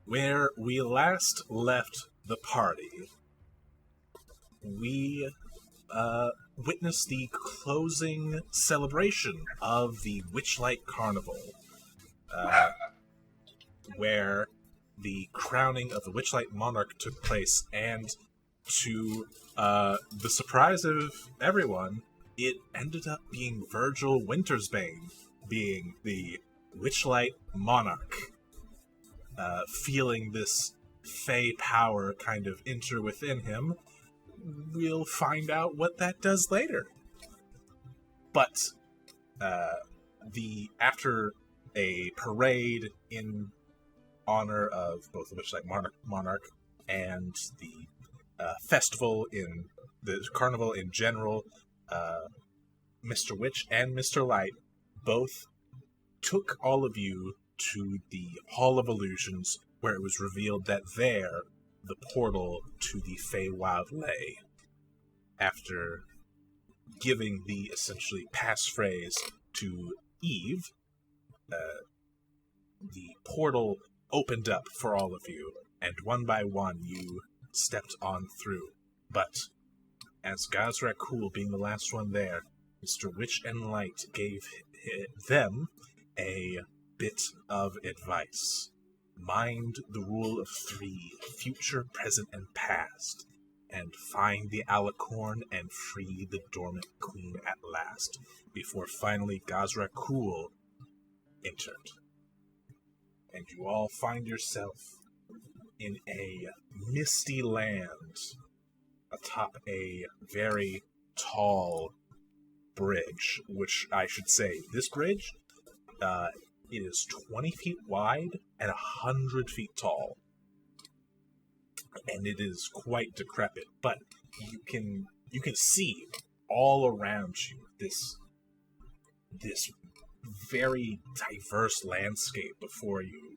Where we last left the party, we witnessed the closing celebration of the Witchlight Carnival, uh, where the crowning of the Witchlight Monarch took place, and to the surprise of everyone, it ended up being Virgil Wintersbane being the Witchlight Monarch, feeling this fey power kind of enter within him. We'll find out what that does later. But after a parade in honor of both the Witchlight Monarch and the festival in the carnival in general, Mr. Witch and Mr. Light both took all of you to the Hall of Illusions, where it was revealed that there the portal to the Feywild lay. After giving the essentially passphrase to Eve, the portal opened up for all of you, and one by one you stepped on through. But as Gazrakul being the last one there, Mr. Witch and Light gave them a bit of advice. Mind the rule of 3, future, present, and past, and find the alicorn and free the dormant queen at last, before finally Gazrakul entered. And you all find yourself in a misty land atop a very tall bridge, which I should say, this bridge, it is 20 feet wide and 100 feet tall. And it is quite decrepit, but you can see all around you this very diverse landscape before you.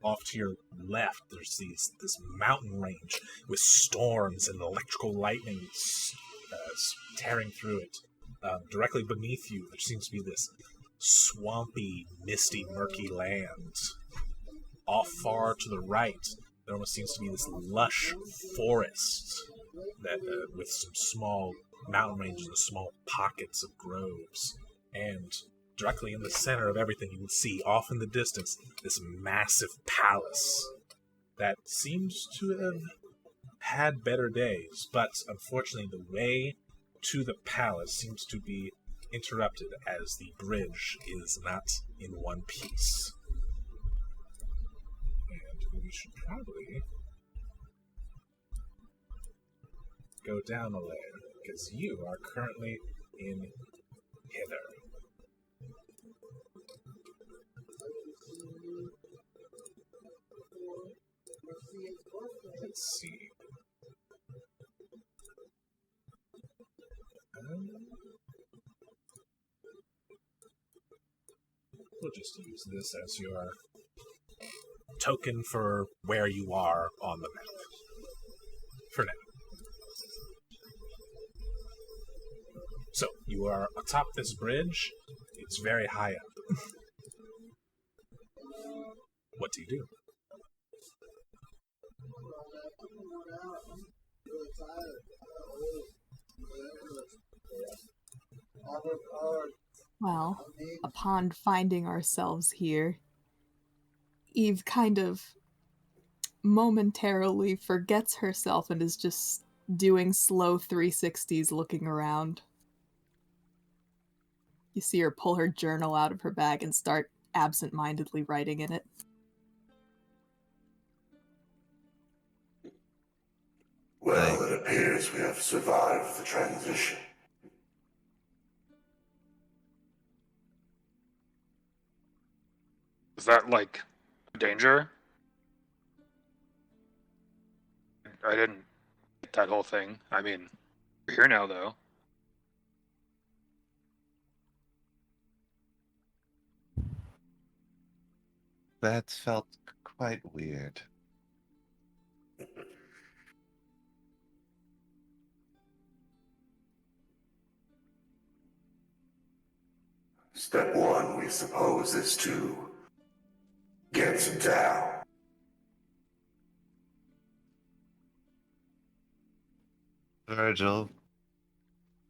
Off to your left, there's this mountain range with storms and electrical lightning tearing through it. Directly beneath you, there seems to be this swampy, misty, murky land. Off far to the right, there almost seems to be this lush forest that with some small mountain ranges and small pockets of groves. And directly in the center of everything, you can see off in the distance this massive palace that seems to have had better days, but unfortunately the way to the palace seems to be interrupted as the bridge is not in one piece. And we should probably go down a layer, because you are currently in hither. Let's see. We'll just use this as your token for where you are on the map. For now. So, you are atop this bridge. It's very high up. What do you do? Well, upon finding ourselves here, Eve kind of momentarily forgets herself and is just doing slow 360s looking around. You see her pull her journal out of her bag and start absent-mindedly writing in it. Well, it appears we have survived the transition. Is that, like, a danger? I didn't get that whole thing. I mean, we're here now, though. That felt quite weird. Step 1, we suppose, is to get down. Virgil,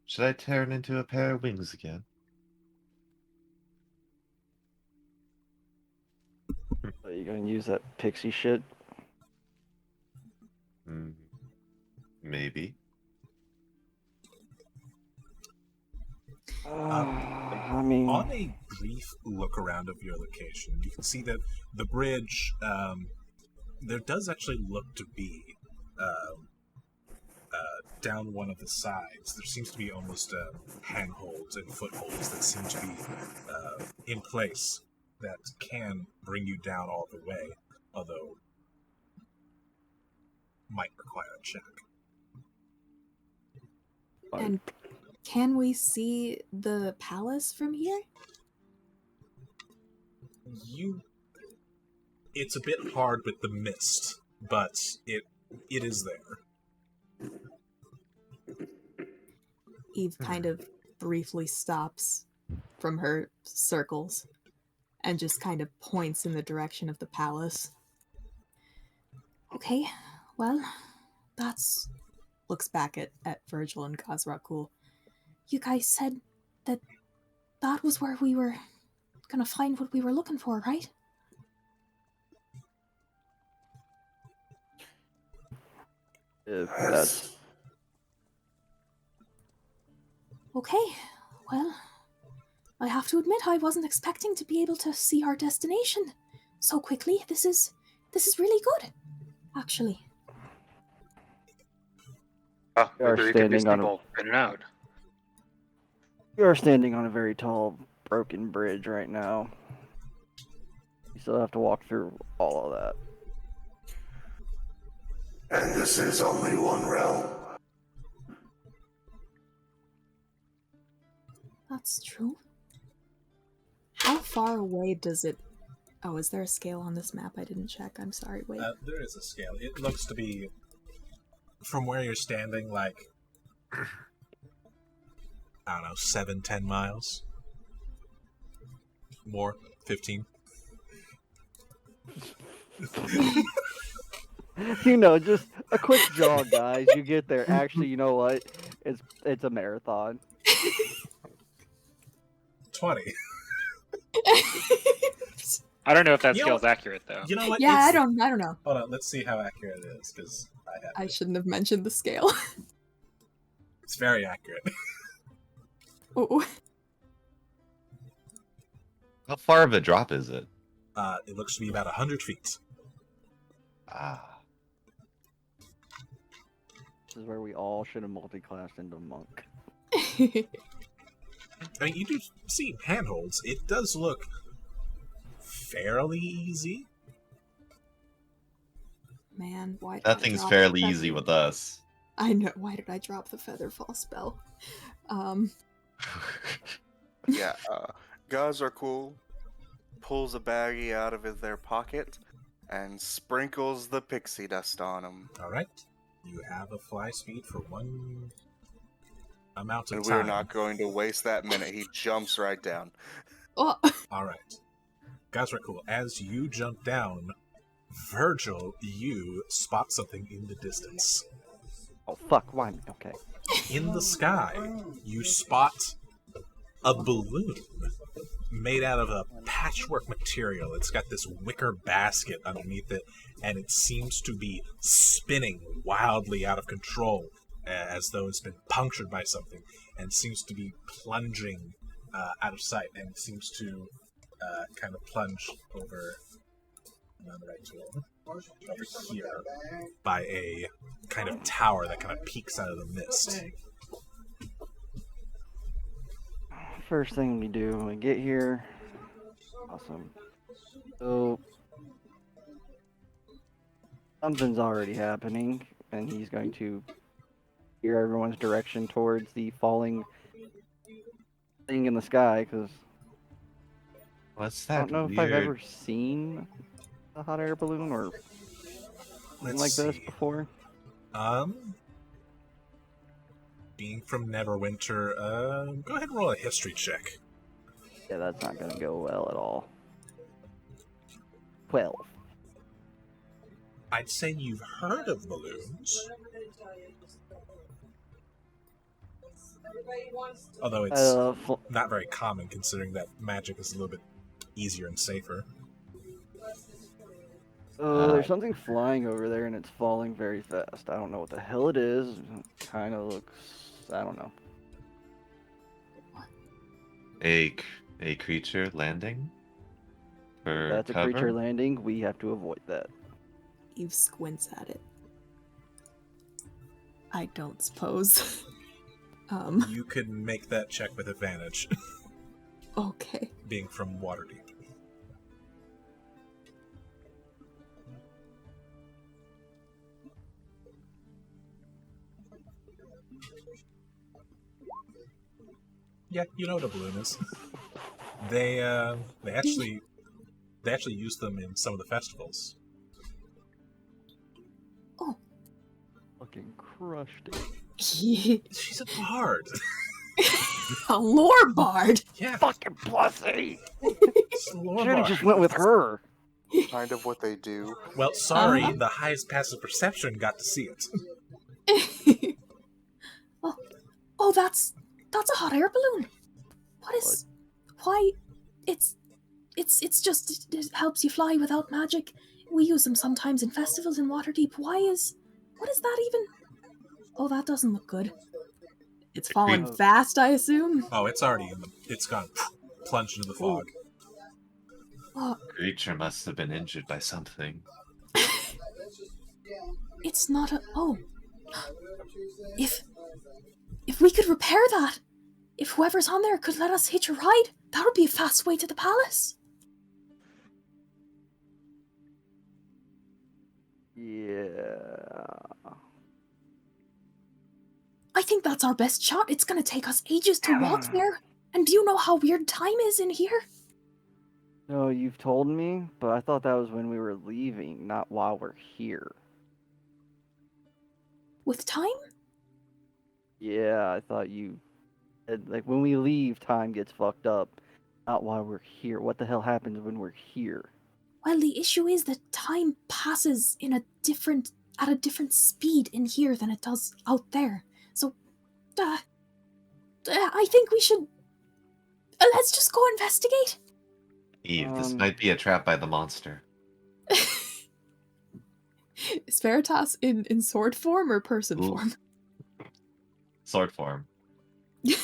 should I turn into a pair of wings again? Are you gonna use that pixie shit? Hmm, maybe. I mean, On a brief look around of your location, you can see that the bridge, there does actually look to be, down one of the sides, there seems to be almost handholds and footholds that seem to be in place that can bring you down all the way, although might require a check. And can we see the palace from here? It's a bit hard with the mist, but it is there. Eve kind of briefly stops from her circles and just kind of points in the direction of the palace. Okay, well, that's... Looks back at Virgil and Khazrakul. You guys said that that was where we were gonna find what we were looking for, right? if Yes. that's Okay, well, I have to admit I wasn't expecting to be able to see our destination so quickly. This is really good, actually. Oh, We are maybe we could be standing on a- people in and out. you are standing on a very tall, broken bridge right now. You still have to walk through all of that. And this is only one realm. That's true. How far away does it... Oh, is there a scale on this map? I didn't check. I'm sorry. Wait. There is a scale. It looks to be, from where you're standing, like, I don't know, 7-10 miles? More? 15? You know, just a quick jog, guys. You get there. Actually, you know what? It's a marathon. 20. I don't know if that You know scale's what? accurate though. You know what? Yeah, I It's- don't know. Hold on, let's see how accurate it is, because I shouldn't have mentioned the scale. it's very accurate. Oh, How far of a drop is it? It looks to be about 100 feet. Ah. This is where we all should have multi-classed into monk. I mean, you do see handholds. It does look fairly easy. man, why did I Nothing's drop fairly that? easy with us. I know. Why did I drop the Featherfall spell? Yeah, Gazrakul pulls a baggie out of their pocket and sprinkles the pixie dust on him. All right. You have a fly speed for one amount of And time. we're not going to waste that minute. He jumps right down. Oh, All right. Guys are cool. As you jump down, Virgil, you spot something in the distance. Oh fuck! Why? Okay. In the sky, you spot a balloon made out of a patchwork material. It's got this wicker basket underneath it, and it seems to be spinning wildly out of control, as though it's been punctured by something, and seems to be plunging out of sight, and seems to kind of plunge over on the right to it, over here by a kind of tower that kind of peeks out of the mist. First thing we do when we get here. Awesome. So something's already happening, and he's going to steer everyone's direction towards the falling thing in the sky, because What's I that don't know weird? if I've ever seen a hot air balloon or something like this before. Being from Neverwinter, go ahead and roll a history check. Yeah, that's not going to go well at all. 12. I'd say you've heard of balloons. Although it's not very common considering that magic is a little bit easier and safer. There's something flying over there and it's falling very fast. I don't know what the hell it is. Kind of looks. I don't know. A creature landing? For That's cover? a creature landing. We have to avoid that. Eve squints at it. I don't suppose. You can make that check with advantage, Okay. being from Waterdeep. Yeah, you know what a balloon is. They actually use them in some of the festivals. Fucking crushed it. She's a bard. A lore bard. Yeah, Fucking pussy! it's a lore Should have bard. just went with her. Kind of what they do. Well, sorry, the highest passive perception got to see it. Oh, that's a hot air balloon. What is? Why? It's just it helps you fly without magic. We use them sometimes in festivals in Waterdeep. What is that even? Oh, that doesn't look good. It's falling Creep. fast, I assume. Oh, it's already in the. It's gone plunged into the fog. Oh, Creature must have been injured by something. it's not a. Oh, if we could repair that, if whoever's on there could let us hitch a ride, that would be a fast way to the palace. Yeah. I think that's our best shot. It's gonna take us ages to walk there. And do you know how weird time is in here? No, you've told me, but I thought that was when we were leaving, not while we're here. With time? Yeah, I thought you said, like, when we leave, time gets fucked up, not while we're here. What the hell happens when we're here? Well, the issue is that time passes at a different speed in here than it does out there. So, I think we should. Let's just go investigate. Eve, this might be a trap by the monster. Is Veritas in sword form or person Ooh. form? Sword form. You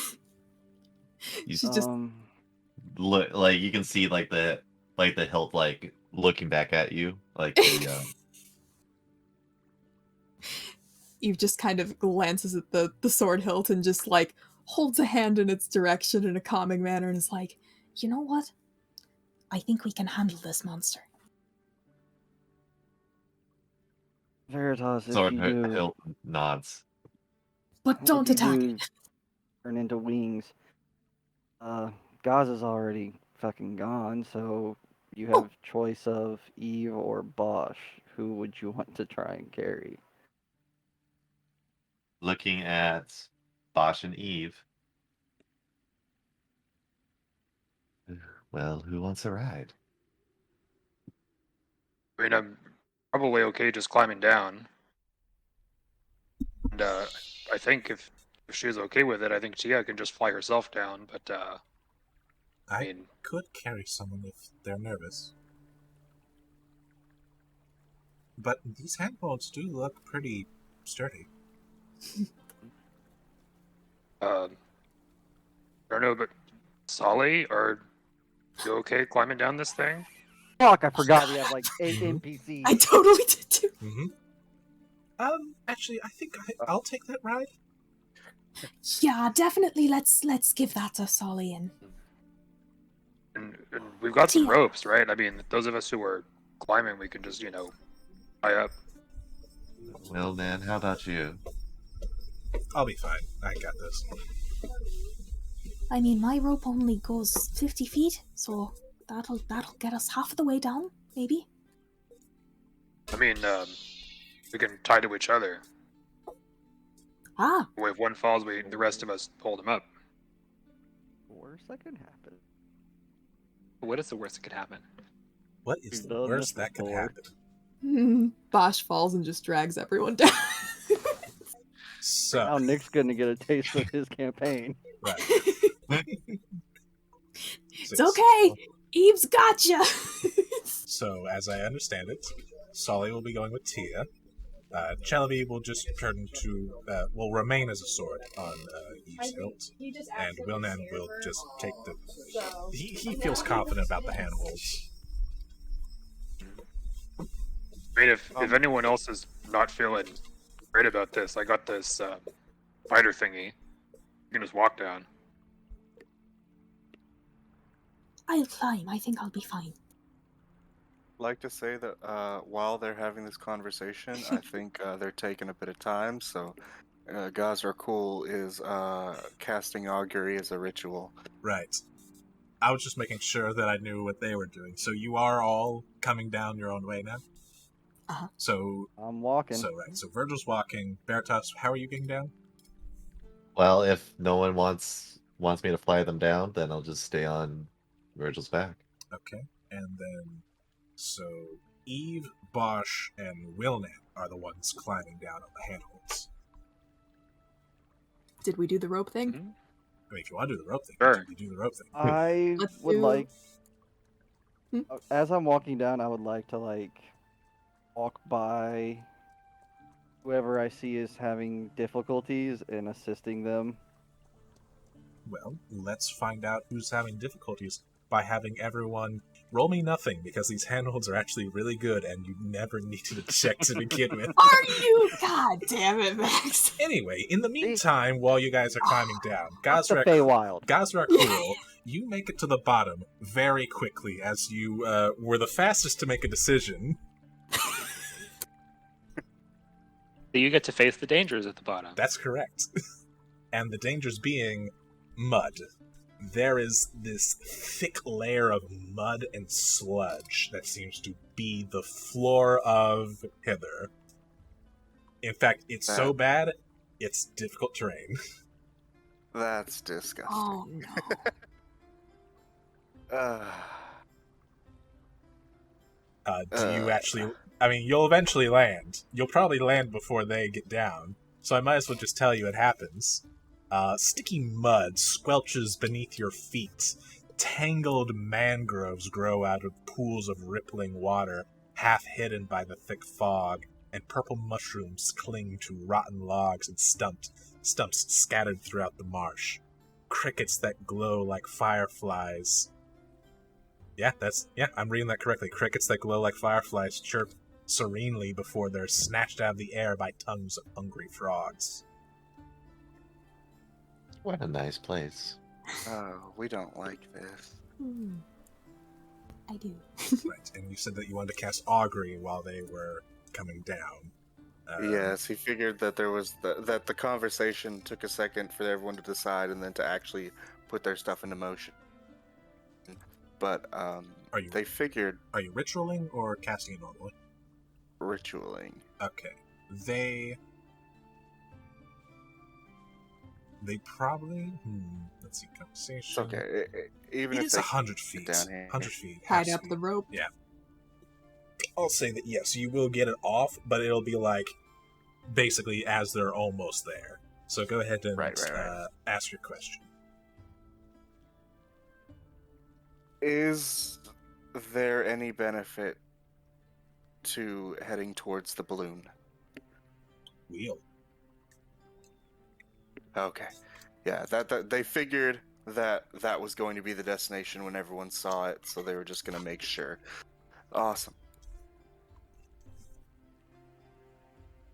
She's just. look like you can see like the hilt like looking back at you like the, Eve just kind of glances at the sword hilt and just like holds a hand in its direction in a calming manner and is like, you know what? I think we can handle this monster. Veritas, if sword you do, hilt nods. But if don't you attack do it. turn into wings. Gaza's already fucking gone, so you have choice of Eve or Bosch. Who would you want to try and carry? Looking at Bosch and Eve. Well, who wants a ride? I mean, I'm probably okay just climbing down. And I think if she's okay with it, I think Tia can just fly herself down. But I mean, could carry someone if they're nervous. But these handholds do look pretty sturdy. I don't know, but Solly, are you okay climbing down this thing? Fuck, I forgot we have like 8 NPCs. I totally did too. Mm-hmm. Actually, I think I'll take that ride. Yeah, definitely. Let's give that to Solly and. And we've got some Tia. ropes, right? I mean, those of us who are climbing, we can just, tie up. Well, man, how about you? I'll be fine. I got this. I mean, my rope only goes 50 feet, so that'll get us half of the way down, maybe. I mean, we can tie to each other. Ah, If one falls, the rest of us hold him up. Worst that could happen. What is the worst that could happen? What is We've the done worst this that could before. happen? Bosch falls and just drags everyone down. So, Now Nick's going to get a taste of his campaign. right. It's okay. Eve's gotcha. So, as I understand it, Solly will be going with Tia. Chelavi will just turn to, will remain as a sword on Eve's hilt, and Wilnan will just take the. He feels confident about the handholds. I mean, if anyone else is not feeling great about this, I got this spider thingy. You can just walk down. I'll climb. I think I'll be fine. Like to say that while they're having this conversation, I think they're taking a bit of time. So, Gazrakul is casting augury as a ritual. Right. I was just making sure that I knew what they were doing. So you are all coming down your own way now? Uh-huh. So, I'm walking. So Virgil's walking. Veritas, how are you getting down? Well, if no one wants me to fly them down, then I'll just stay on Virgil's back. Okay. And then, so Eve, Bosch, and Wilnan are the ones climbing down on the handholds. Did we do the rope thing? Mhm. I mean, if you want to do the rope thing, Sure. you do the rope thing. I Let's would do- like, Hmm? as I'm walking down, I would like to walk by whoever I see is having difficulties and assisting them. Well, let's find out who's having difficulties by having everyone roll me nothing, because these handholds are actually really good and you never needed a check to begin with. Are you? God damn it, Max. Anyway, in the meantime, while you guys are climbing down, That's the Feywild. Gazrakul, you make it to the bottom very quickly as you were the fastest to make a decision. You get to face the dangers at the bottom. That's correct. And the dangers being mud. There is this thick layer of mud and sludge that seems to be the floor of Hither. In fact, it's so bad, it's difficult terrain. That's disgusting. Oh no. Do you actually... I mean, you'll eventually land. You'll probably land before they get down. So I might as well just tell you it happens. Sticky mud squelches beneath your feet. Tangled mangroves grow out of pools of rippling water, half hidden by the thick fog, and purple mushrooms cling to rotten logs and stumps scattered throughout the marsh. Crickets that glow like fireflies. Yeah, I'm reading that correctly. Crickets that glow like fireflies chirp serenely before they're snatched out of the air by tongues of hungry frogs. What a nice place. Oh, we don't like this. I do. Right, and you said that you wanted to cast augury while they were coming down. Yes, he figured that there was that the conversation took a second for everyone to decide and then to actually put their stuff into motion. But they figured Are you ritualing or casting it normally? ritualing. Okay. They probably... let's see, conversation... It's okay. Even it if is they 100 feet. down here. 100 feet. Tied has up to the be. rope. Yeah. I'll say that, yes, you will get it off, but it'll be like, basically as they're almost there. So go ahead and Right. ask your question. Is there any benefit to heading towards the balloon? Wheel. Okay. Yeah, that they figured that was going to be the destination when everyone saw it, so they were just going to make sure. Awesome.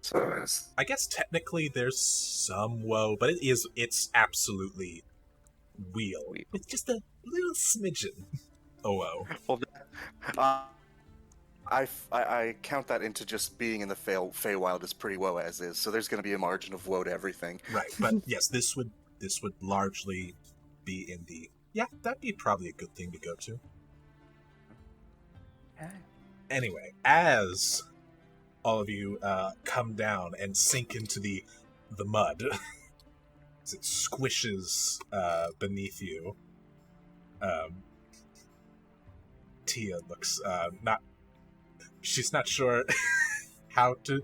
So I guess technically there's some woe, but it's absolutely wheel. It's just a little smidgen. Oh. Well, I count that into just being in the Feywild is pretty woe as is, so there's going to be a margin of woe to everything. Right, but yes, this would largely be in the... Yeah, that'd be probably a good thing to go to. Anyway, as all of you come down and sink into the mud, as it squishes beneath you, Tia looks she's not sure how to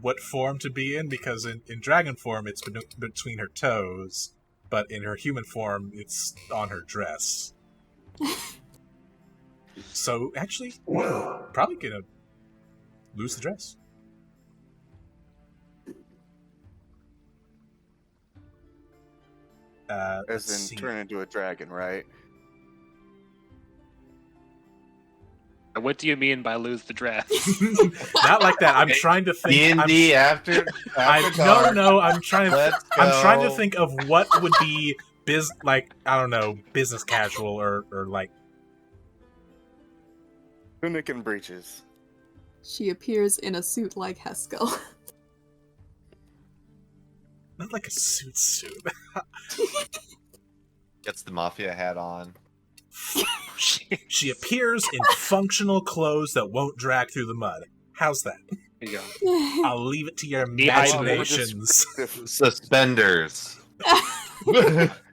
what form to be in, because in dragon form it's between her toes, but in her human form it's on her dress. So actually, Well, probably gonna lose the dress. Let's As in see. turn into a dragon, right? What do you mean by lose the dress? Not like that. I'm trying to think. D&D after dark. No. I'm trying Let's go. to think of what would be business casual or like. Tunic and breeches. She appears in a suit like Heskel. Not like a suit. Gets the mafia hat on. She appears in functional clothes that won't drag through the mud. How's that? There you go. I'll leave it to your Behind the- imaginations. Suspenders.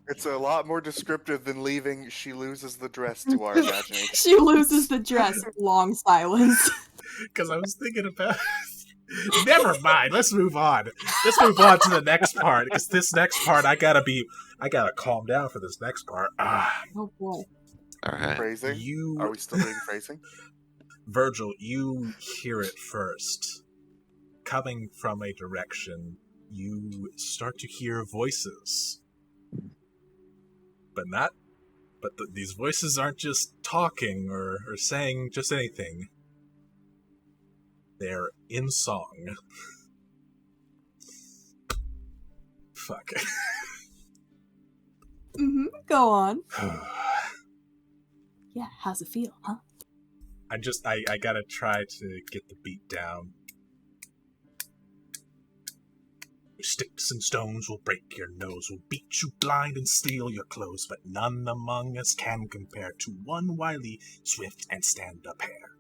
It's a lot more descriptive than leaving. She loses the dress to our imagination. She loses the dress. Long silence. Because I was thinking about. Never mind. Let's move on. Let's move on to the next part. Because this next part, I gotta calm down for this next part. Oh boy. All right. Phrasing? Are we still doing phrasing? Virgil, you hear it first. Coming from a direction, you start to hear voices. But these voices aren't just talking or saying just anything. They're in song. Fuck. Go on. Yeah, how's it feel, huh? I gotta try to get the beat down. Sticks and stones will break your nose, will beat you blind and steal your clothes, but none among us can compare to one wily, swift, and stand-up hare.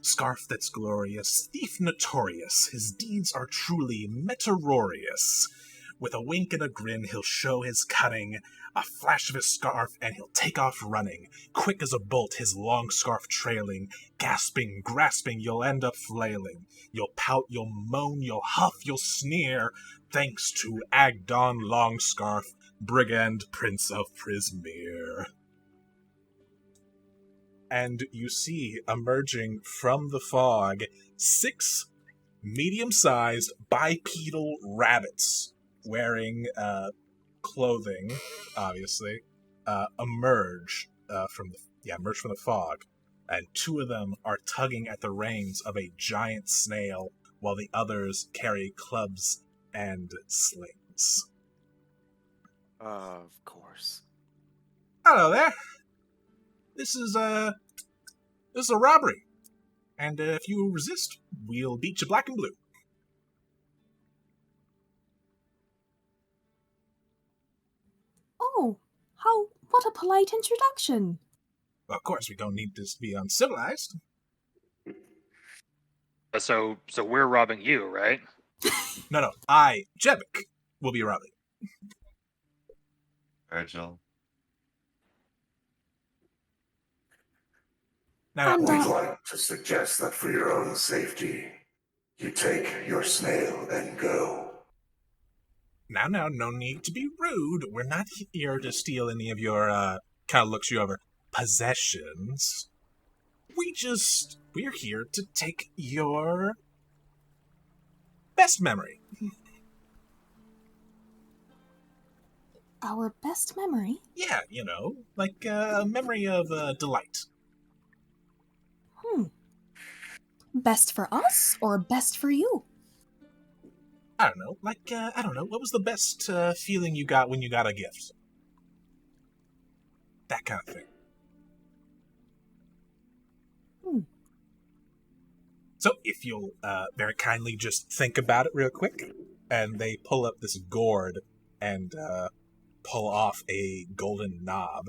Scarf that's glorious, thief notorious, his deeds are truly meteorious. With a wink and a grin, he'll show his cunning, a flash of his scarf, and he'll take off running. Quick as a bolt, his long scarf trailing, gasping, grasping, you'll end up flailing. You'll pout, you'll moan, you'll huff, you'll sneer, thanks to Agdon Longscarf, Brigand Prince of Prismere. And you see, emerging from the fog, 6 medium-sized bipedal rabbits wearing clothing, obviously, emerge from the fog, and 2 of them are tugging at the reins of a giant snail, while the others carry clubs and slings. Of course. Hello there. This is a robbery, and if you resist, we'll beat you black and blue. Oh, what a polite introduction. Of course, we don't need this to be uncivilized. So we're robbing you, right? No, I, Jebik, will be robbing. Virgil. Now, And, we'd like to suggest that for your own safety, you take your snail and go. Now, no need to be rude. We're not here to steal any of your, kind of looks you over, possessions. We're here to take your best memory. our best memory? Yeah, like a memory of delight. Best for us or best for you? I don't know, what was the best feeling you got when you got a gift? That kind of thing. So, if you'll very kindly just think about it real quick, and they pull up this gourd and pull off a golden knob.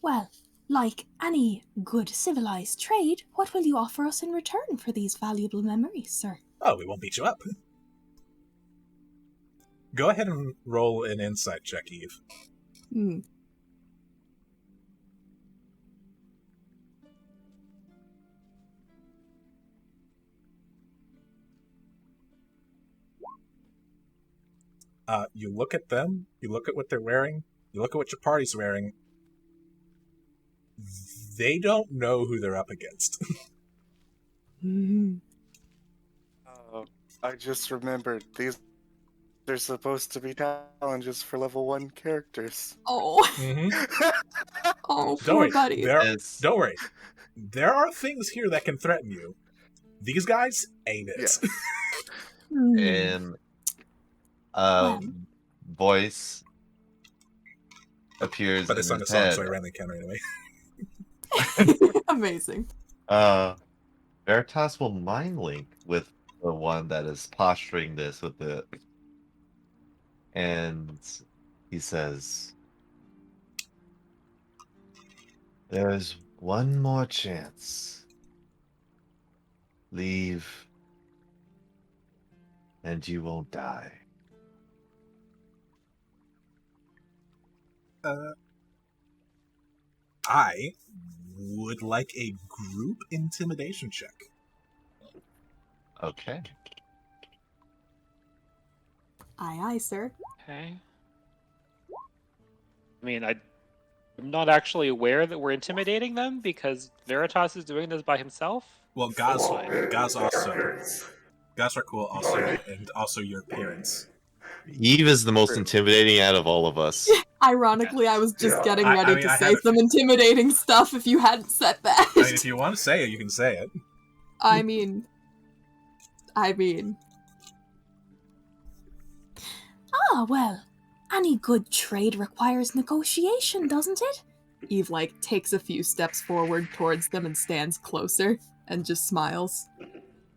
Well, like any good civilized trade, what will you offer us in return for these valuable memories, sir? Oh, we won't beat you up. Go ahead and roll an insight check, Eve. You look at them, you look at what they're wearing, you look at what your party's wearing. They don't know who they're up against. I just remembered these. They're supposed to be challenges for level 1 characters. Oh, Mm-hmm. oh, Don't poor worry. buddy. It's Don't worry. There are things here that can threaten you. These guys ain't it. Yes. Hmm. and Well. voice appears But they in sung a his song, head. so I ran the encounter anyway. Amazing. Veritas will mind link with the one that is posturing this with it. And he says, "There's one more chance. Leave, and you won't die." I would like a group intimidation check. Okay. Aye, sir. Okay. I mean, I'm not actually aware that we're intimidating them because Veritas is doing this by himself. Well, Gaz also, Characters. Gaz Rakul also, and also your parents. Eve is the most True. intimidating out of all of us. Ironically, I was just Yeah. getting I ready mean, to I say had a some intimidating stuff if you hadn't said that. I mean, if you want to say it, you can say it. I mean. Ah, well, any good trade requires negotiation, doesn't it? Eve, takes a few steps forward towards them and stands closer and just smiles.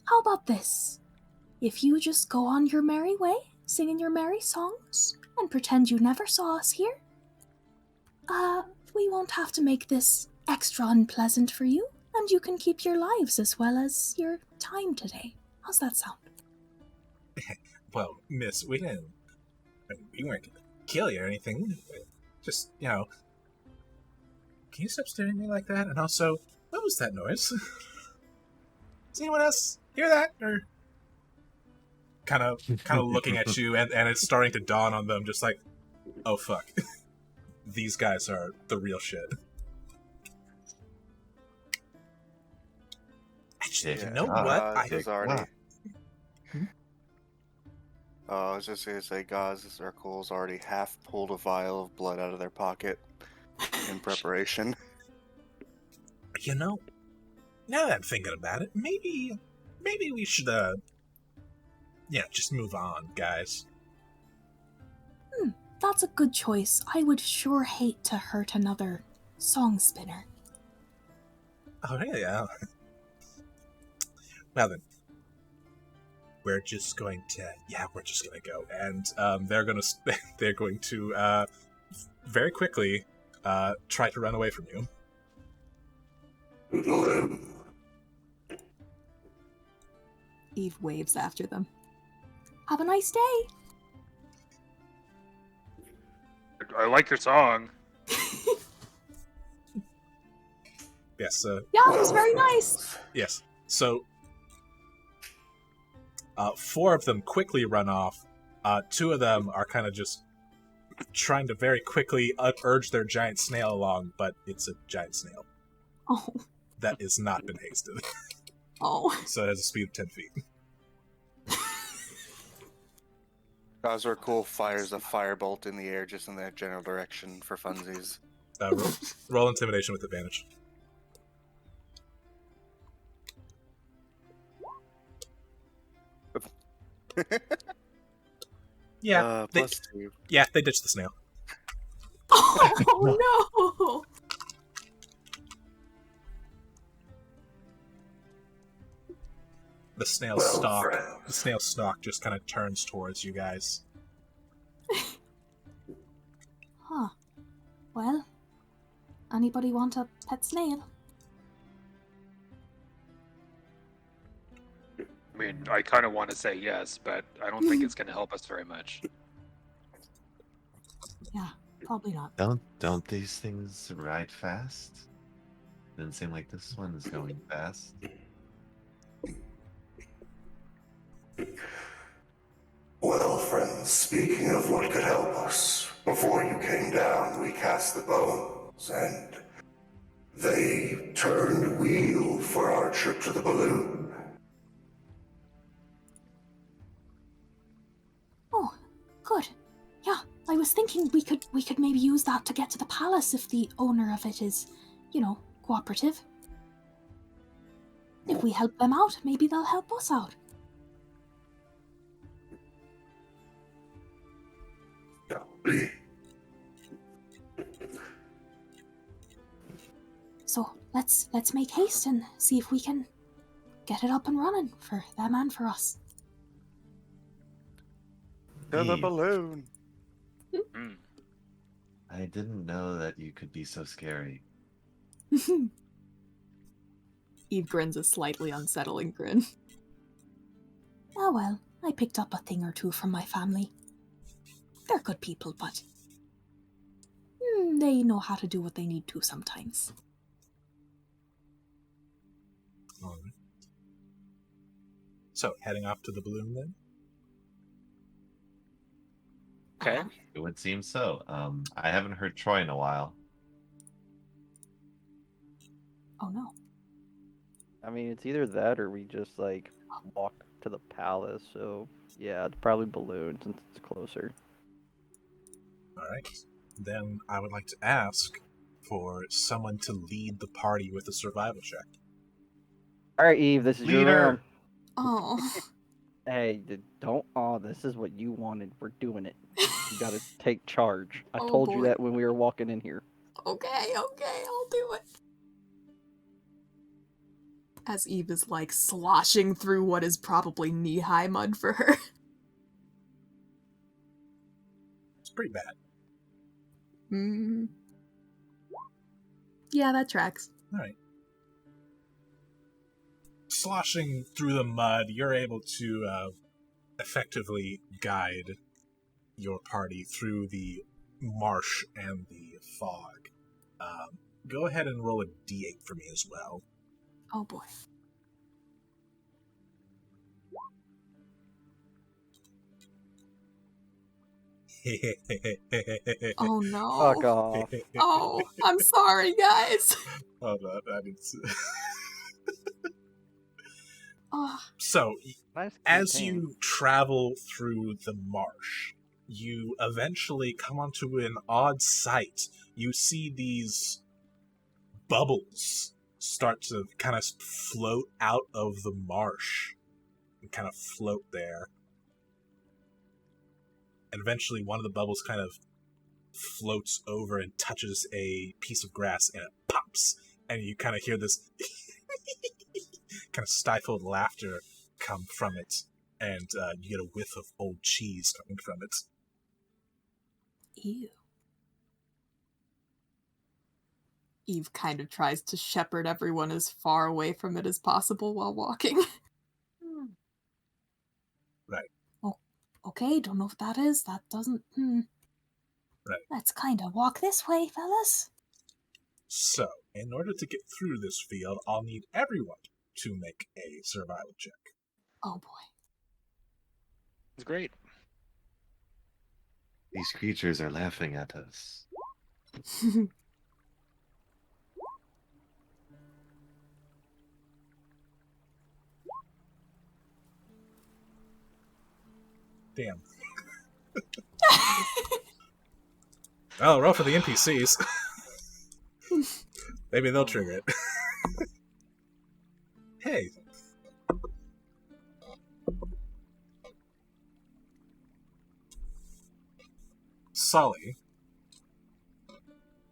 How about this? If you just go on your merry way, singing your merry songs, and pretend you never saw us here, we won't have to make this extra unpleasant for you, and you can keep your lives as well as your time today. How's that sound? Well, miss, we weren't gonna kill you or anything. Just, can you stop staring at me like that? And also, what was that noise? Does anyone else hear that? Or kind of looking at you, and it's starting to dawn on them, just like, oh fuck, these guys are the real shit. Actually, you know what? Gaz is already. I was just gonna say, Gaz or Cool's already half pulled a vial of blood out of their pocket in preparation. Now that I'm thinking about it, maybe we should, just move on, guys. That's a good choice. I would sure hate to hurt another song spinner. Oh, really? Yeah. Well then, we're just going to go, and they're going to very quickly try to run away from you. Eve waves after them. Have a nice day. I like your song. Yes. Yeah, it was very nice. Yes. So, 4 of them quickly run off. 2 of them are kind of just trying to very quickly urge their giant snail along, but it's a giant snail Oh. that has not been hasted. Oh. So it has a speed of 10 feet. Gaz Cool fires a firebolt in the air just in that general direction for funsies. Roll intimidation with advantage. Yeah, they +2. Yeah, they ditched the snail. Oh no! The snail Well, stalk. friends. The snail stalk just kind of turns towards you guys. Huh. Well, anybody want a pet snail? I mean, I kind of want to say yes, but I don't think it's going to help us very much. Yeah, probably not. Don't these things ride fast? Doesn't seem like this one is going fast. Well, friends, speaking of what could help us, before you came down, we cast the bones, and they turned wheel for our trip to the balloon. Oh, good. Yeah, I was thinking we could maybe use that to get to the palace if the owner of it is, cooperative. If we help them out, maybe they'll help us out. So let's make haste and see if we can get it up and running for them and for us. To the Eve, balloon. Hmm. I didn't know that you could be so scary. Eve grins a slightly unsettling grin. Oh well, I picked up a thing or two from my family. They're good people, but they know how to do what they need to sometimes. All right. So, heading off to the balloon then? Okay. It would seem so. I haven't heard Troy in a while. Oh no. I mean, it's either that or we just like walk to the palace. So yeah, it's probably balloon since it's closer. All right. Then I would like to ask for someone to lead the party with a survival check. All right, Eve, this is your Leader! round. Oh. Hey, don't. Oh, this is what you wanted. We're doing it. You got to take charge. I Oh, told you boy. that when we were walking in here. Okay, I'll do it. As Eve is like sloshing through what is probably knee-high mud for her. It's pretty bad. Yeah, that tracks. All right. Sloshing through the mud, you're able to effectively guide your party through the marsh and the fog. Go ahead and roll a d8 for me as well. Oh boy. Oh no. Fuck off. Oh, I'm sorry, guys. Hold on, I need to... Oh, So, Nice as campaign. you travel through the marsh, you eventually come onto an odd sight. You see these bubbles start to kind of float out of the marsh and kind of float there. And eventually one of the bubbles kind of floats over and touches a piece of grass and it pops. And you kind of hear this kind of stifled laughter come from it. And you get a whiff of old cheese coming from it. ew. Eve kind of tries to shepherd everyone as far away from it as possible while walking. Right. Oh, okay, don't know what that is. That doesn't... Right. Let's kind of walk this way, fellas. So, in order to get through this field, I'll need everyone to make a survival check. Oh boy. It's great. These creatures are laughing at us. Damn. Oh, roll for the NPCs. Maybe they'll trigger it. Hey. Sully,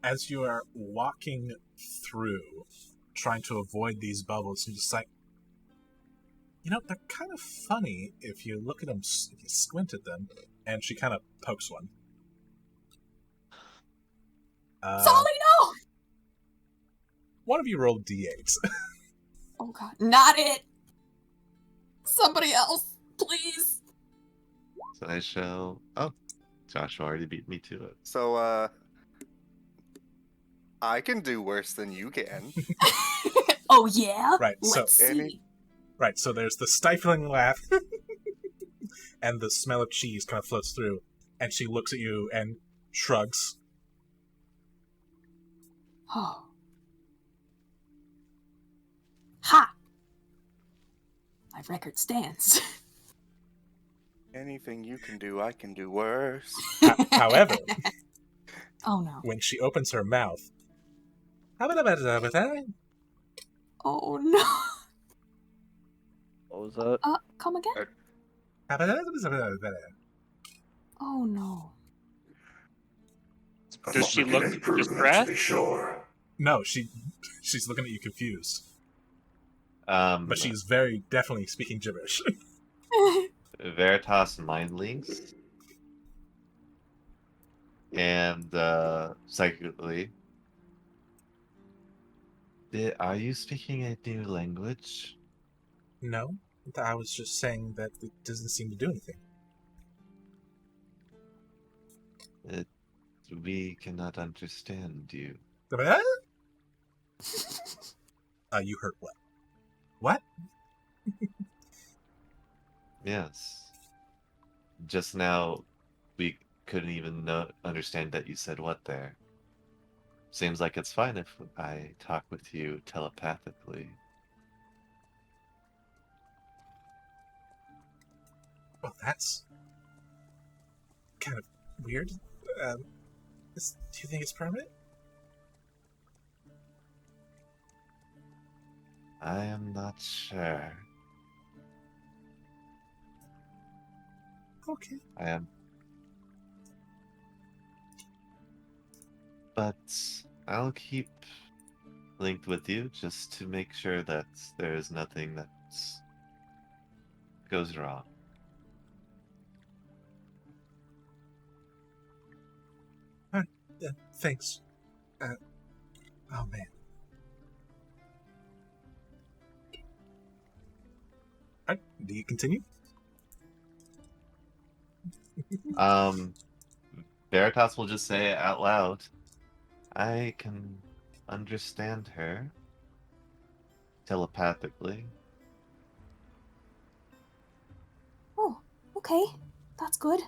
as you are walking through, trying to avoid these bubbles, you're just like, they're kind of funny if you look at them, if you squint at them. And she kind of pokes one. Sully, no! One of you rolled d8s. Oh god, not it! Somebody else, please! So I shall... Oh, Joshua already beat me to it. So, I can do worse than you can. Oh yeah? Right, so- Let's see. Any- Right, so there's the stifling laugh. and the smell of cheese kind of floats through, and she looks at you and shrugs. Oh. Ha! My record stands. Anything you can do, I can do worse. However, Oh no. when she opens her mouth, Oh no. What was that? Come again? Oh no. I'm Does not she looking look any improvement, to distressed? be sure. no, she's looking at you confused, Um, but she's very definitely speaking gibberish. Veritas mind links, and psychically, are you speaking a new language? No, I was just saying that it doesn't seem to do anything. We cannot understand you. You heard what? What? Yes. Just now, we couldn't even understand that you said what there. Seems like it's fine if I talk with you telepathically. Well, that's kind of weird. Do you think it's permanent? I am not sure. Okay. I am. But I'll keep linked with you just to make sure that there is nothing that goes wrong. Thanks. Oh man. Alright, do you continue? Veritas will just say it out loud. I can understand her telepathically. Oh, okay. That's good.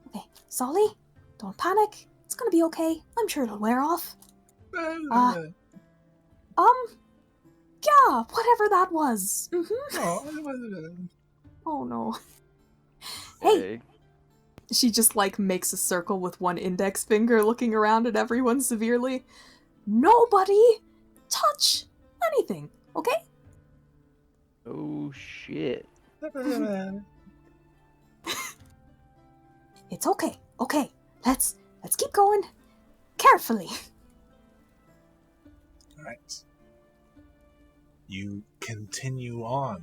Okay, Solly, don't panic. It's gonna be okay. I'm sure it'll wear off. Yeah, whatever that was. Oh no. Hey, Okay. she just like makes a circle with one index finger looking around at everyone severely. Nobody touch anything, okay? Oh shit. It's okay. Okay. Let's keep going carefully. Alright. You continue on,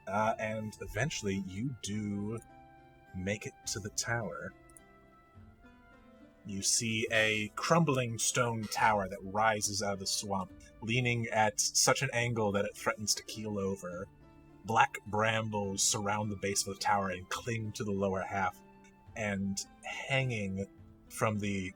and eventually you do make it to the tower. You see a crumbling stone tower that rises out of the swamp, leaning at such an angle that it threatens to keel over. Black brambles surround the base of the tower and cling to the lower half, and hanging from the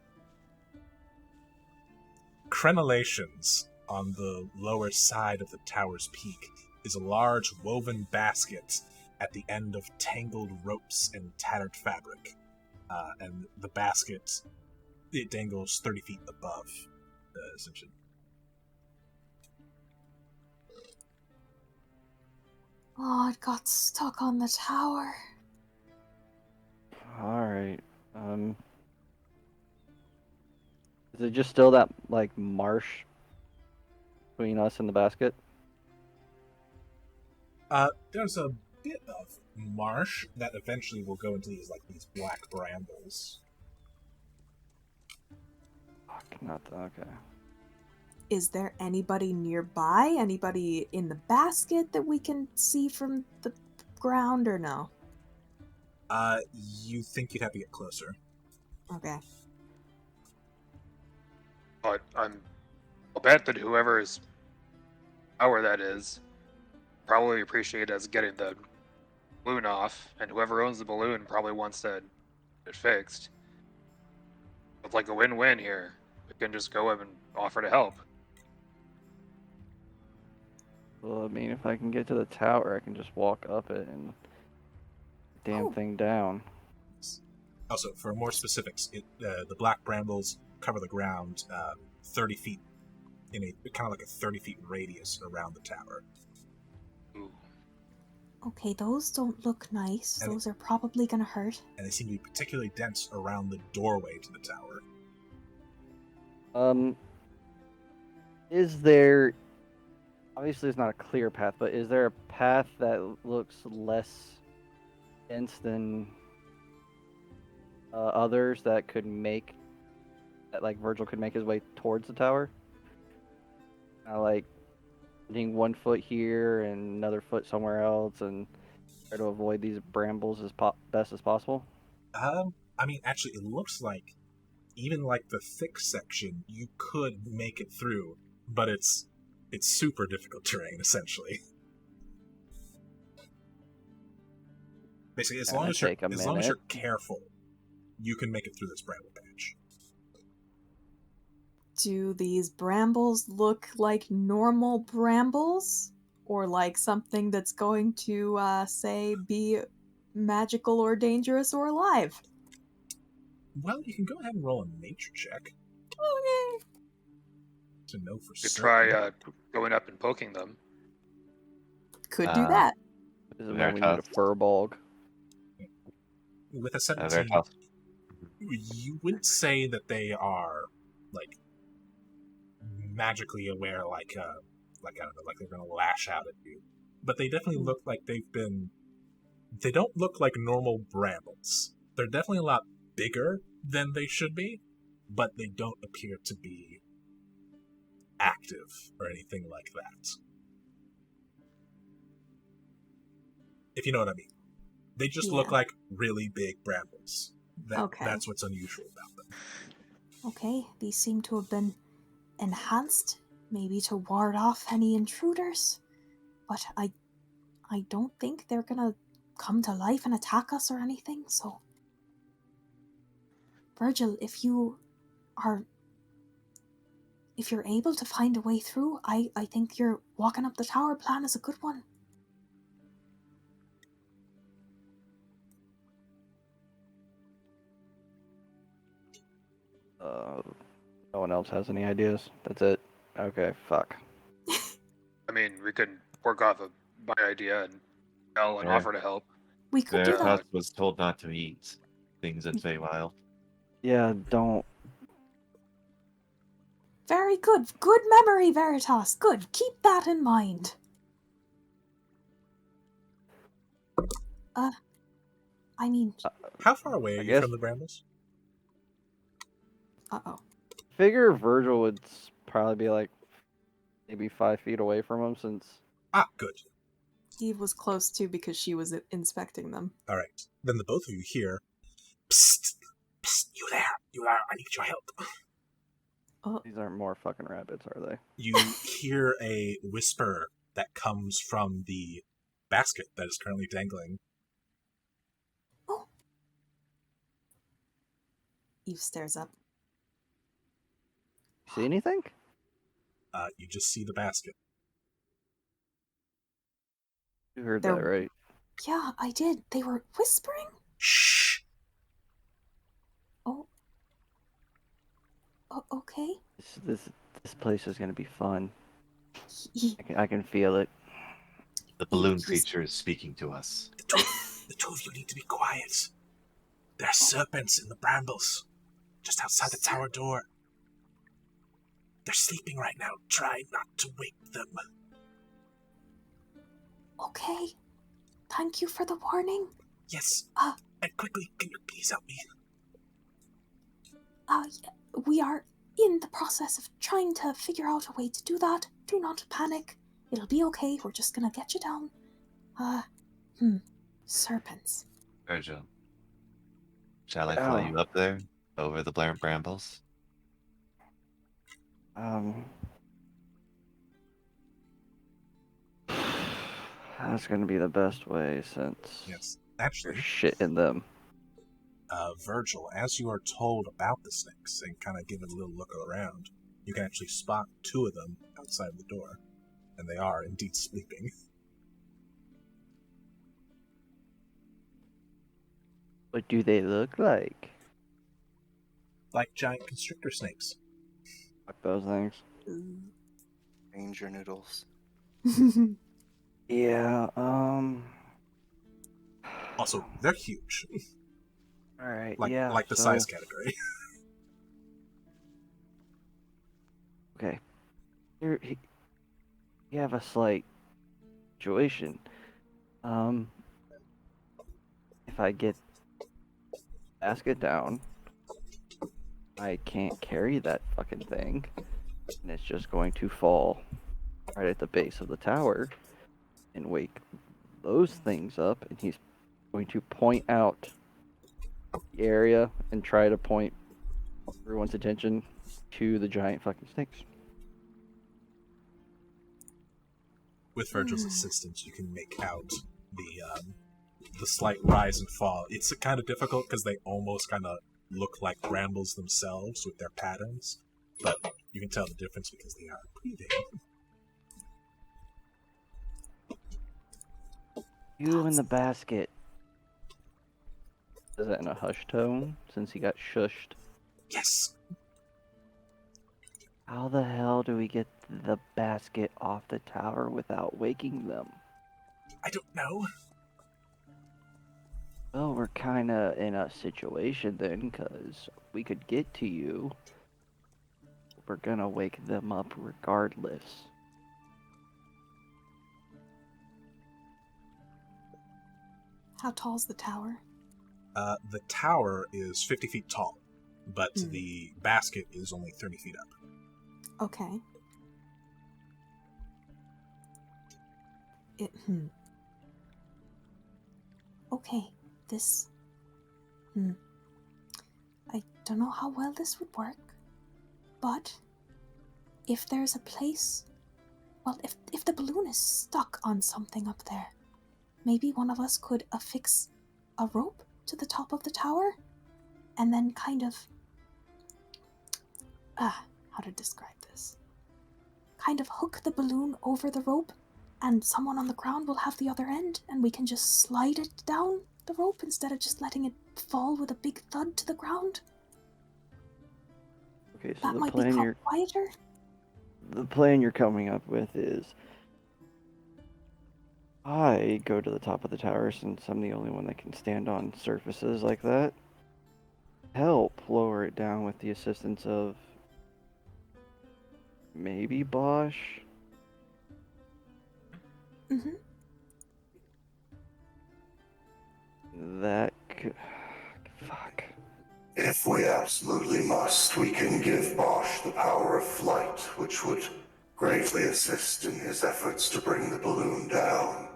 crenellations on the lower side of the tower's peak is a large woven basket at the end of tangled ropes and tattered fabric. And the basket, it dangles 30 feet above, essentially. Oh, it got stuck on the tower. Alright. Is it just still that like marsh between us and the basket? There's a bit of marsh that eventually will go into these black brambles. Fuck, not the, okay. Is there anybody nearby? Anybody in the basket that we can see from the ground or no? You think you'd have to get closer. Okay. But I'll bet that whoever's power that is probably appreciate us getting the balloon off, and whoever owns the balloon probably wants to get it fixed. It's like a win-win here. We can just go up and offer to help. Well, I mean, if I can get to the tower, I can just walk up it and damn Oh. thing down. Also, for more specifics, the black brambles cover the ground 30 feet in a kind of like a 30 feet radius around the tower. Ooh. Okay, those don't look nice. And Those are probably gonna hurt. And they seem to be particularly dense around the doorway to the tower. Is there... Obviously, it's not a clear path, but is there a path that looks less dense than others that could make... that, like, Virgil could make his way towards the tower? Like, putting 1 foot here and another foot somewhere else and try to avoid these brambles as best as possible? I mean, actually, it looks like even like the thick section, you could make it through, but it's super difficult terrain, essentially. Basically, as long as you're careful, you can make it through this bramble patch. Do these brambles look like normal brambles? Or like something that's going to, say, be magical or dangerous or alive? Well, you can go ahead and roll a nature check Okay. to know for You could certain. try going up and poking them. Could do that. This is when we need a furball. With a 17, you wouldn't say that they are like magically aware, like I don't know, like they're gonna lash out at you. But they definitely look like they've been. They don't look like normal brambles. They're definitely a lot bigger than they should be, but they don't appear to be active or anything like that. If you know what I mean. They just look like really big brambles. That's what's unusual about them. Okay, these seem to have been enhanced, maybe to ward off any intruders. But I don't think they're gonna come to life and attack us or anything, so... Virgil, if you're able to find a way through, I think your walking up the tower plan is a good one. No one else has any ideas? That's it? Okay, fuck. I mean, we could work off of my idea and tell and offer to help. We could do that. Veritas was told not to eat things in Feywild. Yeah, don't. Very good. Good memory, Veritas. Good. Keep that in mind. I mean... How far away are you from the brambles? Uh-oh. Figure Virgil would probably be like maybe 5 feet away from him since... Ah, good. Eve was close too because she was inspecting them. Alright. Then the both of you hear, "Psst! Psst! You there! You there! I need your help!" These aren't more fucking rabbits, are they? You hear a whisper that comes from the basket that is currently dangling. Oh. Eve stares up. See anything? You just see the basket. You heard that, right? Yeah, I did. They were whispering? Shh! Oh. Okay. This place is gonna be fun. I can feel it. The balloon creature is speaking to us. The two of you need to be quiet. There are serpents in the brambles, just outside the tower door. They're sleeping right now. Try not to wake them. Okay. Thank you for the warning. Yes. And quickly, can you please help me? We are in the process of trying to figure out a way to do that. Do not panic. It'll be okay. We're just gonna get you down. Serpents. Virgil, shall I fly you up there, over the brambles? That's gonna be the best way since actually, there's shit in them. Virgil, as you are told about the snakes and kind of give it a little look around, you can actually spot two of them outside the door. and they are indeed sleeping. What do they look like? Like giant constrictor snakes. Fuck those things. Danger noodles. Yeah, Also, they're huge. Alright, like yeah. like the so, size category. Okay. Here, you have a slight situation. If I get basket down, I can't carry that fucking thing, and it's just going to fall right at the base of the tower and wake those things up, and he's going to point out the area and try to point everyone's attention to the giant fucking snakes. With Virgil's assistance, you can make out the slight rise and fall. It's kind of difficult because they almost kind of look like brambles themselves with their patterns, but you can tell the difference because they are breathing. You in the basket. Is that in a hush tone since he got shushed? Yes! How the hell do we get the basket off the tower without waking them? I don't know. Well, we're kinda in a situation then, because we could get to you. We're gonna wake them up regardless. How tall's the tower? The tower is 50 feet tall, but the basket is only 30 feet up. Okay. Okay, this... I don't know how well this would work, but if there's a place... Well, if the balloon is stuck on something up there, maybe one of us could affix a rope to the top of the tower, and then kind of... how to describe this? Kind of hook the balloon over the rope, and someone on the ground will have the other end, and we can just slide it down the rope instead of just letting it fall with a big thud to the ground. Okay, so That the might be plan quieter. the plan you're coming up with is I go to the top of the tower since I'm the only one that can stand on surfaces like that. Help lower it down with the assistance of maybe Bosch. That could... Fuck. If we absolutely must, we can give Bosch the power of flight, which would greatly assist in his efforts to bring the balloon down.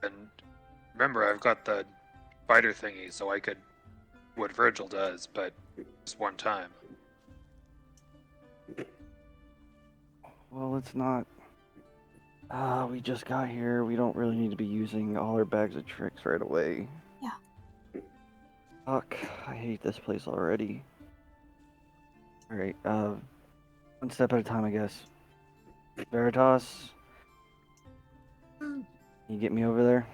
And remember, I've got the spider thingy, so I could what Virgil does, but just one time. Well, it's not... we just got here. We don't really need to be using all our bags of tricks right away. Yeah. Fuck, I hate this place already. Alright, one step at a time, I guess. Veritas, can you get me over there?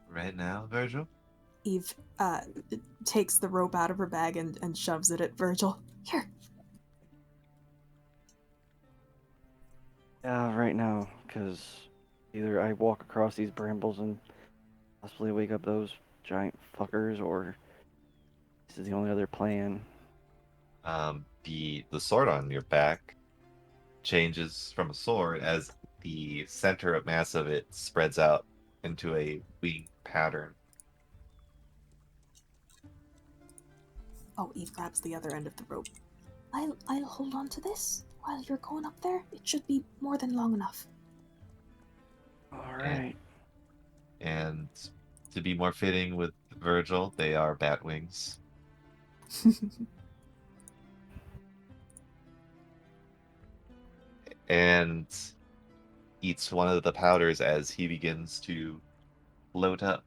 Right now, Virgil? Eve takes the rope out of her bag and shoves it at Virgil. Here. Yeah, right now, because either I walk across these brambles and possibly wake up those giant fuckers, or this is the only other plan. The sword on your back changes from a sword as the center of mass of it spreads out into a wing pattern. Oh, Eve grabs the other end of the rope. I'll hold on to this while you're going up there. It should be more than long enough. Alright. And to be more fitting with Virgil, they are bat wings. And eats one of the powders as he begins to float up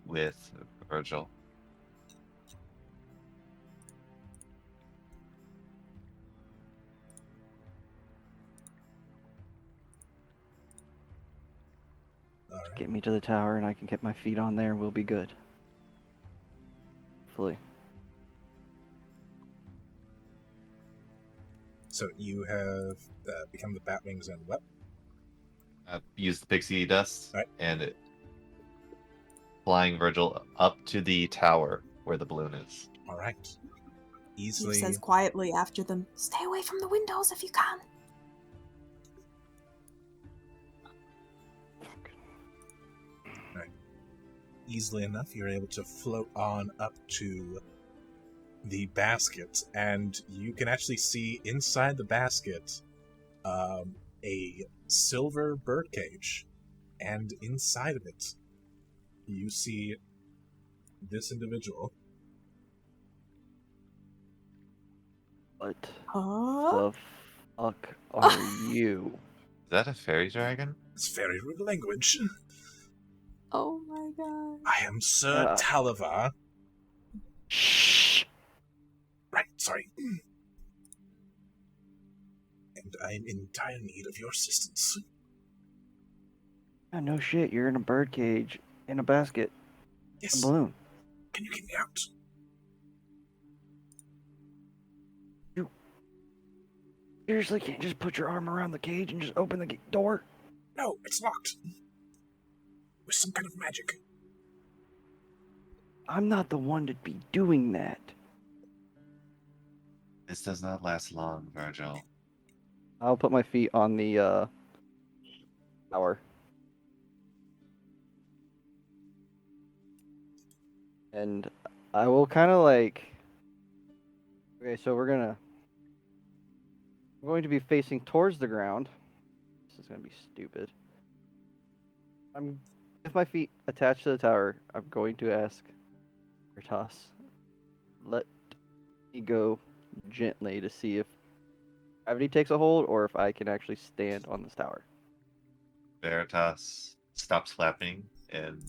with Virgil. get me to the tower and I can get my feet on there and we'll be good. Hopefully. So you have become the Batwings and what? Use the pixie dust Right. and flying Virgil up to the tower where the balloon is. All right. He Easily, says quietly after them, "Stay away from the windows if you can." easily enough, you're able to float on up to the basket, and you can actually see inside the basket a silver birdcage, and inside of it, you see this individual. What Huh? the fuck are you? Is that a fairy dragon? It's fairy language. Oh my god. I am Sir Talivar. Shh. Right, sorry. And I'm in dire need of your assistance. Oh, no shit, you're in a birdcage in a basket. Yes. A balloon. Can you get me out? You seriously can't just put your arm around the cage and just open the door? No, it's locked. With some kind of magic. I'm not the one to be doing that. This does not last long, Virgil. I'll put my feet on the tower. And I will kind of like... Okay, so we're going to be facing towards the ground. This is going to be stupid. With my feet attached to the tower, I'm going to ask Vertas, let me go gently to see if gravity takes a hold or if I can actually stand on this tower. Veritas stops flapping and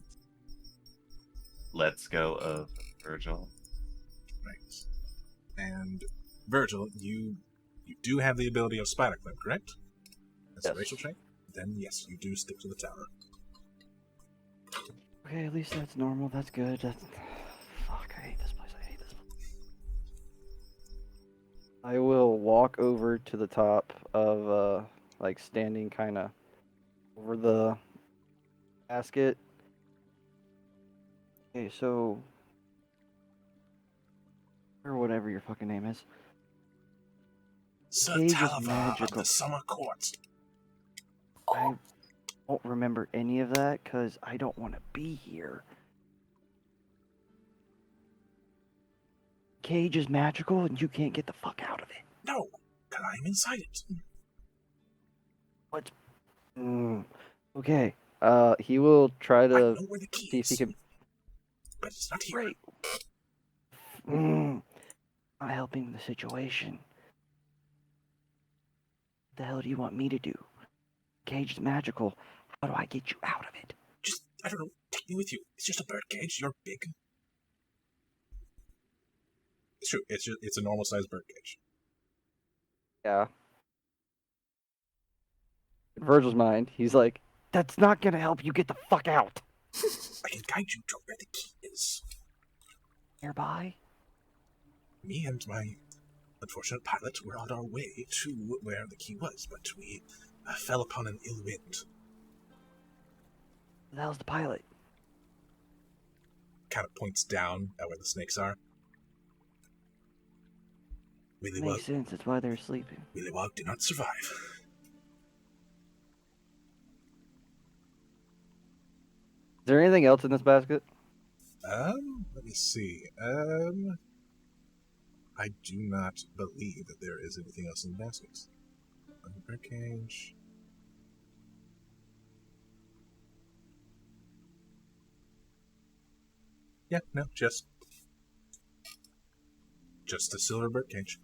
lets go of Virgil. Right. And Virgil, you do have the ability of Spider Climb, correct? As a Yes. racial trait? Then yes, you do stick to the tower. Okay, at least that's normal. That's good. Fuck, I hate this place. I hate this place. I will walk over to the top of, like, standing kind of over the basket. Okay, so... or whatever your fucking name is. Sir Cage is Talivar of magical. the Summer Court. I don't remember any of that because I don't want to be here. Cage is magical and you can't get the fuck out of it. No, because I'm inside it. What? Okay. He will try I to know where the key see if he is, can. but it's not here. Great. Not helping the situation. What the hell do you want me to do? Cage is magical. How do I get you out of it? Just, I don't know, take me with you. It's just a birdcage. You're big. It's true. It's a normal-sized birdcage. Yeah. In Virgil's mind, he's like, that's not gonna help you get the fuck out. I can guide you to where the key is. Nearby? Me and my unfortunate pilot were on our way to where the key was, but we fell upon an ill wind. Who the hell's the pilot? Kind of points down at where the snakes are. Makes sense, that's why they're sleeping. Willywog did not survive. Is there anything else in this basket? Let me see. I do not believe that there is anything else in the baskets. Birdcage. Yeah, no, just a silver birdcage.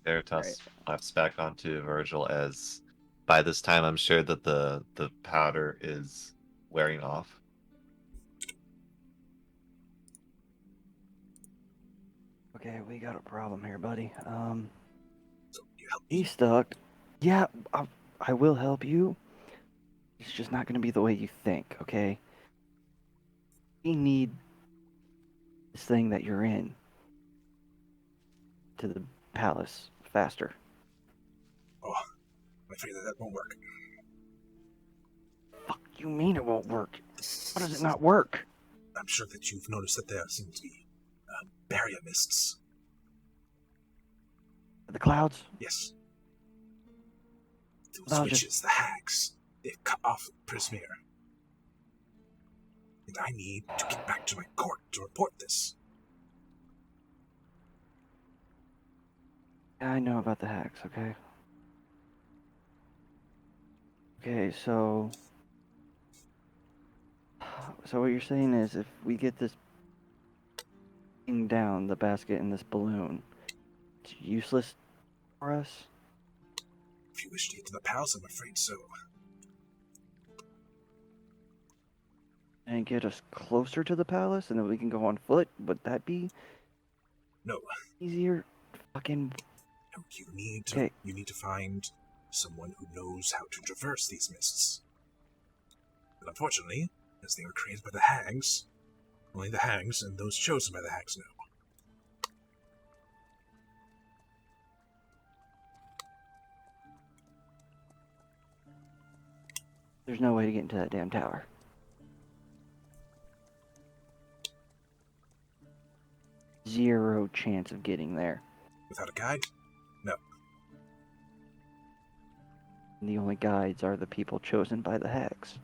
Veritas flaps back onto Virgil as by this time I'm sure that the powder is wearing off. Okay, we got a problem here, buddy. So you help me. He's stuck. Yeah, I will help you. It's just not going to be the way you think, okay? We need this thing that you're in to the palace faster. Oh, I'm afraid that won't work. Fuck you mean it won't work? How does it not work? I'm sure that you've noticed that there seem to be barrier mists. The clouds? Yes. Those Well, witches, the hags, they've cut off Prismere. And I need to get back to my court to report this. Yeah, I know about the hacks, okay? Okay, so what you're saying is if we get this thing down, the basket and this balloon, it's useless for us? If you wish to get to the palace, I'm afraid so. And get us closer to the palace and then we can go on foot? Would that be No. easier? Fucking No, you Okay. need to find someone who knows how to traverse these mists. But unfortunately, as they were created by the hags, only the hags and those chosen by the hags know. there's no way to get into that damn tower. Zero chance of getting there. Without a guide? No. And the only guides are the people chosen by the hacks.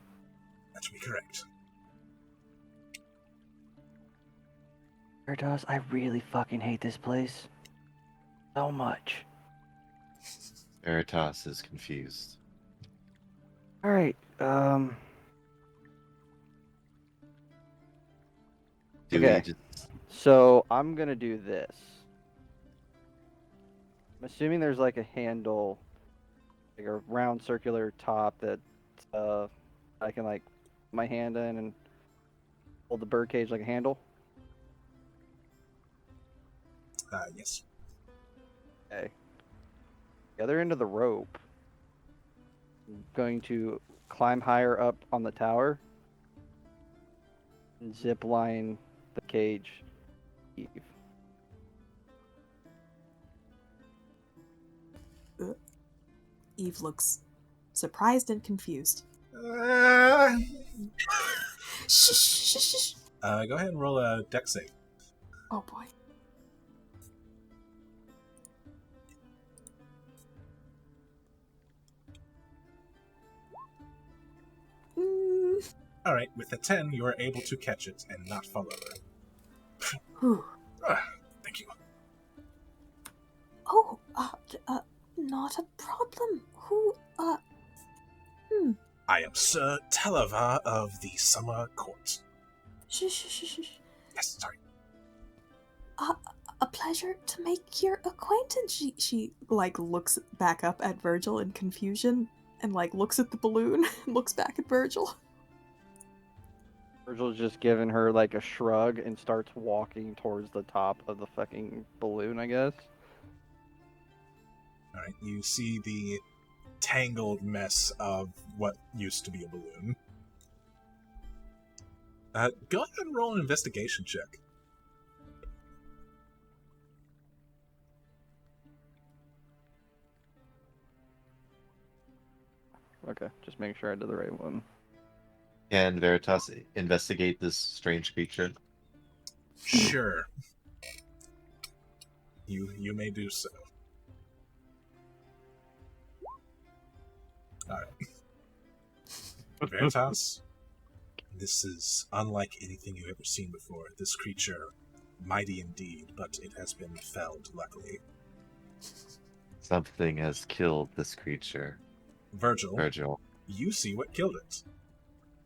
That would be correct. Veritas, I really fucking hate this place. So much. Veritas is confused. Alright, Do Okay. we just so I'm gonna do this. I'm assuming there's like a handle, like a round circular top that I can like put my hand in and hold the birdcage like a handle. Yes. Okay. The other end of the rope, I'm going to climb higher up on the tower and zip line the cage. Eve. Eve looks surprised and confused. Shh, shh, shh, shh. Go ahead and roll a dex save. Oh boy. Mm. Alright, with a 10, you are able to catch it and not fall over. Whew. Thank you. Oh, not a problem. Who, I am Sir Televar of the Summer Court. shh, shh, shh, shh. Yes, sorry. A pleasure to make your acquaintance. She like looks back up at Virgil in confusion and like looks at the balloon and looks back at Virgil. Virgil's just giving her like a shrug and starts walking towards the top of the fucking balloon, I guess. Alright, you see the tangled mess of what used to be a balloon. Go ahead and roll an investigation check. Okay, just making sure I did the right one. can Veritas investigate this strange creature? Sure. You may do so. Alright. Veritas, this is unlike anything you've ever seen before. This creature, mighty indeed, but it has been felled, luckily. Something has killed this creature. Virgil, you see what killed it.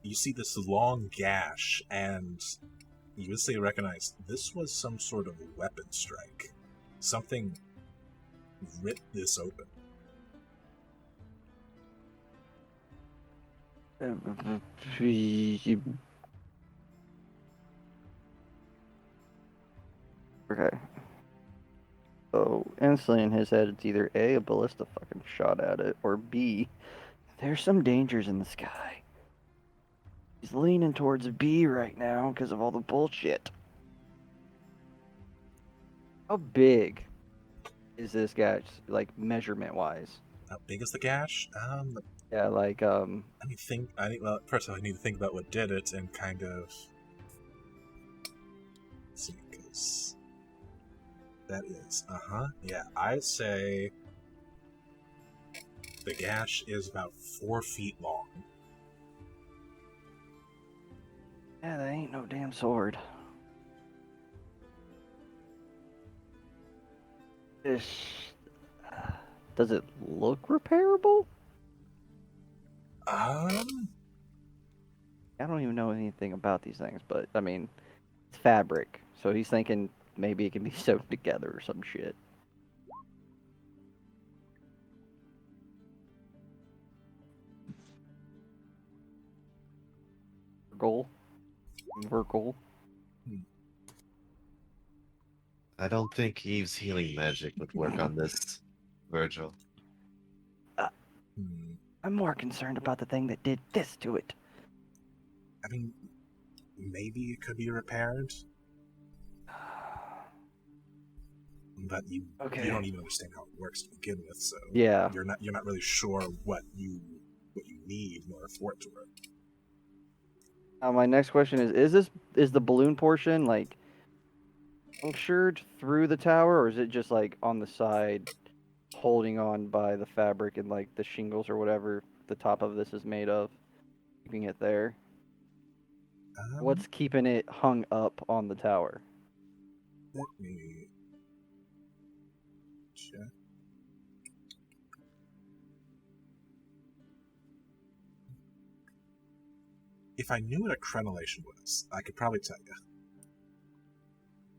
You see this long gash, and you instantly recognize this was some sort of weapon strike. Something ripped this open. Okay. So instantly in his head, it's either A, a ballista fucking shot at it, or B, there's some dangers in the sky. He's leaning towards B right now because of all the bullshit. How big is this guy, like measurement wise? How big is the gash? Yeah, like I think. Well, first of all, I need to think about what did it and kind of. Let's see, because that is. Yeah, I'd say the gash is about 4 feet long. yeah, that ain't no damn sword. This does it look repairable? Um, I don't even know anything about these things, but I mean, it's fabric, so he's thinking maybe it can be sewed together or some shit. Goal, Vergol. I don't think Eve's healing magic would work on this, Virgil. hmm, I'm more concerned about the thing that did this to it. I mean, maybe it could be repaired, but you don't even understand how it works to begin with, so Yeah. you're not really sure what you need in order for it to work. My next question is the balloon portion like punctured through the tower, or is it just like on the side, holding on by the fabric and like the shingles or whatever the top of this is made of, keeping it there? What's keeping it hung up on the tower? Let me check. If I knew what a crenellation was, I could probably tell you.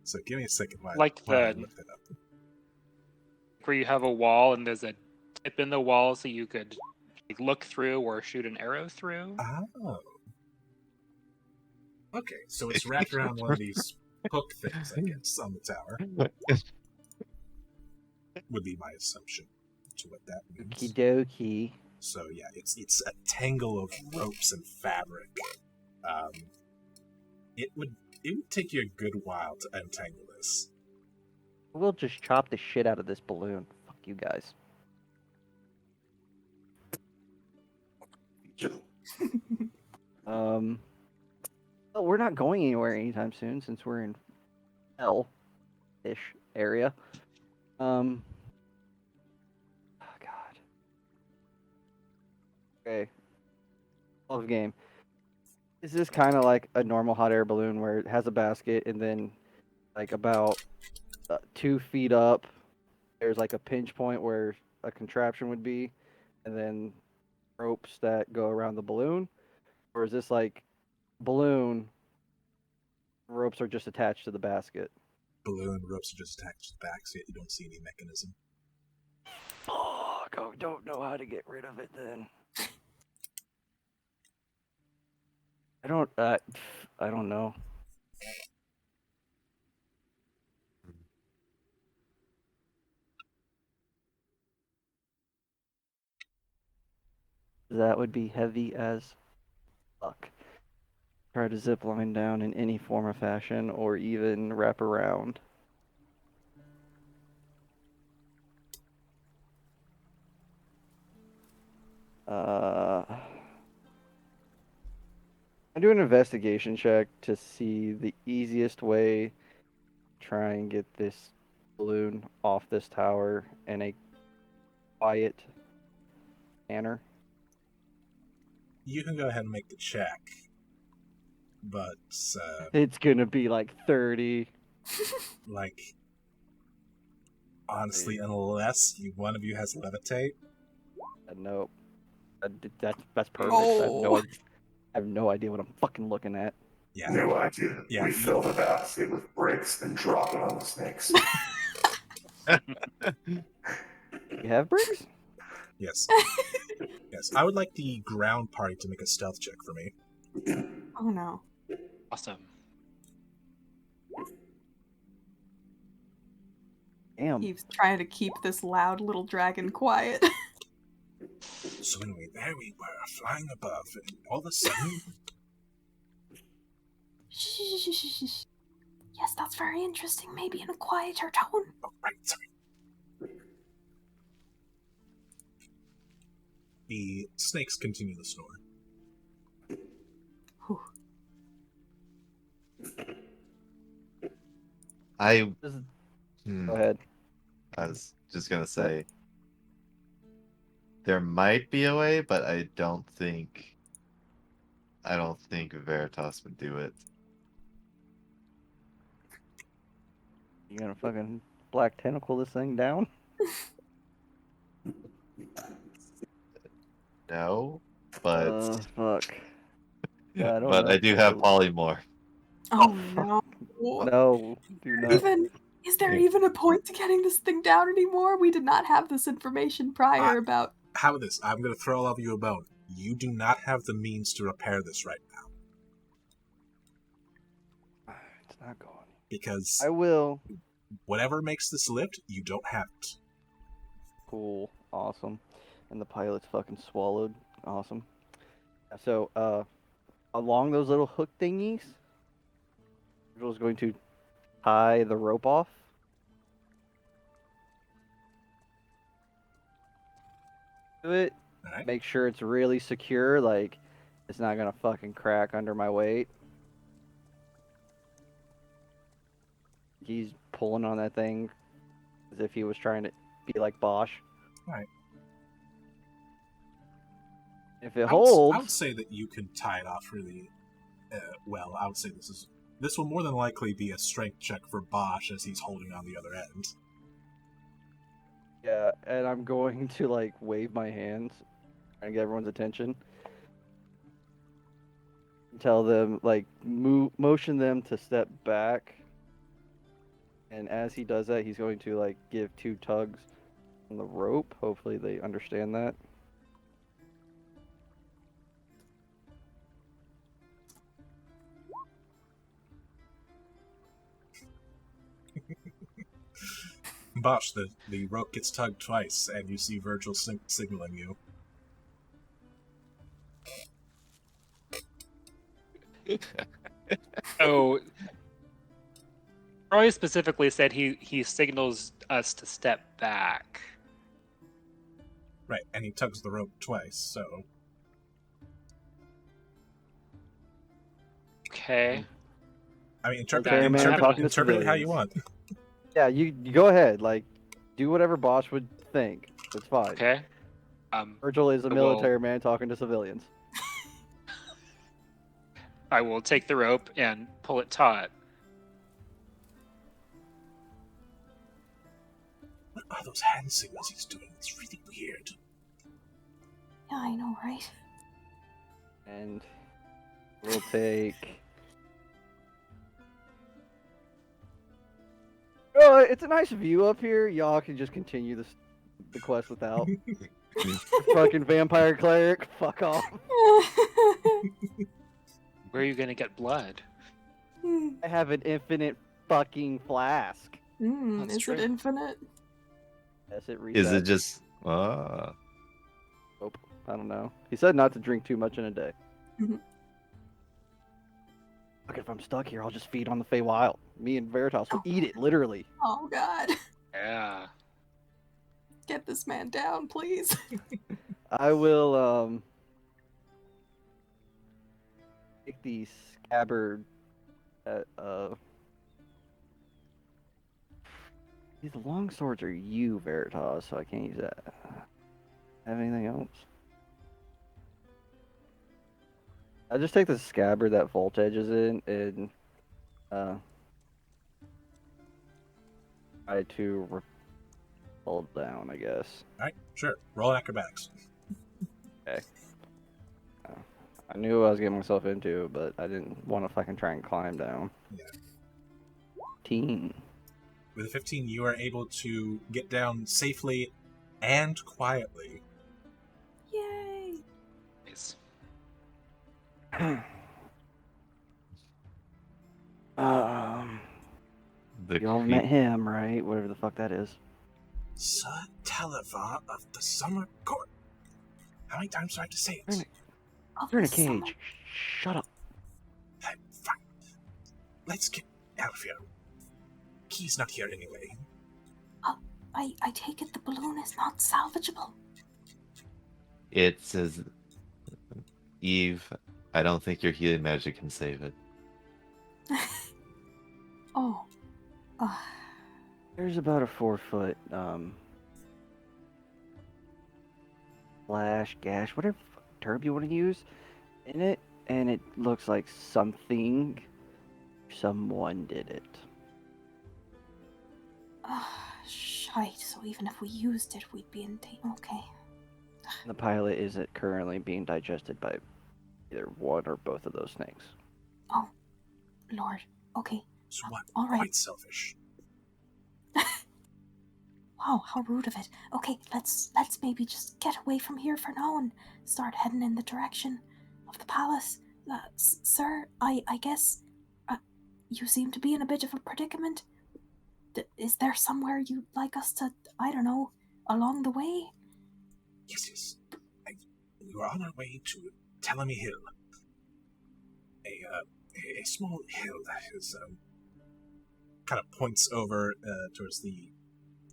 So give me a second while I look that up. Where you have a wall and there's a tip in the wall so you could like, look through or shoot an arrow through. Oh. Okay, so it's wrapped around one of these hook things, I guess, on the tower. Would be my assumption to what that means. Okie dokie. So yeah, it's a tangle of ropes and fabric. It would take you a good while to untangle this. We'll just chop the shit out of this balloon. Fuck you guys. Well, we're not going anywhere anytime soon since we're in hell-ish area. Oh God. Okay. Love game. Is this kind of like a normal hot air balloon where it has a basket and then like about 2 feet up, there's like a pinch point where a contraption would be, and then ropes that go around the balloon? Or is this like balloon, ropes are just attached to the basket? Balloon ropes are just attached to the back, so you don't see any mechanism. Fuck, I don't know how to get rid of it then. I don't know. That would be heavy as fuck. Try to zip line down in any form or fashion, or even wrap around. I do an investigation check to see the easiest way to try and get this balloon off this tower in a quiet manner. You can go ahead and make the check, but It's gonna be like 30. like honestly, unless one of you has levitate. Nope. That's perfect. Oh. I have no idea what I'm fucking looking at. Yeah. No idea. Yeah. We fill the basket with bricks and drop it on the snakes. You have bricks? Yes. Yes. I would like the ground party to make a stealth check for me. Oh no. Awesome. Damn. He's trying to keep this loud little dragon quiet. So anyway, there we were, flying above, and all of a sudden, Shh. Yes, that's very interesting. Maybe in a quieter tone. Oh, right, sorry. The snakes continue to snore. Whew. I Go ahead. I was just gonna say there might be a way, but I don't think Veritas would do it. You gonna fucking black tentacle this thing down? No, but Fuck. Yeah, I don't but know. I do have polymorph. Oh no. No, do not. Is there even a point to getting this thing down anymore? We did not have this information prior about. How about this? I'm going to throw all of you a bone. You do not have the means to repair this right now. It's not going. Because I will. whatever makes this lift, you don't have it. Cool. Awesome. And the pilot's fucking swallowed. Awesome. So, along those little hook thingies, Virgil's going to tie the rope off. To it. All right. Make sure it's really secure, like it's not gonna fucking crack under my weight. He's pulling on that thing as if he was trying to be like Bosch. All right. If it I holds, would say that you can tie it off really well. I would say this will more than likely be a strength check for Bosch as he's holding on the other end. yeah, and I'm going to like wave my hands and get everyone's attention. Tell them like motion them to step back. And as he does that, he's going to like give 2 tugs on the rope. Hopefully they understand that. Bosch, the rope gets tugged twice, and you see Virgil signaling you. So, Roy specifically said he signals us to step back. Right, and he tugs the rope twice, so... Okay. I mean, Military man talking to interpret it how you civilians. want. Yeah, you go ahead. Like, do whatever Bosch would think. It's fine. Okay. Virgil is a I military man talking to civilians. I will take the rope and pull it taut. What are those hand signals he's doing? It's really weird. Yeah, I know, right? And we'll take... Oh, it's a nice view up here. Y'all can just continue the quest without. Fucking vampire cleric. Fuck off. Where are you gonna get blood? I have an infinite fucking flask. That's Is true. it infinite? Yes, it resets. Is it just? Nope. I don't know. He said not to drink too much in a day. Mhm. Look, if I'm stuck here, I'll just feed on the Feywild. Me and Veritas will eat it, literally. Oh god. Yeah. Get this man down, please. I will, take the scabbard at, these long swords are you, Veritas, so I can't use that. Have anything else? I just take the scabbard that Volt Edge is in and try to hold down, I guess. Alright, sure. Roll acrobatics. Okay. I knew what I was getting myself into, but I didn't want to fucking try and climb down. Yeah. 15. With a 15, you are able to get down safely and quietly. Yay. Nice. Y'all met him, right? Whatever the fuck that is. Sir Televar of the Summer Court. How many times do I have to say it? You're in a cage. Shut up. Fine. let's get out of here. Key's not here anyway. I take it the balloon is not salvageable. It says, Eve, I don't think your healing magic can save it. Oh. There's about a 4-foot flash, gash, whatever term you want to use in it, and it looks like someone did it. Shite. So even if we used it, we'd be in okay. The pilot isn't currently being digested by either one or both of those things. Oh, Lord. Okay. So what? All right. Quite selfish. Wow, how rude of it. Okay, let's maybe just get away from here for now and start heading in the direction of the palace. Sir, I guess you seem to be in a bit of a predicament. Is there somewhere you'd like us to, I don't know, along the way? Yes. We were on our way to Telemy Hill. A small hill that is, kind of points over towards the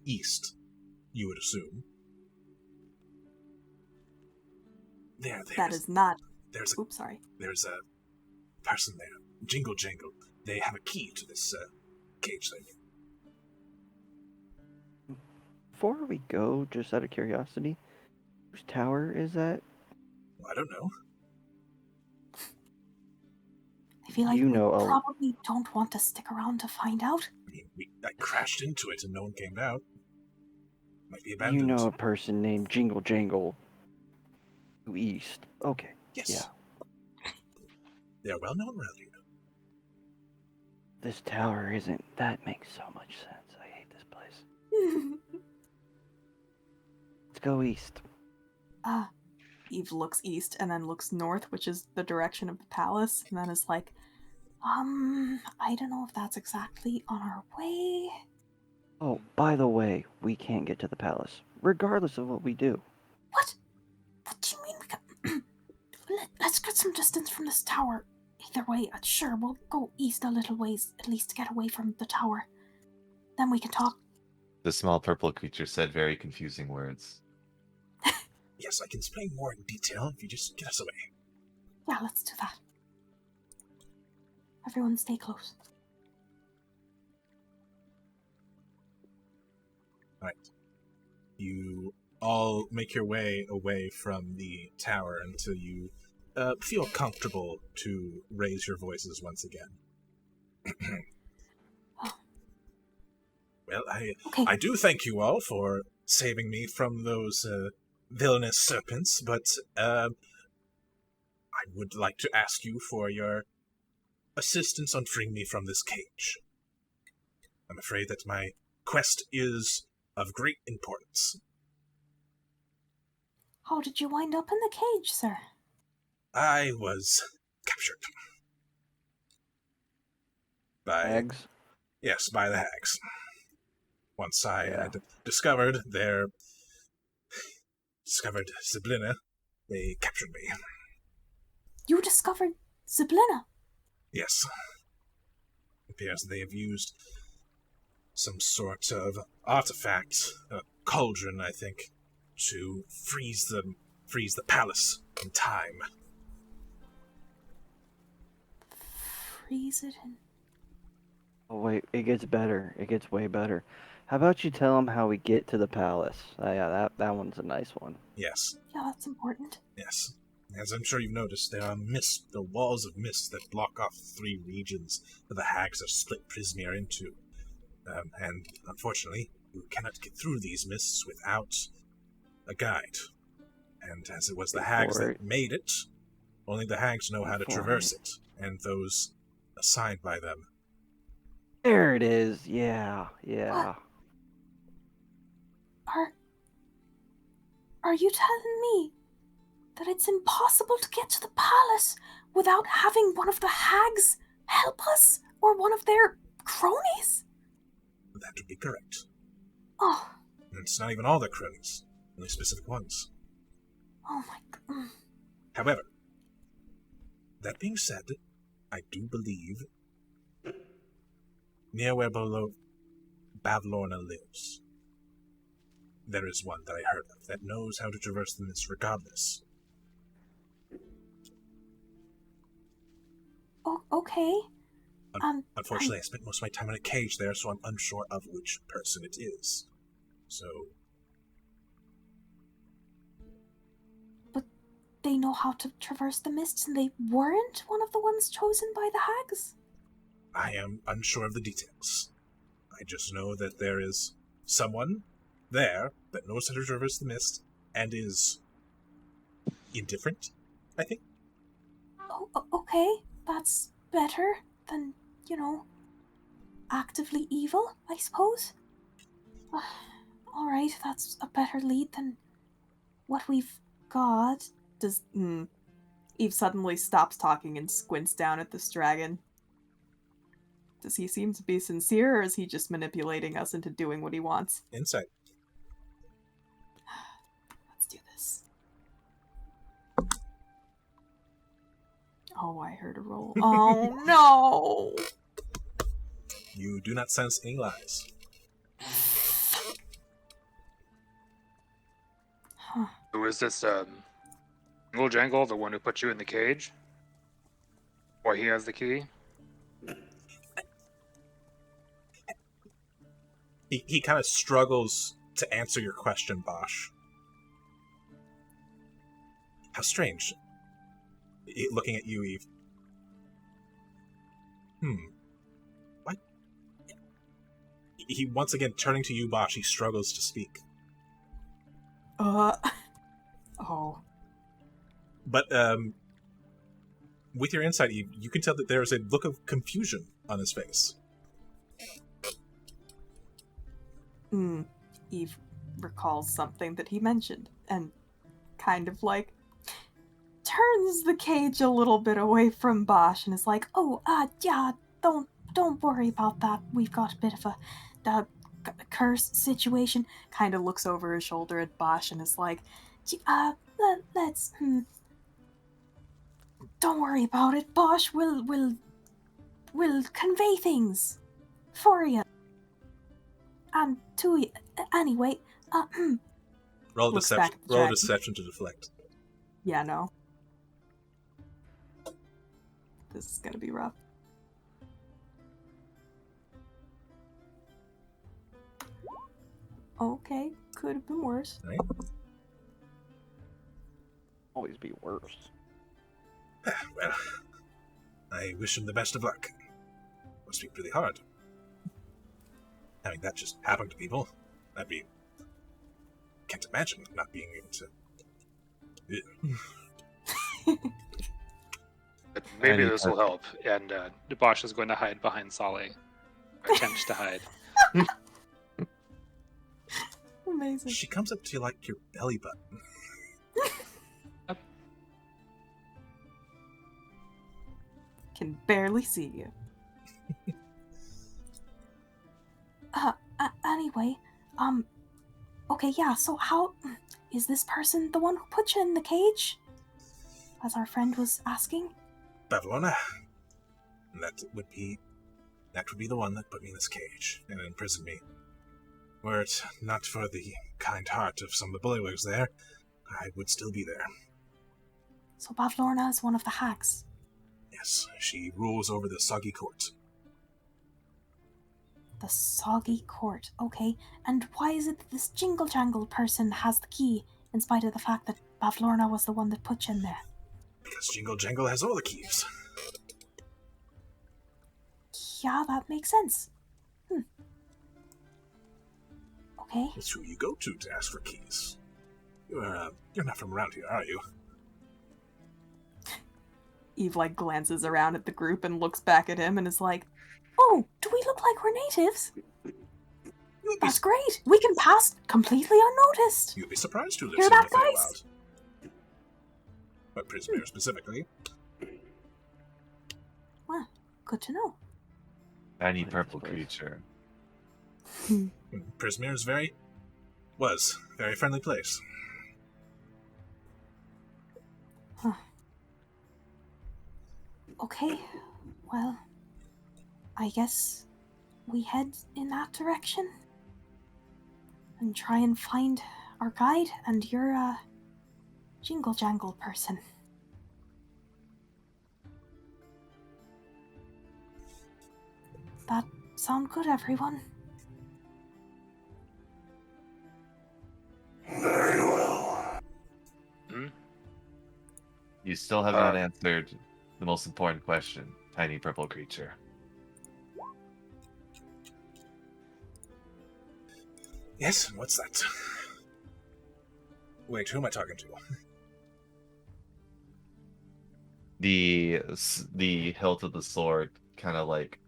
east, you would assume. That is not... There's Oops, sorry. There's a person there. Jingle Jangle. They have a key to this cage thing. Before we go, just out of curiosity, whose tower is that? Well, I don't know. I feel like You we know probably don't want to stick around to find out. I mean, I crashed into it and no one came out. Might be abandoned. You know a person named Jingle Jangle due east. Okay. Yes. Yeah. They are well known around here. This tower isn't. That makes so much sense. I hate this place. Let's go east. Eve looks east and then looks north, which is the direction of the palace, and then is like, I don't know if that's exactly on our way. Oh, by the way, we can't get to the palace, regardless of what we do. What? What do you mean we can... Let's get some distance from this tower. Either way, sure, we'll go east a little ways, at least to get away from the tower. Then we can talk. The small purple creature said very confusing words. Yes, I can explain more in detail if you just get us away. Yeah, let's do that. Everyone stay close. Alright. You all make your way away from the tower until you feel comfortable to raise your voices once again. Well, I do thank you all for saving me from those villainous serpents, but I would like to ask you for your assistance on freeing me from this cage. I'm afraid that my quest is of great importance. How did you wind up in the cage, sir? I was captured. By... Hags? Yes, by the hags. Once I had discovered Zyblina, they captured me. You discovered Zyblina? Yes. It appears they have used some sort of artifact, a cauldron, I think, to freeze the palace in time. Freeze it in... Oh, wait, it gets better. It gets way better. How about you tell them how we get to the palace? Yeah, that one's a nice one. Yes. Yeah, that's important. Yes. As I'm sure you've noticed, there are walls of mist that block off 3 regions that the hags are split Prismere into. And unfortunately, you cannot get through these mists without a guide. And as it was the hags that made it, only the hags know how to traverse it, and those assigned by them. There it is. Yeah. Are you telling me that it's impossible to get to the palace without having one of the hags help us? Or one of their cronies? That would be correct. Oh. And it's not even all their cronies, only specific ones. Oh my god. However, that being said, I do believe near where below Bavlorna lives, there is one that I heard of that knows how to traverse the mist regardless. Oh, okay. Unfortunately, I spent most of my time in a cage there, so I'm unsure of which person it is. So, But they know how to traverse the mists, and they weren't one of the ones chosen by the hags? I am unsure of the details. I just know that there is someone there that knows how to traverse the mist and is indifferent, I think. Oh, okay. That's better than, actively evil, I suppose. Alright, that's a better lead than what we've got. Eve suddenly stops talking and squints down at this dragon. Does he seem to be sincere, or is he just manipulating us into doing what he wants? Insight. Let's do this. Oh, I heard a roll. Oh, no! You do not sense any lies. Huh. Who is this, Jingle Jangle, the one who put you in the cage? Why he has the key? He kind of struggles to answer your question, Bosch. How strange. Looking at you, Eve. What? He, once again, turning to you, Bosch, he struggles to speak. Oh. But, with your insight, Eve, you can tell that there is a look of confusion on his face. Eve recalls something that he mentioned, and kind of like turns the cage a little bit away from Bosch and is like, "Oh, yeah, don't worry about that. We've got a bit of a curse situation." Kind of looks over his shoulder at Bosch and is like, let's don't worry about it, Bosch. We'll convey things for you and to you. Anyway, Roll looks deception. back at the Roll dragon. deception to deflect. Yeah, no. This is gonna be rough. Okay, could have been worse. Right? Always be worse. Well, I wish him the best of luck. Must be pretty hard. Having that just happen to people, that'd be... Can't imagine not being able to... But maybe Any this will help, and Bosch is going to hide behind Solly. Attempt to hide. Amazing. She comes up to, like, your belly button. Can barely see you. Anyway, okay, yeah, so how is this person the one who put you in the cage? As our friend was asking? Bavlorna. That would be the one that put me in this cage and imprisoned me. Were it not for the kind heart of some of the bullywigs there, I would still be there. So Bavlorna is one of the hags. Yes, she rules over the Soggy Court. The Soggy Court, okay. And why is it that this Jingle Jangle person has the key, in spite of the fact that Bavlorna was the one that put you in there? Because Jingle Jangle has all the keys. Yeah, that makes sense. Okay. It's who you go to ask for keys. You're not from around here, are you? Eve, glances around at the group and looks back at him and is like, "Oh, do we look like we're natives? That's great. We can pass completely unnoticed." You'd be surprised who lives Hear in that, the guys? Feywild. But Prismere specifically. Well, good to know. Tiny purple creature. Prismere is was very friendly place. Huh. Okay, well, I guess we head in that direction and try and find our guide and your jingle jangle person. That sound good, everyone? Very well. You still have not answered the most important question, tiny purple creature. Yes, what's that? Wait, who am I talking to? The hilt of the sword kind of like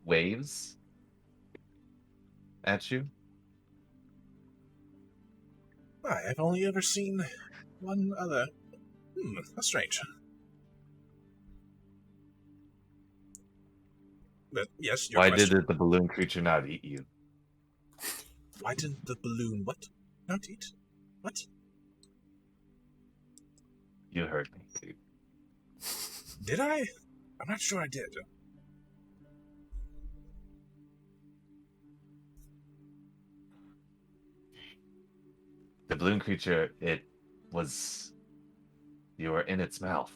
waves at you. I've only ever seen one other. That's strange. But yes, your Why question. did the balloon creature not eat you? Why didn't the balloon what? Not eat? What? You heard me, dude. Did I? I'm not sure I did. The balloon creature, you were in its mouth,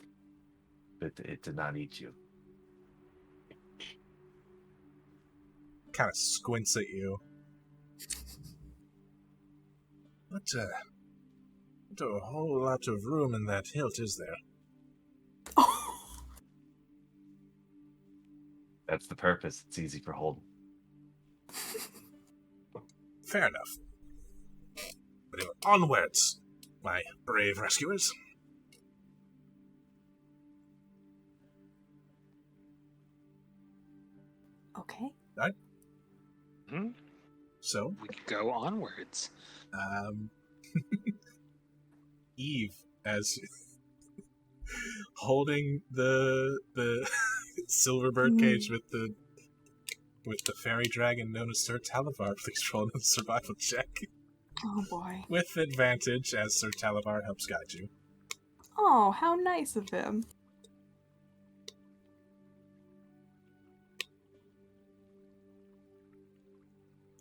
but it did not eat you. Kind of squints at you. Not a whole lot of room in that hilt, is there? That's the purpose. It's easy for holding. Fair enough. But anyway, onwards, my brave rescuers. Okay. Right? Hmm? So, We go onwards. Eve, as holding the silverbird cage with the fairy dragon known as Sir Talavar, please roll a survival check. Oh boy. With advantage, as Sir Talavar helps guide you. Oh, how nice of him.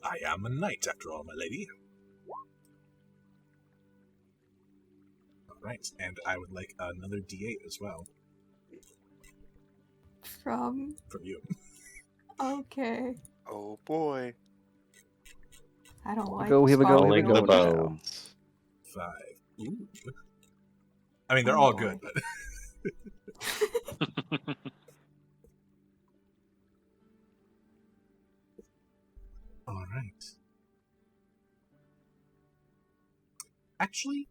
I am a knight, after all, my lady. Alright, and I would like another D8 as well. From you. Okay. Oh boy. I don't like Here we go, Rolling the now. bones. 5. Ooh. I mean, they're Oh, all boy. good, but... Alright. Actually,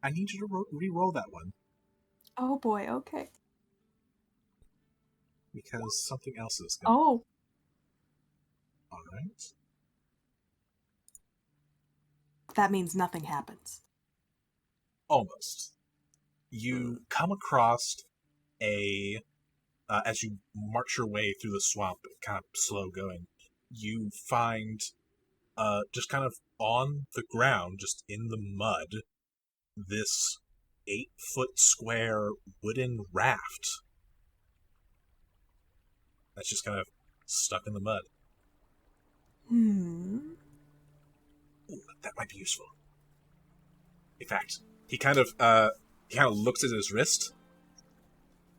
I need you to re-roll that one. Oh boy, okay. Because something else is going Oh. Alright. That means nothing happens. Almost. You come across as you march your way through the swamp, kind of slow going, you find, just kind of on the ground, just in the mud, this 8-foot square wooden raft that's just kind of stuck in the mud. Ooh, that might be useful. In fact, he kind of looks at his wrist.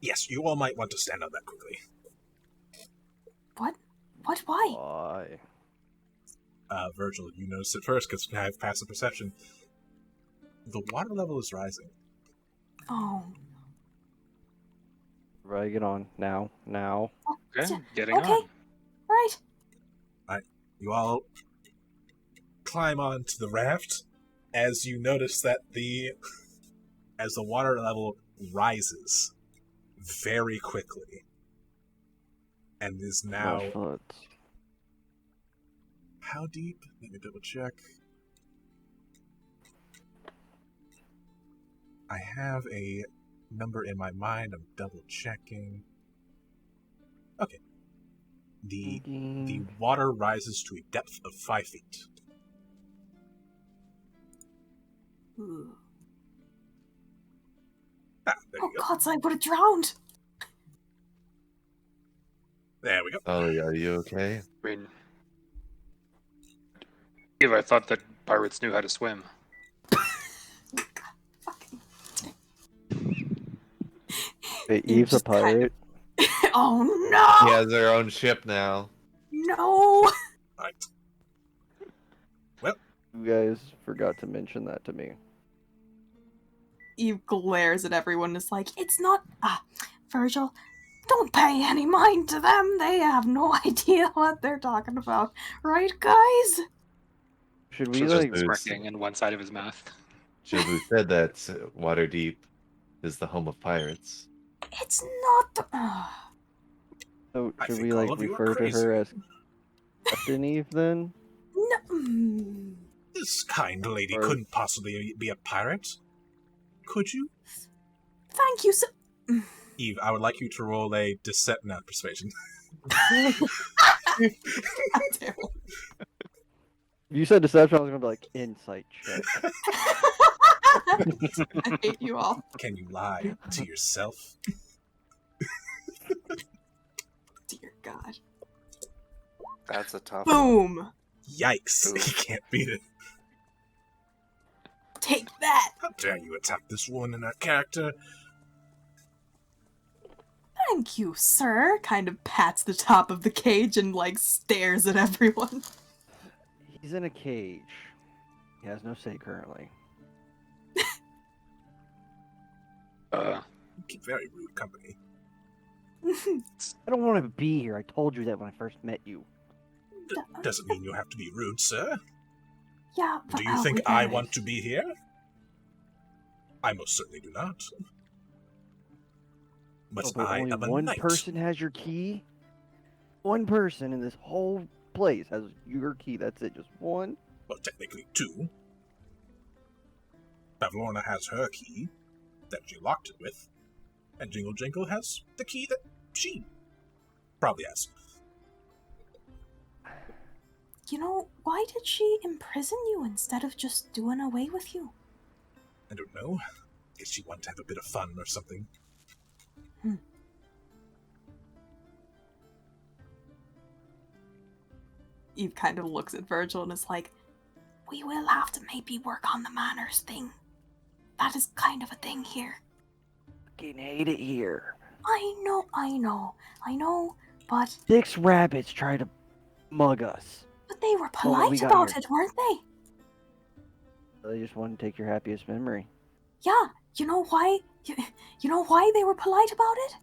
Yes, you all might want to stand on that quickly. What? What? Why? Why? Virgil, you notice it first because I have passive perception. The water level is rising. Oh. Right, get on. Now. Okay, getting okay. on. Right. Alright, you all climb onto the raft as you notice that as the water level rises very quickly and is now... 5 foot. How deep? Let me double check. I have a number in my mind. I'm double checking. Okay. The water rises to a depth of 5 feet. Ooh. There you go. Gods, I would have drowned. There we go. Ollie, are you okay? I mean, Eve, I thought that pirates knew how to swim. Fucking. Wait, You Eve's a just kind of- pirate. Oh He no! has her own ship now. No! Right. You guys forgot to mention that to me. Eve glares at everyone and is like, it's not. Virgil, don't pay any mind to them. They have no idea what they're talking about. Right, guys? Should we Just like? smirking in one side of his mouth. Jabu said that Waterdeep is the home of pirates. It's not the. So I should think we all like of you are refer to her crazy. as Captain Eve then? No. This kind lady Or- couldn't possibly be a pirate. Could you? Thank you so. Eve, I would like you to roll a deception, not persuasion. God damn it. If you said deception, I was gonna be like insight check. I hate you all. Can you lie to yourself? Dear God. That's a tough one. Boom! Yikes! Ooh. You can't beat it. Take that! How dare you attack this woman in her character? Thank you, sir. Kind of pats the top of the cage and like stares at everyone. He's in a cage. He has no say currently. You keep very rude company. I don't want to be here. I told you that when I first met you. Doesn't mean you have to be rude, sir. Yeah, but Do you think I want to be here? I most certainly do not. But Oh, but I only am a one knight. person has your key. One person in this whole place has your key. That's it. Just one. Well, technically two. Bavlorna has her key that she locked it with, and Jingle Jingle has the key that she probably has. You know, why did she imprison you instead of just doing away with you? I don't know. Guess she wanted to have a bit of fun or something. Eve kind of looks at Virgil and is like, we will have to maybe work on the manners thing. That is kind of a thing here. Fucking hate it here. I know, but 6 rabbits try to mug us. they were Oh, what we polite got about here? it, weren't they? They just want to take your happiest memory. Yeah, you know why? You know why they were polite about it?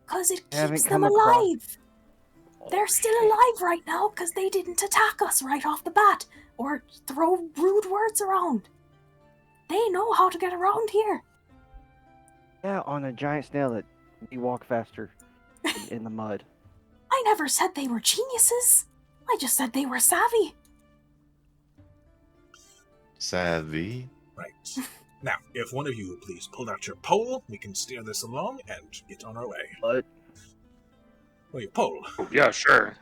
Because it I haven't keeps them come across- alive. They're still shit. alive right now because they didn't attack us right off the bat or throw rude words around. They know how to get around here. Yeah, on a giant snail that we walk faster in the mud. I never said they were geniuses. I just said they were savvy. Savvy. Right. Now, if one of you would please pull out your pole, we can steer this along and get on our way. But Well, your pole. Oh, yeah, sure.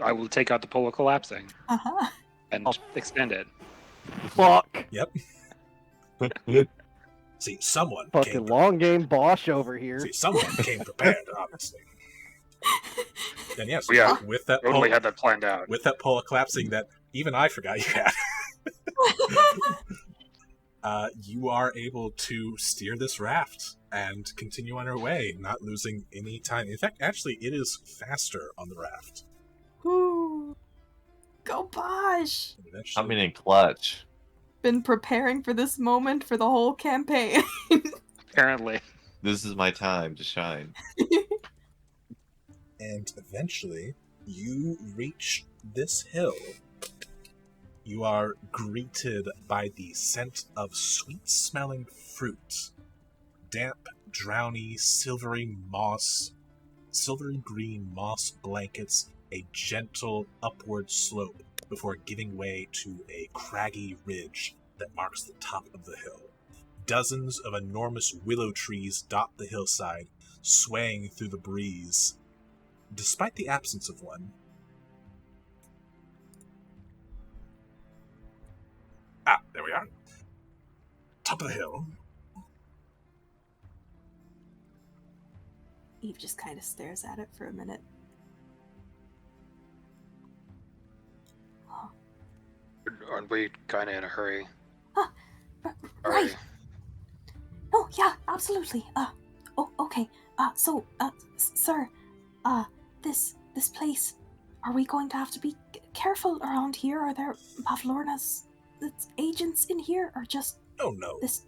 I will take out the pole collapsing Uh-huh. and extend it. fuck. Yep. See, someone Fucking came. long game Bosch over here. See, someone came prepared, obviously. Then yes, Yeah, with that Totally pole, had that planned out. with that pole collapsing that even I forgot you had. You are able to steer this raft and continue on your way, not losing any time. In fact, actually, it is faster on the raft. Ooh. Go Bosch. And eventually- Coming in clutch. Been preparing for this moment for the whole campaign. Apparently. This is my time to shine. and eventually, you reach this hill. You are greeted by the scent of sweet-smelling fruit, damp, drowny, silvery green moss blankets a gentle upward slope before giving way to a craggy ridge that marks the top of the hill. Dozens of enormous willow trees dot the hillside, swaying through the breeze. Despite the absence of one, there we are. Top of the hill. Eve just kind of stares at it for a minute. Oh. Aren't we kind of in a hurry? Right. Sorry. No, yeah, absolutely. Okay. Sir, this place, are we going to have to be careful around here? Are there Pavlorna's agents in here, or just Oh no. this?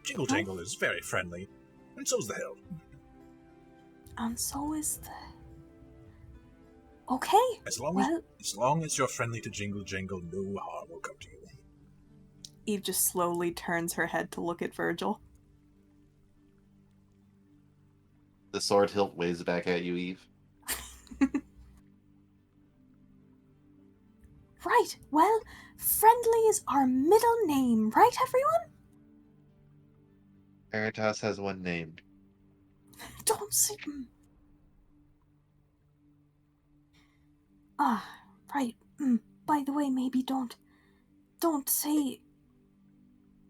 Jingle No? Jangle is very friendly, and so's the hill. And so is the. Okay. As long as you're friendly to Jingle Jangle, no harm will come to you. Eve just slowly turns her head to look at Virgil. The sword hilt waves back at you, Eve. Right. Well, friendly is our middle name, right, everyone? Veritas has one name. Don't say. Right. By the way, maybe don't say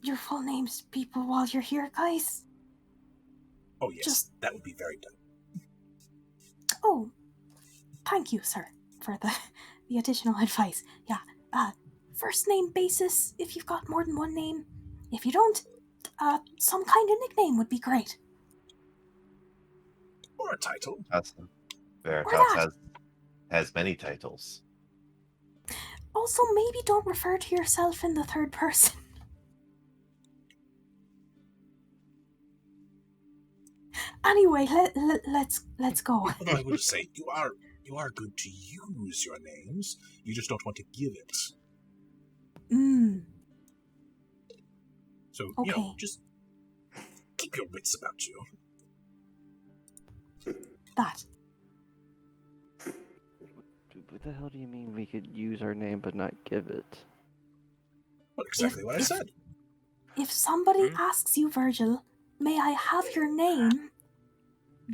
your full names to people while you're here, guys. Oh yes, that would be very done. Oh, thank you, sir, for the additional advice. Yeah. First name basis if you've got more than one name. If you don't, some kind of nickname would be great. Or a title. Awesome. Veritas Or that. has many titles. Also, maybe don't refer to yourself in the third person. Anyway, let's go. Although I will just say, you are good to use your names. You just don't want to give it. So, Okay. just keep your wits about you. That. What the hell do you mean we could use our name but not give it? Well, exactly what I said. If somebody asks you, Virgil, may I have your name?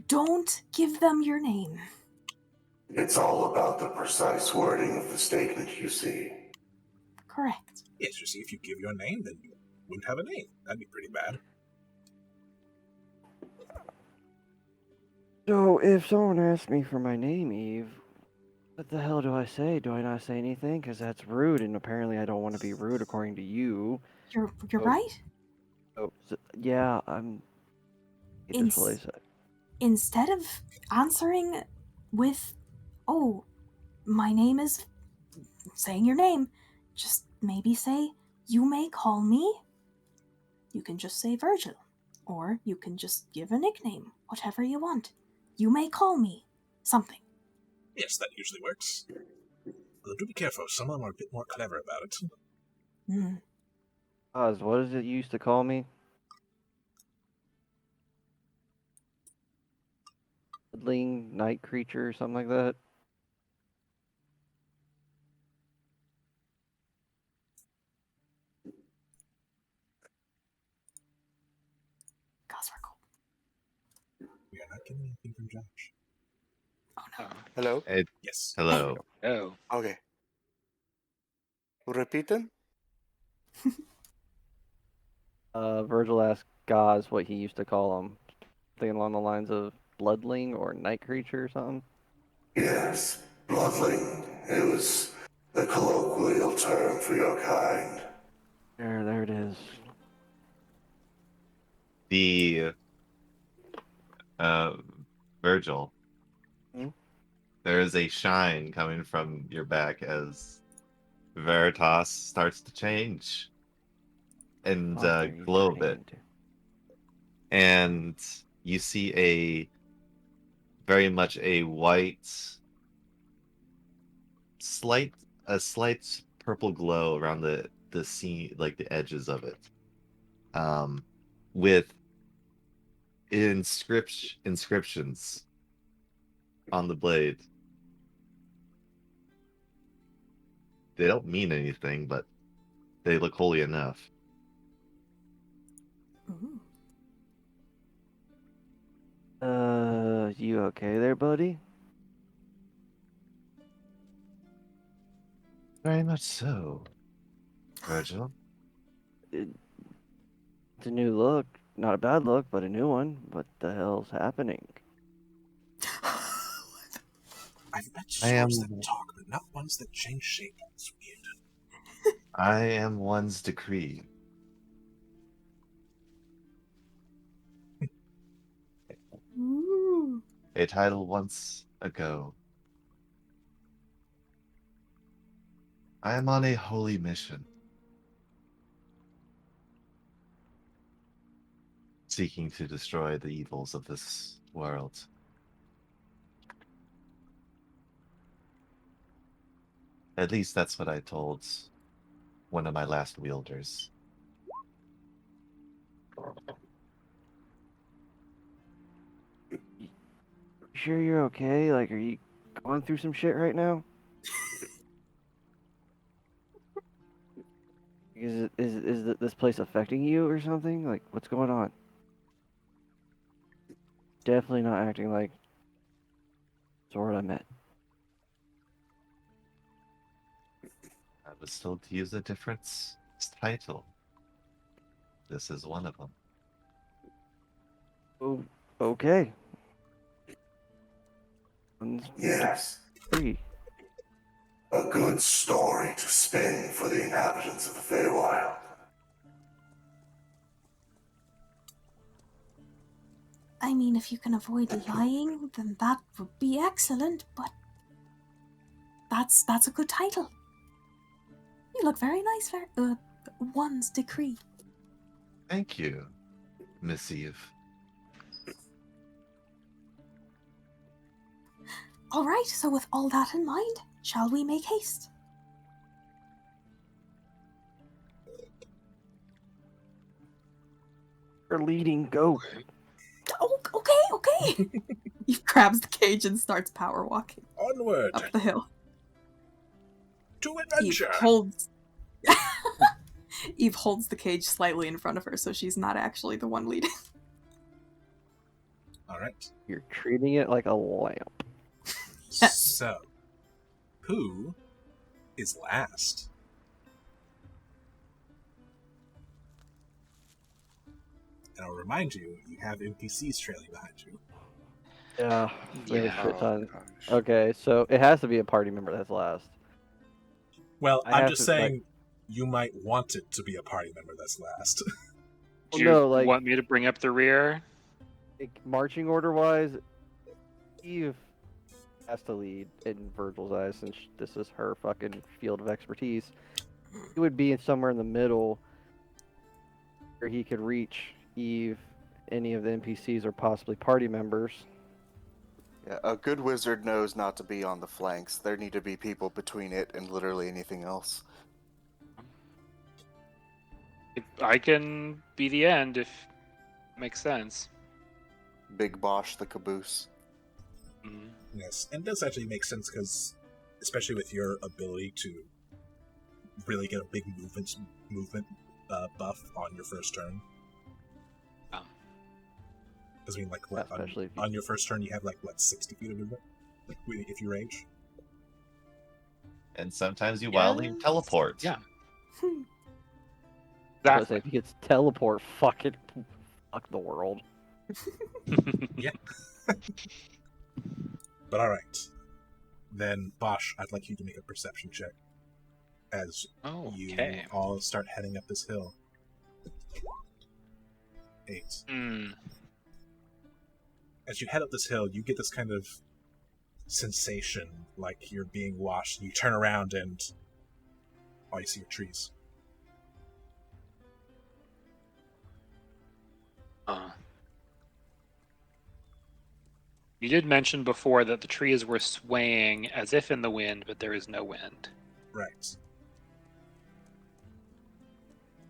Don't give them your name. It's all about the precise wording of the statement, you see. Correct. Yes, you see, if you give your name, then you wouldn't have a name. That'd be pretty bad. So, if someone asks me for my name, Eve, what the hell do I say? Do I not say anything? Because that's rude, and apparently I don't want to be rude according to you. You're right. Yeah, I'm. This place. Instead of answering with, "Oh, my name is," saying your name, just maybe say, "You may call me." You can just say Virgil, or you can just give a nickname, whatever you want. You may call me something. Yes, that usually works. Although do be careful, some of them are a bit more clever about it. Oz, what is it you used to call me? Woodling, night creature, or something like that? We are not getting anything from Josh. Oh no. Hello? Yes. Hello. Oh. Okay. Repiten? Virgil asked Gaz what he used to call him. Something along the lines of bloodling or night creature or something. Yes, bloodling. It was the colloquial term for your kind. There it is. The Virgil. Hmm? There is a shine coming from your back as Veritas starts to change and What are you glow a turning bit. into? And you see a very much a white, slight purple glow around the scene, like the edges of it, with inscriptions on the blade. They don't mean anything, but they look holy enough. Ooh. You okay there, buddy? Very much so, Virgil. It's a new look. not a bad look, but a new one. What the hell's happening? I've met I am- swords that talk, but not ones that change shape. It's weird. I am one's decree. Ooh. A title once ago. I am on a holy mission. Seeking to destroy the evils of this world. At least that's what I told one of my last wielders. Sure you're okay? Like, are you going through some shit right now? Is this place affecting you or something? Like, what's going on? Definitely not acting like sword I met. I was told to use a different title. This is one of them. Oh, okay. One's Yes, free. a good story to spin for the inhabitants of the Feywild. I mean, if you can avoid lying, then that would be excellent, but that's a good title. You look very nice, one's decree. Thank you, Miss Eve. All right, so with all that in mind, shall we make haste? You're leading, go. Oh, okay. He grabs the cage and starts power walking Onward up the hill. to Eve adventure. holds Eve holds the cage slightly in front of her, so she's not actually the one leading. All right. You're treating it like a lamp. Yes. So, who is last? And I'll remind you, you have NPCs trailing behind you. Yeah, there's a Yeah. shit Oh, ton. gosh. Okay, so it has to be a party member that's last. Well, I I'm have just to, like- saying you might want it to be a party member that's last. Do Well, you no, like- want me to bring up the rear? Like, marching order wise, Eve has to lead in Virgil's eyes since this is her fucking field of expertise. He would be somewhere in the middle where he could reach Eve, any of the NPCs, or possibly party members. Yeah, a good wizard knows not to be on the flanks. There need to be people between it and literally anything else. I can be the end if it makes sense. Big Bosch the caboose. Mhm. Yes, and it does actually make sense because, especially with your ability to really get a big movement buff on your first turn. Oh. Because I mean, like, what, Especially if you- on your first turn you have like what 60 feet of movement, like if you rage. And sometimes you wildly Yes. teleport. Yeah. I was Exactly. say, if he gets teleport, fuck the world. Yeah. But all right, then Bosch, I'd like you to make a perception check as you Okay. all start heading up this hill. 8. Hmm. As you head up this hill, you get this kind of sensation like you're being washed. You turn around and all you see are trees. You did mention before that the trees were swaying as if in the wind, but there is no wind. Right.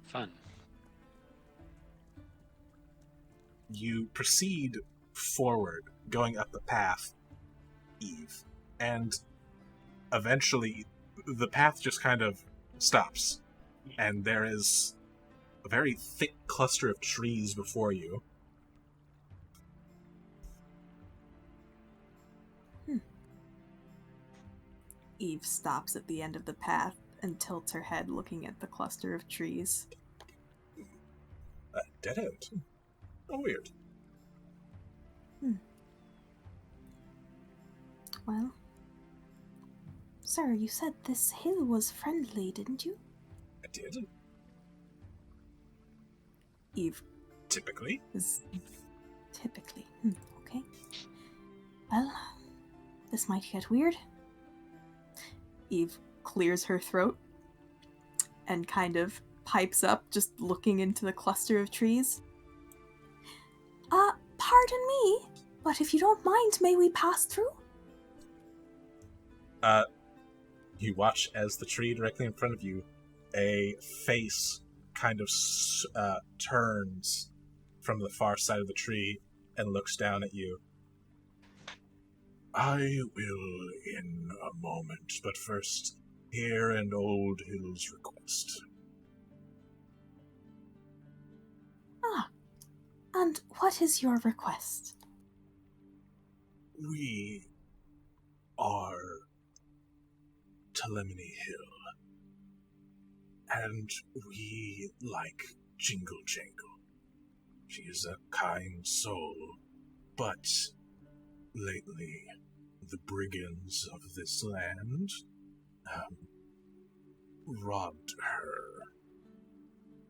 Fun. You proceed forward, going up the path, Eve, and eventually the path just kind of stops, and there is a very thick cluster of trees before you. Eve stops at the end of the path and tilts her head looking at the cluster of trees. Dead end. Oh, weird. Well, sir, you said this hill was friendly, didn't you? I did. Eve Typically. is typically. Okay. Well, this might get weird. Eve clears her throat and kind of pipes up, just looking into the cluster of trees. Pardon me, but if you don't mind, may we pass through? You watch as the tree directly in front of you, a face kind of turns from the far side of the tree and looks down at you. I will in a moment, but first, hear an Old Hill's request. And what is your request? We are Telemony Hill, and we like Jingle Jangle. She is a kind soul, but lately the brigands of this land robbed her,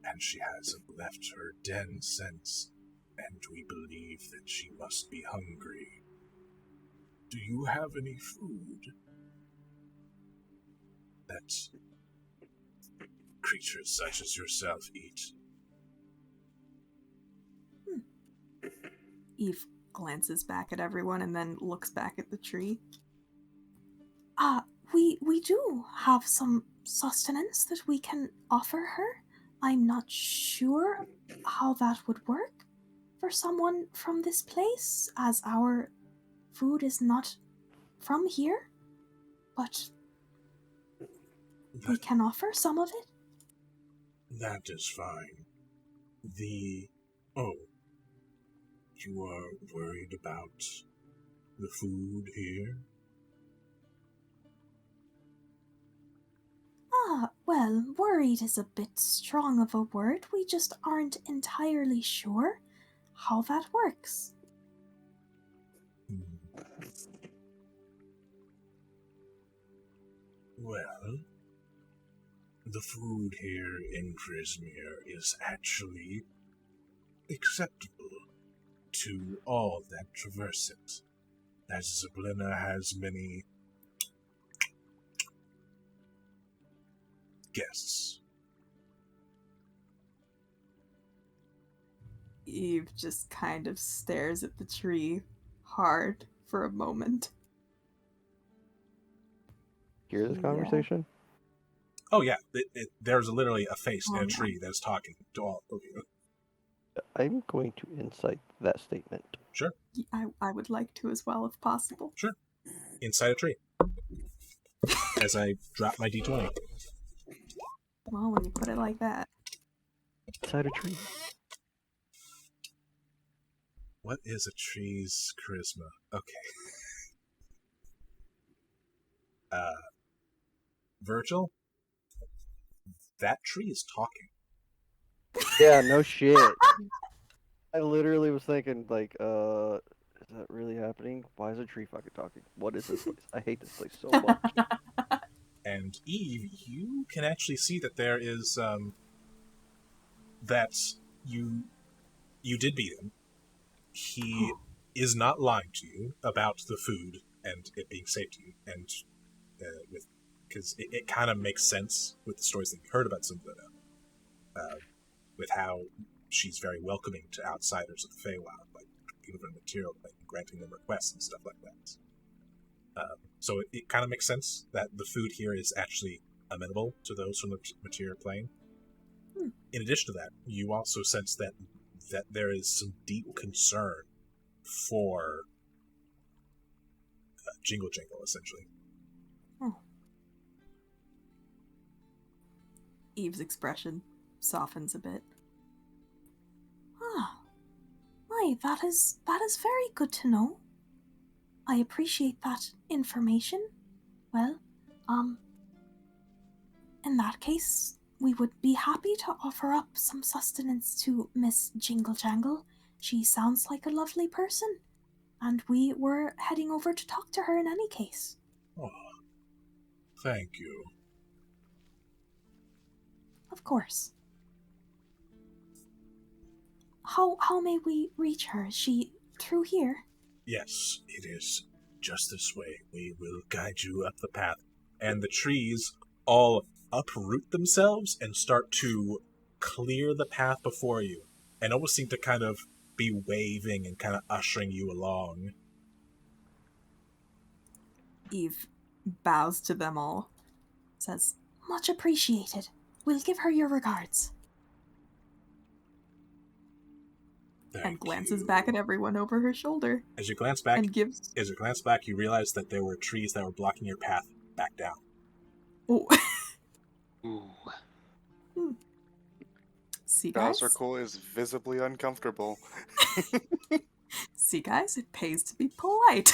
and she hasn't left her den since, and we believe that she must be hungry. Do you have any food that creatures such as yourself eat? Eve glances back at everyone and then looks back at the tree. We do have some sustenance that we can offer her. I'm not sure how that would work for someone from this place, as our food is not from here, but we can offer some of it. That is fine. You are worried about the food here? Well, worried is a bit strong of a word. We just aren't entirely sure how that works. Well, the food here in Prismere is actually acceptable to all that traverse it, as Zablina has many guests. Eve just kind of stares at the tree hard for a moment. Hear this conversation? Oh yeah, there's literally a face in a tree that's talking to all of you. I'm going to incite that statement. Sure. I would like to as well, if possible. Sure. Inside a tree. As I drop my d20. Well, when you put it like that. Inside a tree. What is a tree's charisma? Okay. Virgil? That tree is talking. Yeah, no shit. I literally was thinking, like, is that really happening? Why is a tree fucking talking? What is this place? I hate this place so much. And Eve, you can actually see that there is, that you did beat him. He is not lying to you about the food and it being safe to you, and because it kind of makes sense with the stories that you heard about Zimblina, with how she's very welcoming to outsiders of the Feywild, like giving them material, like granting them requests and stuff like that. So it kind of makes sense that the food here is actually amenable to those from the material plane. In addition to that, you also sense that there is some deep concern for Jingle Jangle, essentially. Eve's expression softens a bit. Why, that is very good to know. I appreciate that information. Well, in that case, we would be happy to offer up some sustenance to Miss Jingle Jangle She sounds like a lovely person, and we were heading over to talk to her in any case. Oh, thank you. Of course. How may we reach her? Is she through here? Yes, it is just this way. We will guide you up the path. And the trees all uproot themselves and start to clear the path before you, and almost seem to kind of be waving and kind of ushering you along. Eve bows to them all, says, "Much appreciated. We'll give her your regards." Thank and glances you. back at everyone over her shoulder. As you glance back, And gives... you realize that there were trees that were blocking your path back down. Oh. Ooh. See, guys? Gazrakul is visibly uncomfortable. See, guys, it pays to be polite.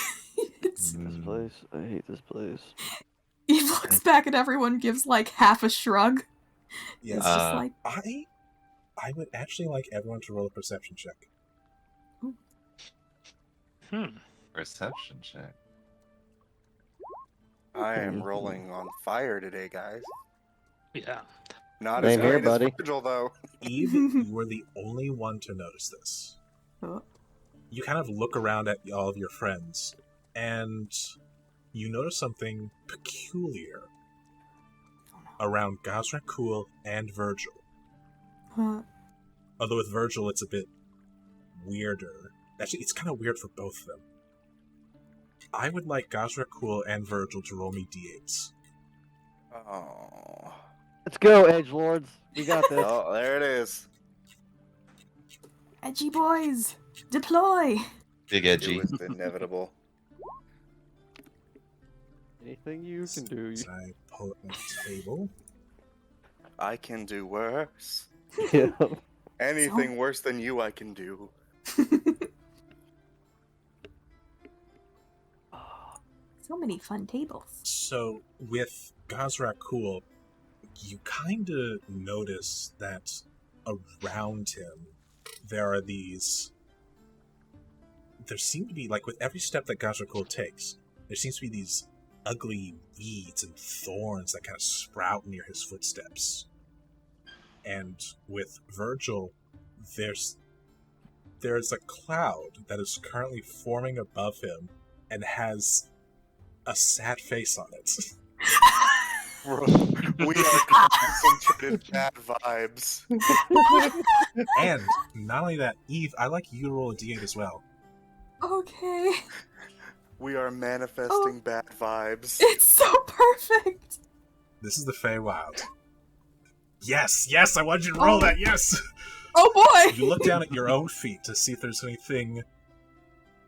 This place. I hate this place. Eve looks back at everyone, gives like half a shrug. Yes. It's just like... I would actually like everyone to roll a perception check. Perception check. I am rolling on fire today, guys. Yeah. Not Same as here, great as buddy. Virgil, though. Eve, you were the only one to notice this. Oh. You kind of look around at all of your friends, and you notice something peculiar around Gazrakul and Virgil. Although with Virgil, it's a bit weirder. Actually, it's kind of weird for both of them. I would like Gazrakul and Virgil to roll me d8s. Oh. Let's go, edgelords. We got this. Oh, there it is. Edgy boys, deploy! Big It edgy. was inevitable. Anything you can do. As I pull up my table. I can do worse. Yeah. Anything worse than you, I can do. So many fun tables. So, with Gazrakul, you kind of notice that around him, there seem to be, like, with every step that Gazrakul takes, there seems to be these ugly weeds and thorns that kind of sprout near his footsteps. And with Virgil, there's a cloud that is currently forming above him and has a sad face on it. We are concentrated bad vibes. And not only that, Eve, I'd like you to roll a d8 as well. Okay. We are manifesting bad vibes. It's so perfect! This is the Feywild. Yes, I wanted you to roll that, yes! Oh boy! You look down at your own feet to see if there's anything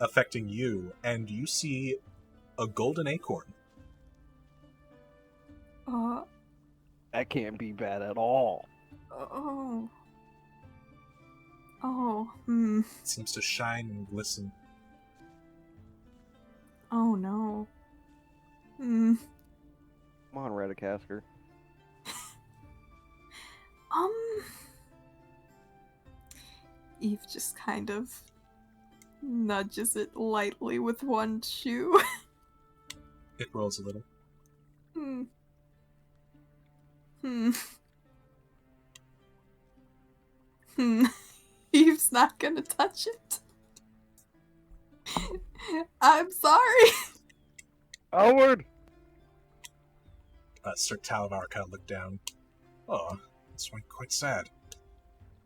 affecting you, and you see a golden acorn. That can't be bad at all. It seems to shine and glisten. Oh no. Come on, Redicasker. Eve just kind of nudges it lightly with one shoe. It rolls a little. Eve's not gonna touch it. I'm sorry. Onward! Sir Talavar kind of looked down. Oh, that's quite sad.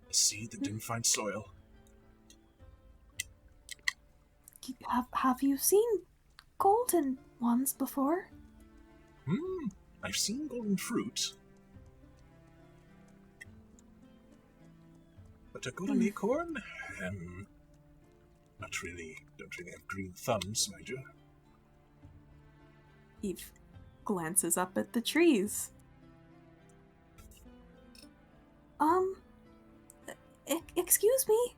A seed that didn't find soil. Have you seen golden ones before? I've seen golden fruit. But a golden acorn? Don't really have green thumbs, mind you. Eve glances up at the trees. Excuse me?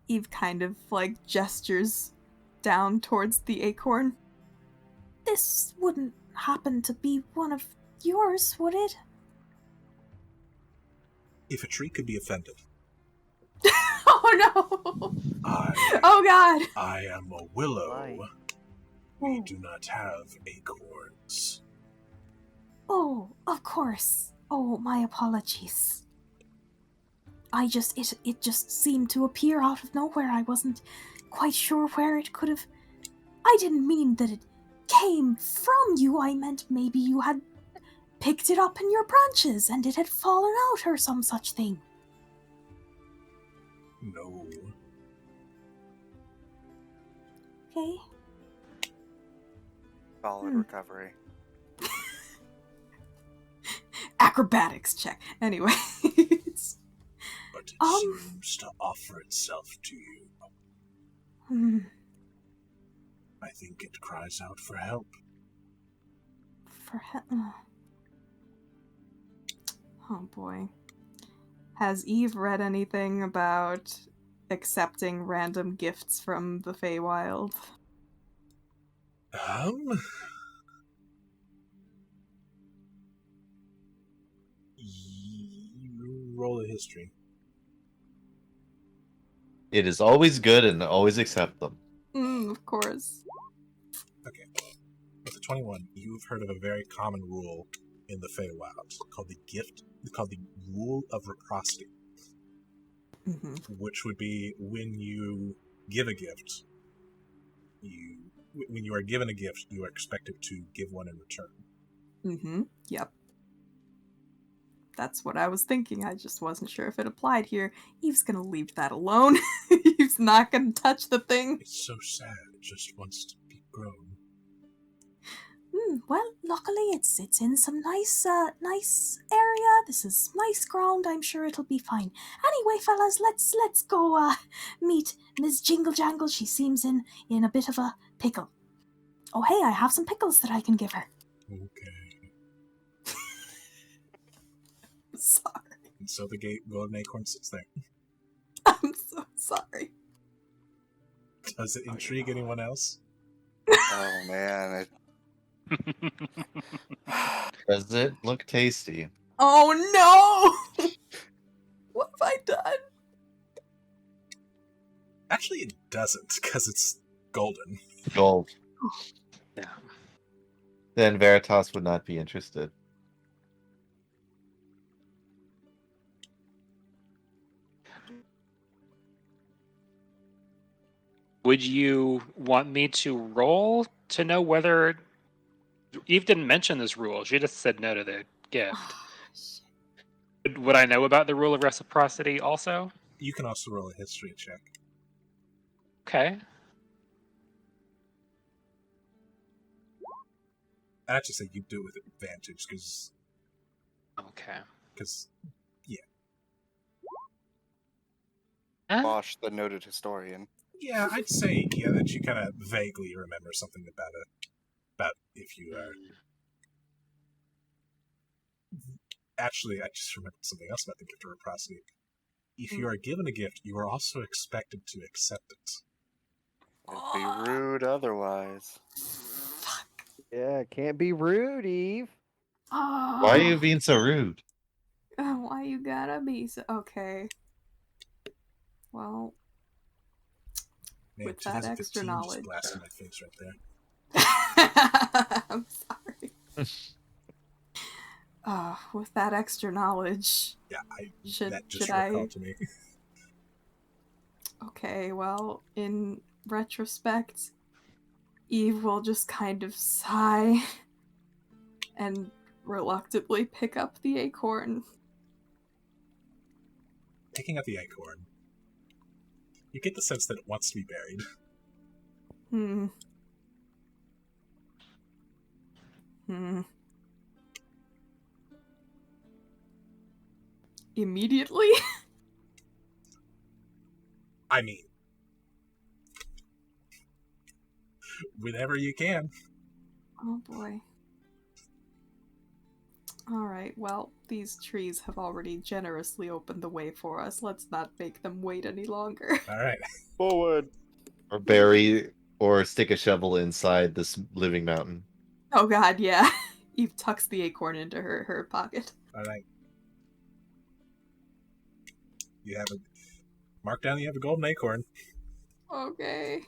Eve kind of, like, gestures down towards the acorn. This wouldn't happen to be one of yours, would it? If a tree could be offended, no! I Oh god! I am a willow. Why? We Oh. do not have acorns. Oh, of course. Oh, my apologies. It just seemed to appear out of nowhere. I wasn't quite sure where it could have. I didn't mean that it came from you. I meant maybe you had picked it up in your branches and it had fallen out or some such thing. No. Okay. Solid Hmm. recovery. Acrobatics check. Anyway. But it Um. seems to offer itself to you. Hmm. I think it cries out for help. Oh boy. Has Eve read anything about accepting random gifts from the Feywild? You roll a history. It is always good and always accept them. Of course. Okay. With a 21, you've heard of a very common rule in the Feywild called the rule of reciprocity, Mm-hmm. which would be when you give a gift, when you are given a gift, you are expected to give one in return. Mm-hmm. Yep. That's what I was thinking. I just wasn't sure if it applied here. Eve's gonna leave that alone. Eve's not gonna touch the thing. It's so sad. It just wants to be grown. Well, luckily it's in some nice area. This is nice ground. I'm sure it'll be fine. Anyway, fellas, let's go meet Ms. Jingle Jangle. She seems in a bit of a pickle. Oh, hey, I have some pickles that I can give her. Okay. Sorry. And so the golden acorn sits there. I'm so sorry. Does it intrigue anyone else? Oh man, Does it look tasty? Oh no! What have I done? Actually, it doesn't, because it's golden. Gold. Yeah. Then Veritas would not be interested. Would you want me to roll to know whether Eve didn't mention this rule? She just said no to the gift. Would I know about the rule of reciprocity also? You can also roll a history check. Okay. I'd actually say you do it with advantage, because Okay. Bosch, the noted historian. Yeah, I'd say that you kind of vaguely remember something about it. About if you are. Actually, I just remembered something else about the gift of reciprocity. If you are given a gift, you are also expected to accept it. It'd be rude otherwise. Yeah, can't be rude, Eve. Oh. Why are you being so rude? Why you gotta be so... Okay. Well, Man, with that extra 2015 knowledge. just blasted my face right there. I'm sorry. With that extra knowledge... Yeah, that just should recalled to me. Okay, well, in retrospect, Eve will just kind of sigh and reluctantly pick up the acorn. Picking up the acorn, you get the sense that it wants to be buried. Immediately? I mean, whenever you can. Oh boy. Alright, well, these trees have already generously opened the way for us. Let's not make them wait any longer. Alright. Forward. Or bury or stick a shovel inside this living mountain. Oh god, yeah. Eve tucks the acorn into her pocket. Alright. You have Mark down you have a golden acorn. Okay.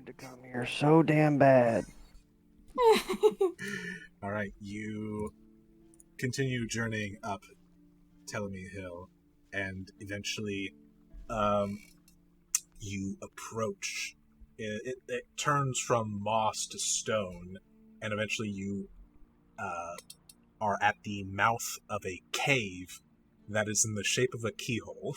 To come here so damn bad. All right, you continue journeying up Telemy Hill, and eventually, you approach. It turns from moss to stone, and eventually you are at the mouth of a cave that is in the shape of a keyhole.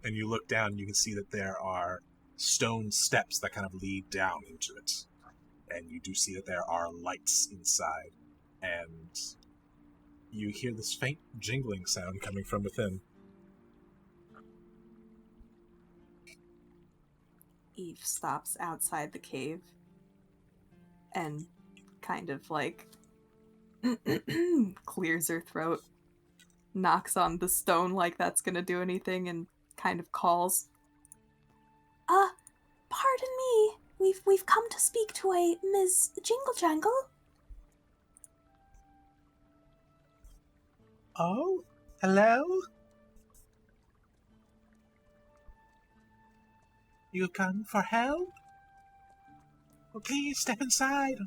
And you look down, and you can see that there are stone steps that kind of lead down into it. And you do see that there are lights inside. And you hear this faint jingling sound coming from within. Eve stops outside the cave and kind of like clears her throat, knocks on the stone like that's gonna do anything, and kind of calls. Pardon me. We've come to speak to a Ms. Jingle Jangle. Oh, hello? You come for help? Well, please step inside.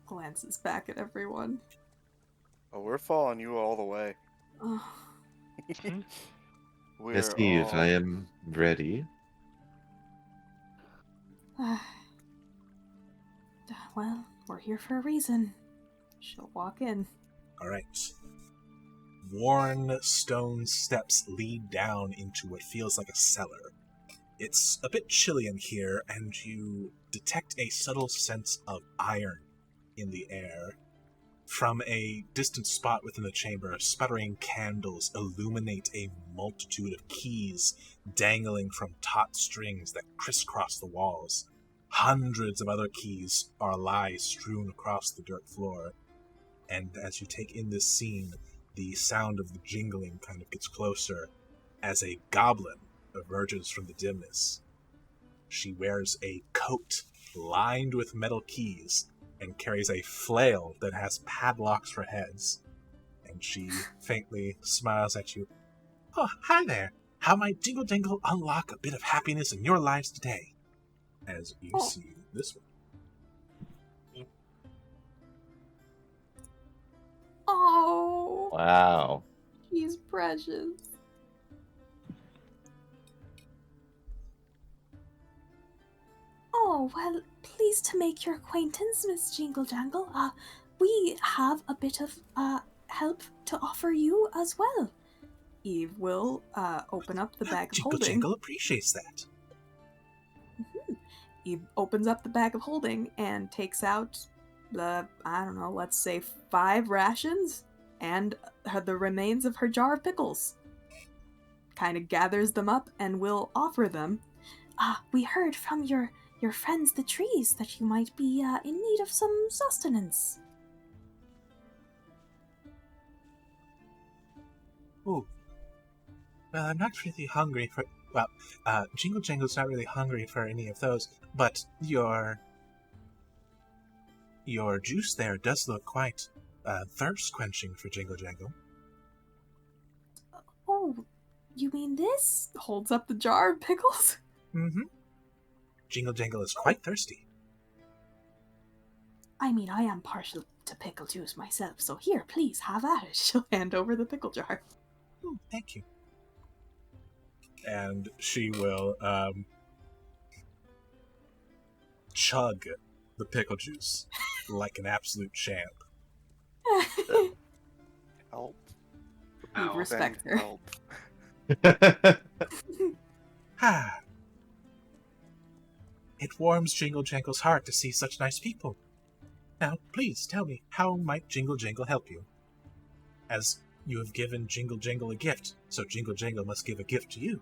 Glances back at everyone. Oh, we're following you all the way. Oh. We're Yes, Eve, all... I am ready. Well, we're here for a reason. She'll walk in. All right. Worn stone steps lead down into what feels like a cellar. It's a bit chilly in here, and you detect a subtle sense of iron in the air. From a distant spot within the chamber, sputtering candles illuminate a multitude of keys dangling from taut strings that crisscross the walls. Hundreds of other keys lie strewn across the dirt floor. And as you take in this scene, the sound of the jingling kind of gets closer as a goblin emerges from the dimness. She wears a coat lined with metal keys and carries a flail that has padlocks for heads. And she faintly smiles at you. Oh, hi there. How might Jingle Jangle unlock a bit of happiness in your lives today? As you see this one. Oh, Wow. he's precious. Oh, well, pleased to make your acquaintance, Miss Jingle Jangle. We have a bit of help to offer you as well. Eve will open up the bag of Jingle holding. Jangle appreciates that. Eve opens up the bag of holding and takes out the, I don't know, let's say 5 rations and the remains of her jar of pickles. Kind of gathers them up and will offer them. We heard from your friends the trees that you might be in need of some sustenance. Ooh. Well, I'm not really hungry for... Well, Jingle Jangle's not really hungry for any of those, but your juice there does look quite thirst-quenching for Jingle Jangle. Oh, you mean this? Holds up the jar of pickles. Mm-hmm. Jingle Jangle is quite thirsty. I mean, I am partial to pickle juice myself, so here, please, have at it. She'll hand over the pickle jar. Ooh, thank you. And she will chug the pickle juice like an absolute champ. Help. You Ow. respect her. Help. It warms Jingle Jangle's heart to see such nice people. Now, please tell me, how might Jingle Jangle help you? As you have given Jingle Jangle a gift, so Jingle Jangle must give a gift to you.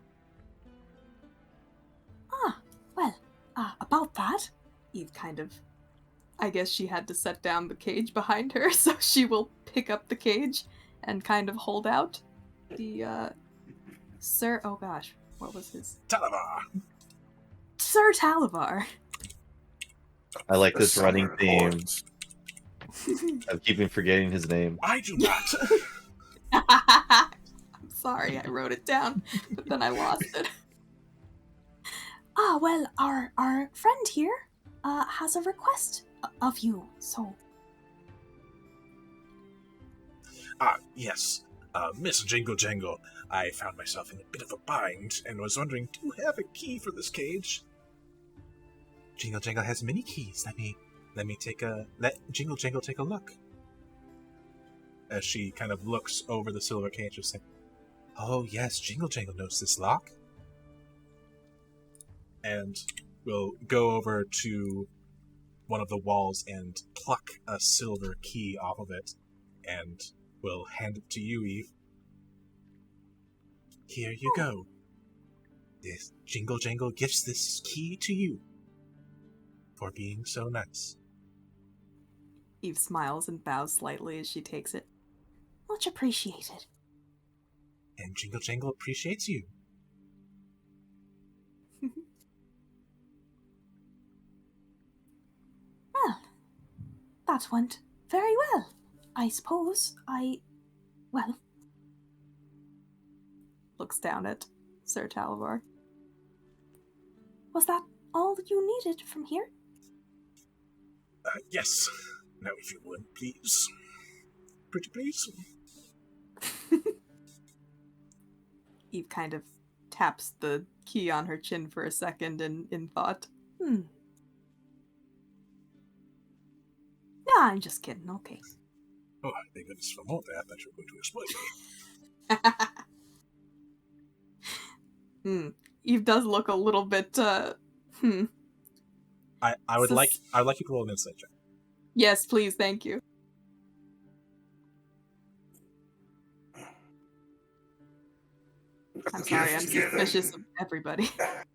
About that, Eve kind of... I guess she had to set down the cage behind her, so she will pick up the cage and kind of hold out the, Sir... Oh gosh, what was his... Talavar! Sir Talavar I like The this running summer theme courts. of keeping forgetting his name. I do not. I'm sorry, I wrote it down, but then I lost it. Ah, well, our friend here has a request of you, so... Yes. Miss Jingle Jangle, I found myself in a bit of a bind and was wondering, do you have a key for this cage? Jingle Jangle has many keys. Let Jingle Jangle take a look. As she kind of looks over the silver cage and says, "Oh yes, Jingle Jangle knows this lock." And we'll go over to one of the walls and pluck a silver key off of it, and we'll hand it to you, Eve. Here you go. This Jingle Jangle gifts this key to you for being so nice. Eve smiles and bows slightly as she takes it. Much appreciated. And Jingle Jangle appreciates you. Well, that went very well. I suppose well... Looks down at Sir Talavar. Was that all you needed from here? Yes. Now if you would, please. Pretty please. Eve kind of taps the key on her chin for a second in thought. Yeah, I'm just kidding, okay. Oh, thank goodness for more that you're going to exploit me. Eve does look a little bit, I would like you to roll an insight check. Yes, please, thank you. I'm sorry, I'm suspicious of everybody.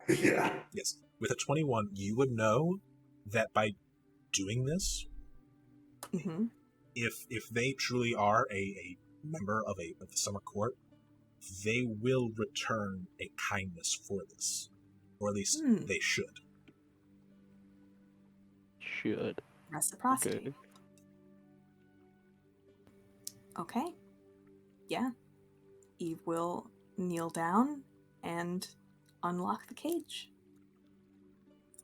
Yeah. Yes. With a 21, you would know that by doing this, Mm-hmm. if they truly are a member of the summer court, they will return a kindness for this. Or at least they should. Should. Reciprocity. Okay. Yeah. Eve will kneel down and unlock the cage.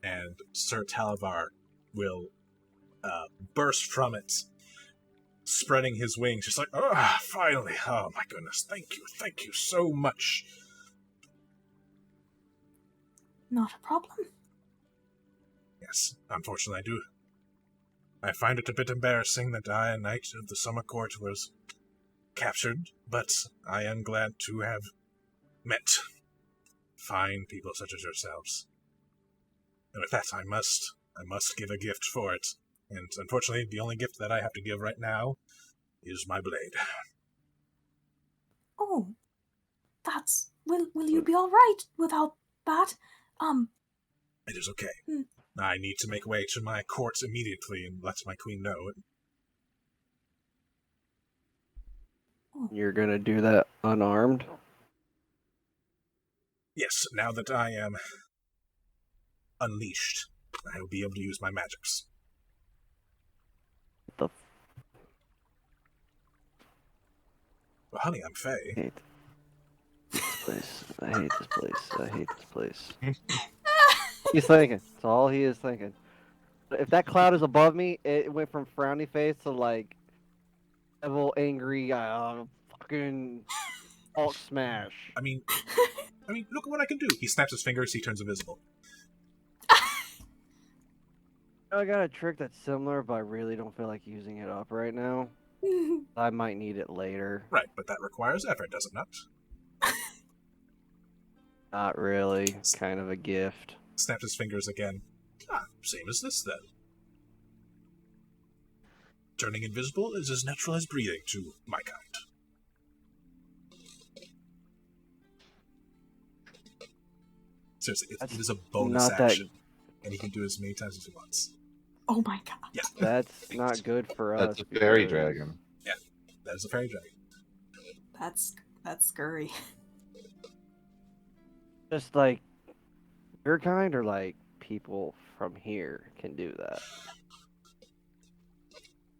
And Sir Talavar will burst from it, spreading his wings, just like, oh, finally, oh my goodness, thank you so much. Not a problem. Yes, unfortunately I find it a bit embarrassing that I, a knight of the summer court, was captured, but I am glad to have met fine people such as yourselves. And with that, I must give a gift for it. And unfortunately, the only gift that I have to give right now is my blade. Oh, that's... Will you be alright without that? It is okay. I need to make way to my courts immediately and let my queen know. You're gonna do that unarmed? Yes, now that I am unleashed, I will be able to use my magics. The Well, honey, I'm Faye. I hate this place. I hate this place. I hate this place. He's thinking. That's all he is thinking. If that cloud is above me, it went from frowny face to like evil, angry, fucking Hulk smash. I mean, look at what I can do. He snaps his fingers, he turns invisible. I got a trick that's similar, but I really don't feel like using it up right now. I might need it later. Right, but that requires effort, does it not? Not really. Kind of a gift. Snaps his fingers again. Same as this, then. Turning invisible is as natural as breathing to my kind. Seriously, it is a bonus action, and he can do as many times as he wants. Oh my god. Yeah. That's not good for us. That's a fairy because- dragon. Yeah, that is a fairy dragon. That's scurry. Just like your kind, or like people from here can do that.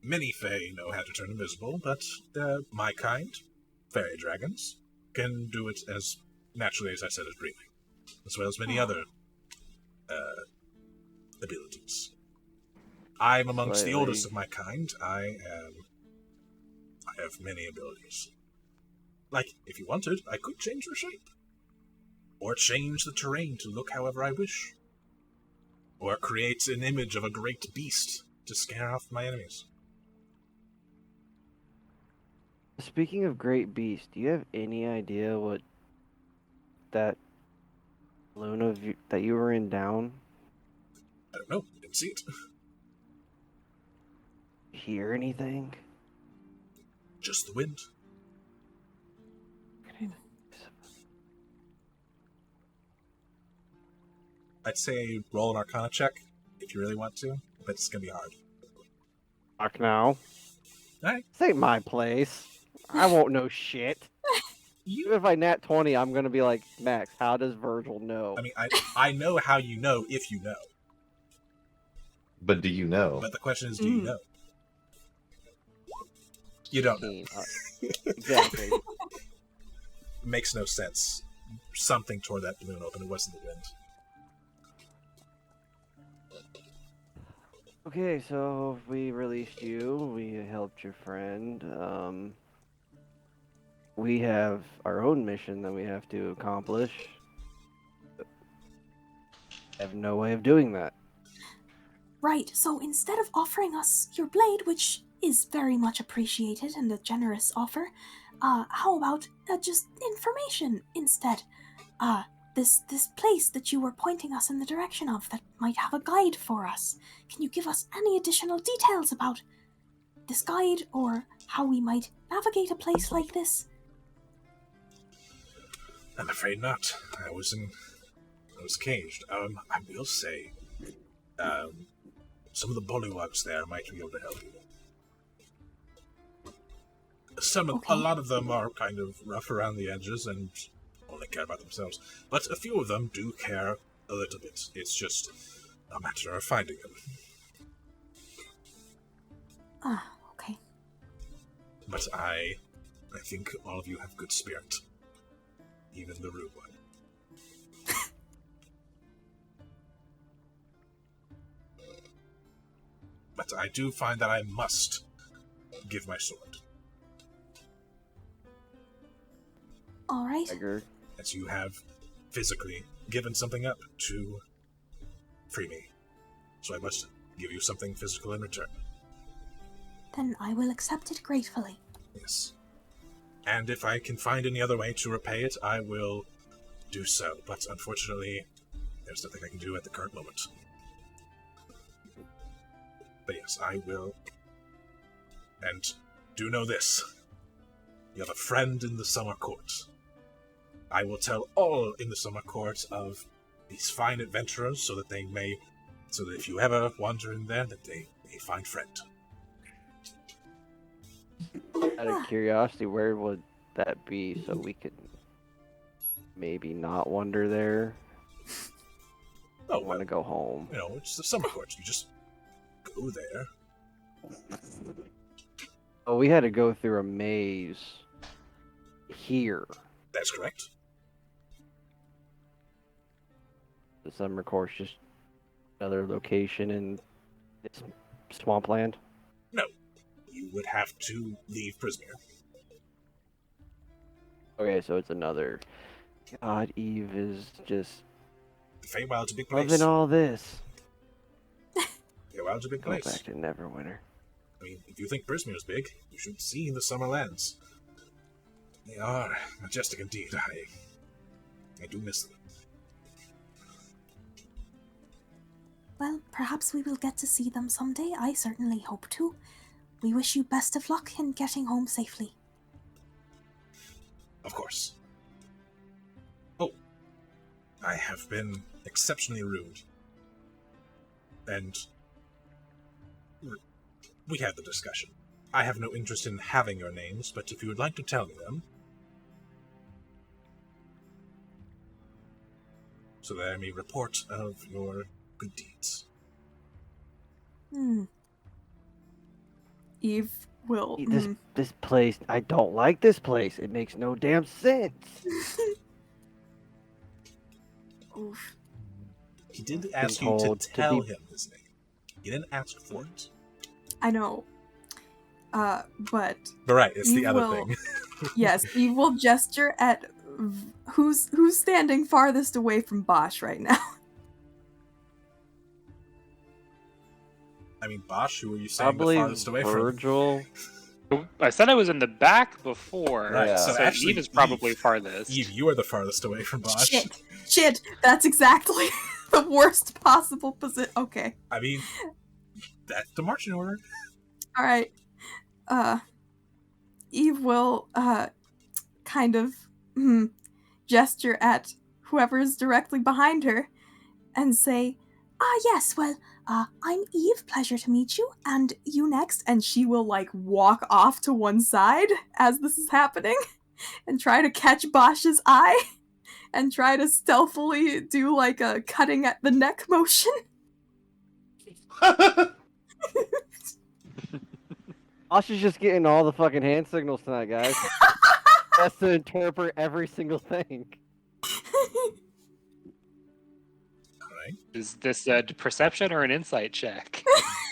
Many Fae know how to turn invisible, but my kind, fairy dragons, can do it as naturally as I said as breathing, as well as many other abilities. I'm amongst the oldest of my kind. I have many abilities. Like, if you wanted, I could change your shape. Or change the terrain to look however I wish. Or create an image of a great beast to scare off my enemies. Speaking of great beast, do you have any idea what that balloon that you were in down? I don't know. Didn't see it. Hear anything? Just the wind. I'd say roll an Arcana check if you really want to, but it's gonna be hard. Fuck no. Alright. This ain't my place. I won't know shit. Even if I nat 20, I'm gonna be like, Max, how does Virgil know? I mean, I know how you know if you know. But do you know? But the question is, do you know? You don't know. Exactly. Makes no sense. Something tore that balloon open. It wasn't the wind. Okay, so we released you. We helped your friend. We have our own mission that we have to accomplish. I have no way of doing that. Right, so instead of offering us your blade, which is very much appreciated and a generous offer, how about just information instead? This place that you were pointing us in the direction of that might have a guide for us. Can you give us any additional details about this guide or how we might navigate a place like this? I'm afraid not. I was caged. I will say, some of the bullywugs there might be able to help you. A lot of them are kind of rough around the edges and only care about themselves, but a few of them do care a little bit. It's just a matter of finding them. Okay. But I think all of you have good spirit. Even the rude one. But I do find that I must give my sword. Alright. As you have physically given something up to free me. So I must give you something physical in return. Then I will accept it gratefully. Yes. And if I can find any other way to repay it, I will do so. But unfortunately, there's nothing I can do at the current moment. But yes, I will. And do know this. You have a friend in the summer court. I will tell all in the summer court of these fine adventurers so that if you ever wander in there, that they may find friend. Out of curiosity, where would that be so we could maybe not wander there? Oh, I want to go home. You know, it's the summer court. You just go there. Oh, we had to go through a maze here. That's correct. The summer course, just another location in this swampland. No, you would have to leave Prismere. Okay, so it's another. God, Eve is just. The Feywild's a big place. Loving all this. Feywild's a big Go place. back to Neverwinter. I mean, if you think Prismere is big, you should see the summer lands. They are majestic indeed. I do miss them. Well, perhaps we will get to see them someday. I certainly hope to. We wish you best of luck in getting home safely. Of course. Oh, I have been exceptionally rude. And we had the discussion. I have no interest in having your names, but if you would like to tell me them, so that I may report of your good deeds. Eve will. This place, I don't like this place. It makes no damn sense. Oof. He did Been ask you to told to tell be- him his name. He didn't ask for it. I know. But But right, it's the Eve other will- thing. yes, Eve will gesture at who's standing farthest away from Bosch right now. I mean, Bosch, who were you saying Probably the farthest away from? Virgil. I said I was in the back before, Right, Yeah. so so actually, Eve is probably Eve, farthest. Eve, you are the farthest away from Bosch. Shit, that's exactly the worst possible position. Okay. I mean, that's the marching order. All right. Eve will kind of gesture at whoever is directly behind her and say, yes, well, I'm Eve, pleasure to meet you, and you next. And she will like walk off to one side as this is happening and try to catch Bosch's eye and try to stealthily do like a cutting at the neck motion. Bosch is just getting all the fucking hand signals tonight, guys. Has to interpret every single thing. Alright, Is this a perception or an insight check?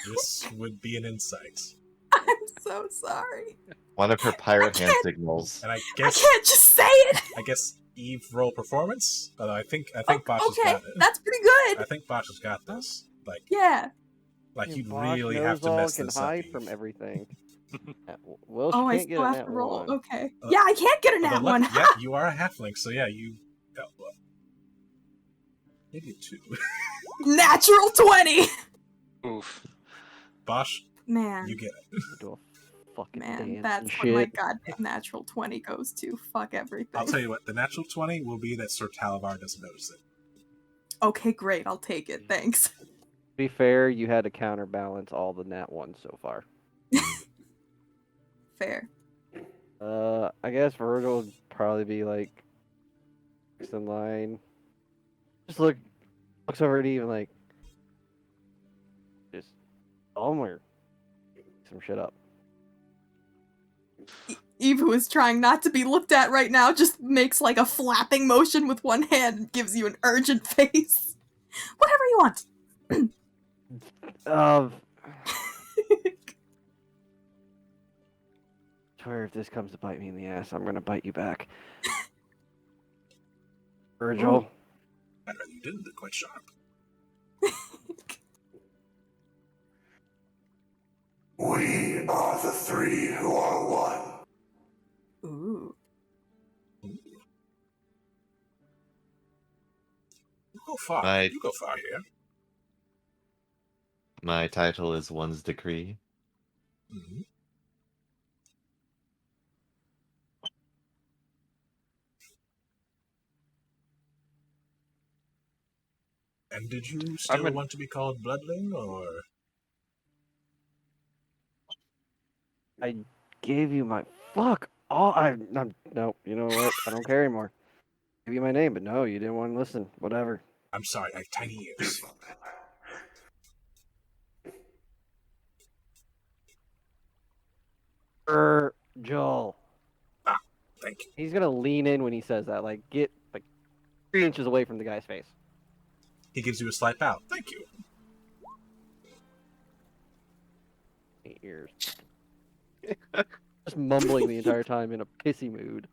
this would be an insight. I'm so sorry. One of her pirate hand can't- signals. And I I guess can't just say it. I guess Eve roll performance. Although I think Bosch has Okay, got it. that's pretty good. I think Bosch has got this. Yeah. Like you'd Bosch really knows have to all, mess can this up. hide Eve. from everything. Well, she Oh, I can't get still a have nat to roll. one. Okay. Yeah, I can't get a Although nat look, one. yeah, you are a halfling, so yeah, you got what? Maybe a 2. Natural 20. Oof. Bosch, Man, you get it. Do a fucking man, dance that's and what my shit. goddamn natural 20 goes to. Fuck everything. I'll tell you what, the natural 20 will be that Sir Talavar doesn't notice it. Okay, great. I'll take it. Thanks. To be fair, you had to counterbalance all the nat ones so far. Fair. I guess Virgil would probably be like next in line. Just looks over at Eve and like, just or some shit up. Eve, who is trying not to be looked at right now, just makes like a flapping motion with one hand and gives you an urgent face. Whatever you want. Swear if this comes to bite me in the ass, I'm gonna bite you back. Virgil, I'd rather you didn't, they're quite sharp. We are the three who are one. Ooh. You go far. Right. You go far here. My title is One's Decree. Mm-hmm. And did you still want to be called Bloodling, or? I gave you my fuck. No, you know what? I don't care anymore. Give you my name, but no, you didn't want to listen. Whatever. I'm sorry, I have tiny ears. Joel. Thank you. He's gonna lean in when he says that. Like, get like 3 inches away from the guy's face. He gives you a slight bow. Thank you. 8 ears. Just mumbling the entire time in a pissy mood.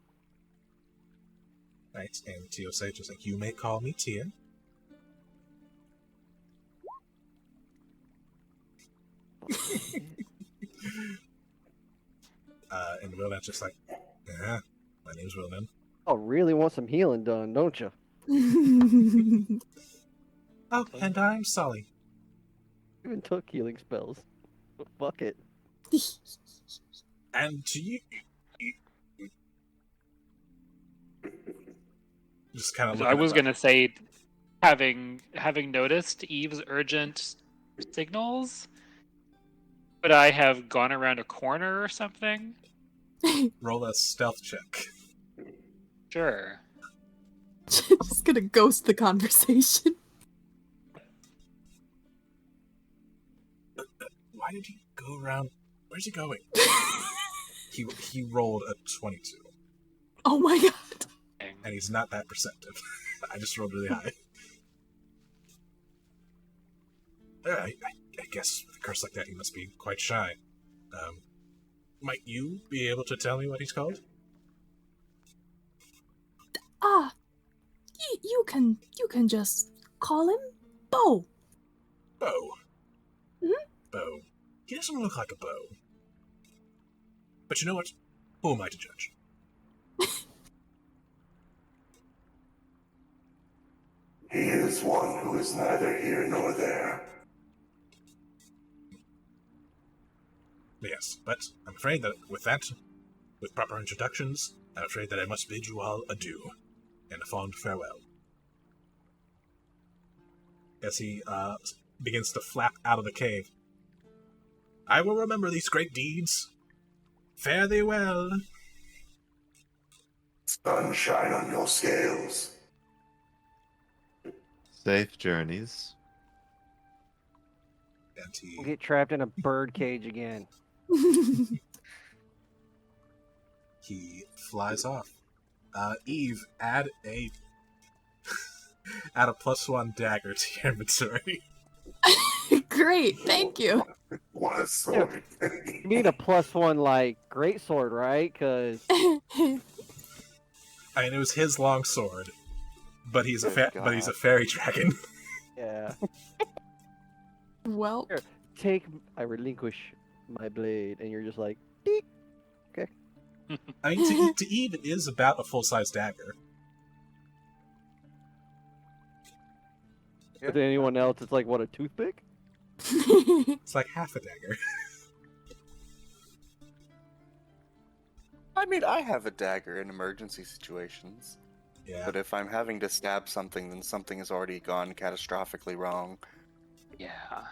Right, and Tio Sage is like, you may call me Tia. And Wilnan's just like, yeah, my name's Wilnan. Oh, really want some healing done, don't you? Oh, and I'm Sully. Even took healing spells. But fuck it. And to you... Just kind of I was gonna say, having noticed Eve's urgent signals, could I have gone around a corner or something? Roll a stealth check. Sure. Just gonna ghost the conversation. why did he go around? Where's he going? He rolled a 22. Oh my god. And he's not that perceptive. I just rolled really high. I guess with a curse like that, he must be quite shy. Might you be able to tell me what he's called? Ah, you can just call him Bo. Bo. Mhm. Bo. He doesn't look like a bow. But you know what? Who am I to judge? He is one who is neither here nor there. Yes, but I'm afraid that with proper introductions, I'm afraid that I must bid you all adieu, and a fond farewell. As he begins to flap out of the cave. I will remember these great deeds. Fare thee well. Sunshine on your scales. Safe journeys. And he Get trapped in a bird cage again. he flies off. Eve, add a add a +1 dagger to your inventory. Great, thank you. What a sword. You need a +1 like great sword, right? Because I mean, it was his long sword, but he's a Good but he's a God. fairy dragon. yeah, Well, Here, I relinquish my blade, and you're just like, beep. I mean, to Eve, it is about a full-size dagger. But to anyone else, it's like what, a toothpick? It's like half a dagger. I mean, I have a dagger in emergency situations. Yeah. But if I'm having to stab something, then something has already gone catastrophically wrong. Yeah.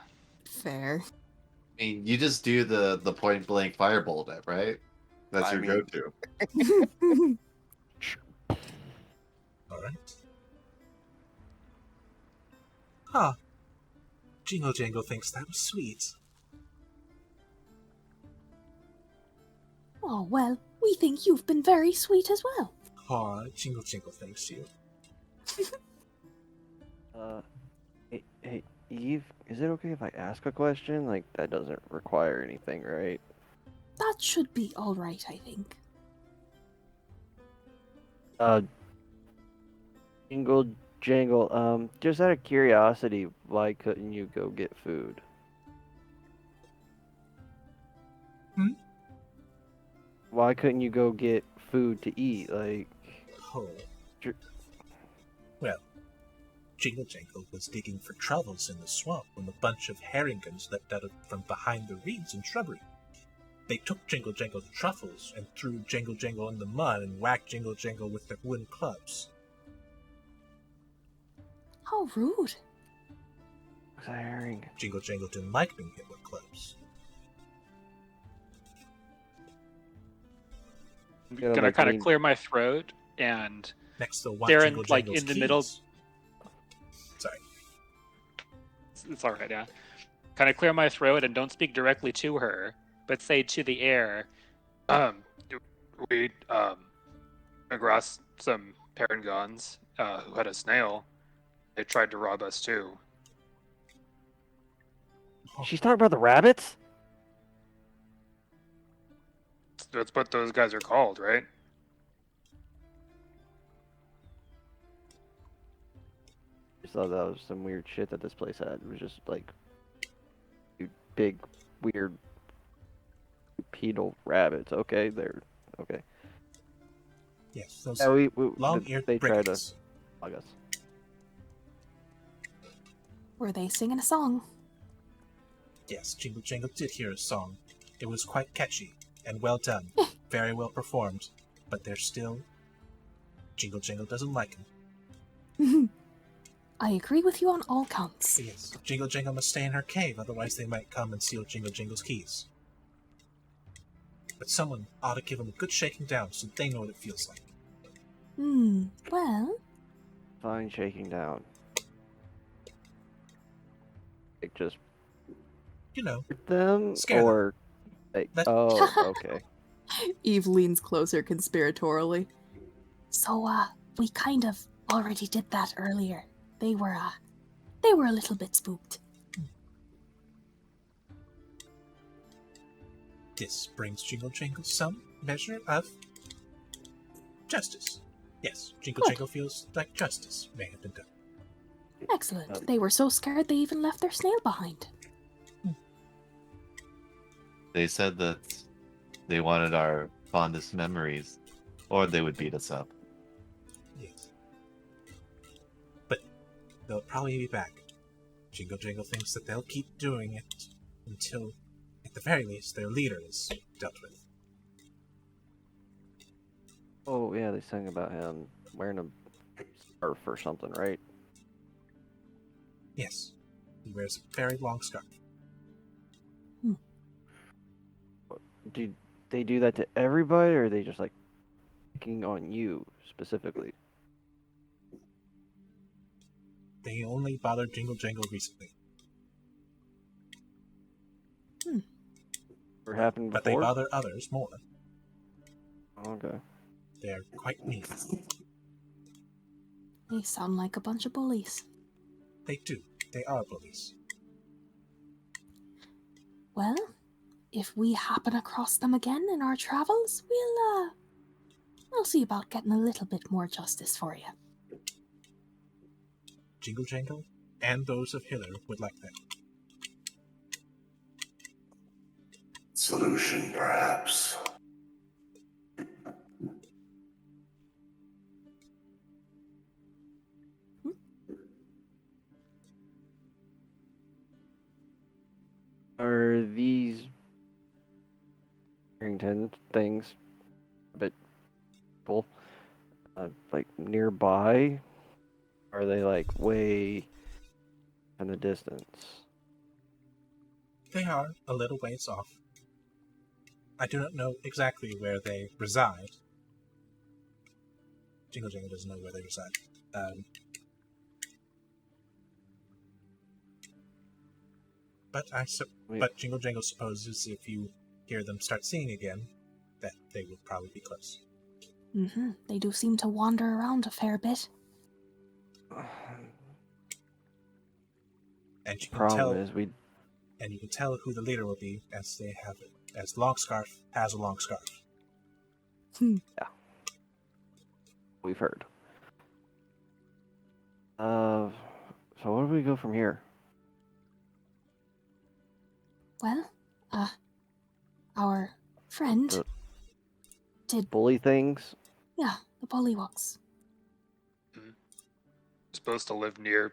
fair. I mean, you just do the point blank firebolt it, right? That's I your mean- go-to. All right. Huh. Jingle Jangle thinks that was sweet. Oh, well, we think you've been very sweet as well. Aw, Jingle Jangle thanks you. Hey, Eve, is it okay if I ask a question? Like, that doesn't require anything, right? That should be alright, I think. Jingle Jangle, just out of curiosity, why couldn't you go get food? Why couldn't you go get food to eat? Like, Oh. Dr- Well, Jingle Jangle was digging for truffles in the swamp when a bunch of herringans leapt out from behind the reeds and shrubbery. They took Jingle Jangle the truffles and threw Jingle Jangle in the mud and whacked Jingle Jangle with their wooden clubs. How rude. what's a herring? Jingle Jangle didn't like being hit with clubs. I'm Get on gonna my kind of green- clear my throat and Next, they'll want They're in, Jingle like, Jangle's in the middle- keys. Sorry. it's all right, yeah. Kind of clear my throat and don't speak directly to her, but say to the air, we across some paragons who had a snail. They tried to rob us too. She's talking about the rabbits? That's what those guys are called, right? I just thought that was some weird shit that this place had. It was just like big, weird, pedal rabbits. Okay, they're okay. Yes, those Yeah, we long-eared they tried to brigands. bug us. Were they singing a song? Yes, Jingle Jangle did hear a song. It was quite catchy and well done, very well performed. But they're still. Jingle Jangle doesn't like him. I agree with you on all counts. Yes, Jingle Jangle must stay in her cave, otherwise they might come and steal Jingle Jangle's keys. But someone ought to give them a good shaking down so they know what it feels like. Well, Fine shaking down. Like just them Scare them. or like, Let- oh, okay. Eve leans closer conspiratorially. So, we kind of already did that earlier. They were a little bit spooked. This brings Jingle Jangle some measure of justice. Yes, Jingle Good. Jangle feels like justice may have been done. Excellent. They were so scared they even left their snail behind. They said that they wanted our fondest memories, or they would beat us up. Yes. But they'll probably be back. Jingle Jangle thinks that they'll keep doing it until, at the very least, their leader is dealt with. Oh, yeah, they sang about him wearing a scarf or something, right? Yes. He wears a very long scarf. Do they do that to everybody, or are they just like picking on you specifically? They only bothered Jingle Jangle recently, Or happened but they before? bother others more. Okay. They're quite mean. They sound like a bunch of bullies. They do. They are bullies. Well, if we happen across them again in our travels, we'll see about getting a little bit more justice for you. Jingle Jangle and those of Hiller would like that. Solution, perhaps. Are these Harrington things a bit cool? Like nearby? Are they like way in the distance? They are a little ways off. I do not know exactly where they reside. Jingle Jangle doesn't know where they reside. But Jingle Jangle supposes if you hear them start singing again, that they would probably be close. Mm-hmm. They do seem to wander around a fair bit. And you can Problem tell, is and you can tell who the leader will be as they have it. As Long Scarf has a long scarf. yeah. We've heard. So where do we go from here? Well, our friend The did, bully things? yeah, the Pollywugs. Supposed to live near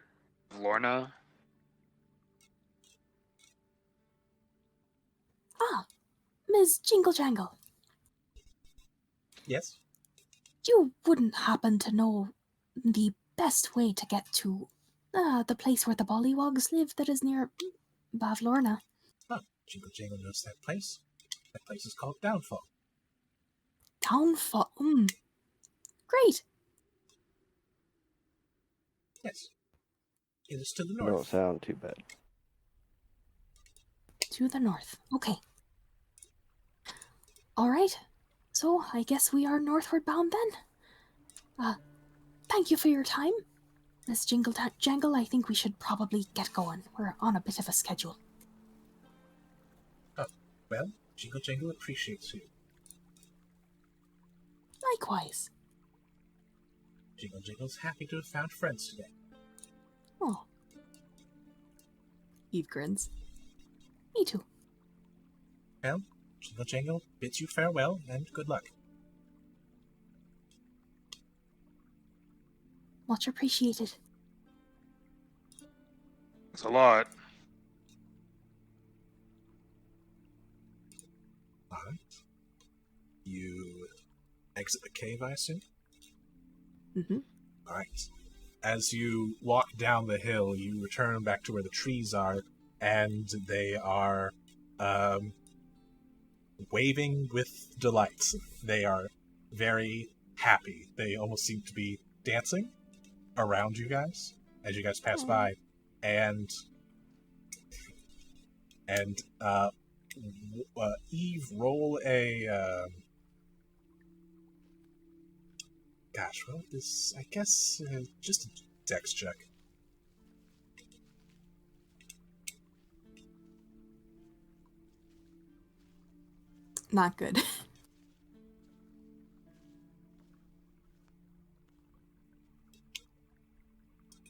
Lorna. Ah, Ms. Jingle Jangle. Yes? You wouldn't happen to know the best way to get to the place where the Pollywugs live that is near Bavlorna? Oh, Jingle Jangle knows that place. That place is called Downfall. Downfall. Great. Yes. It is to the Don't north. sound too bad. To the north. Okay. All right. So I guess we are northward bound then. Thank you for your time, Miss Jangle. I think we should probably get going. We're on a bit of a schedule. Oh, well, Jingle Jangle appreciates you. Likewise. Jingle Jingle's happy to have found friends today. Oh. Eve grins. Me too. Well, Jingle Jangle bids you farewell and good luck. Much appreciated. It's a lot. Alright. You exit the cave, I assume? Mm-hmm. Alright. As you walk down the hill, you return back to where the trees are, and they are waving with delight. They are very happy. They almost seem to be dancing around you guys as you guys pass by, and And Eve, roll a. Gosh, well, this I guess just a dex check. Not good.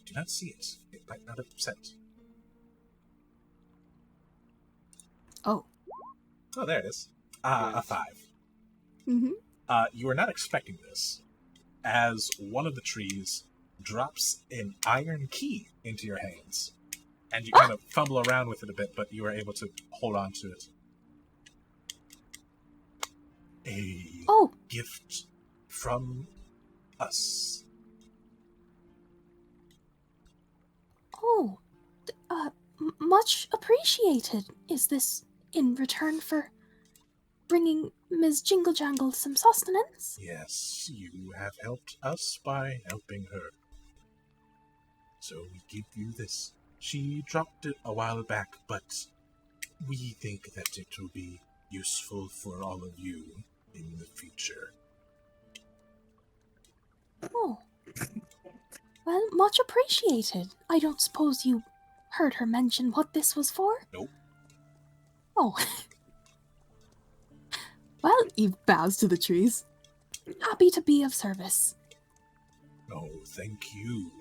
Do not see it. It might not have sent. Oh. Oh, there it is. A 5. Mm-hmm. You are not expecting this, as one of the trees drops an iron key into your hands. And you kind of fumble around with it a bit, but you are able to hold on to it. A gift from us. Oh. Much appreciated. Is this in return for bringing Ms. Jingle Jangle some sustenance? Yes, you have helped us by helping her. So we give you this. She dropped it a while back, but we think that it will be useful for all of you in the future. Oh. Well, much appreciated. I don't suppose you heard her mention what this was for? Nope. Oh. Well, Eve bows to the trees. Happy to be of service. Oh, thank you.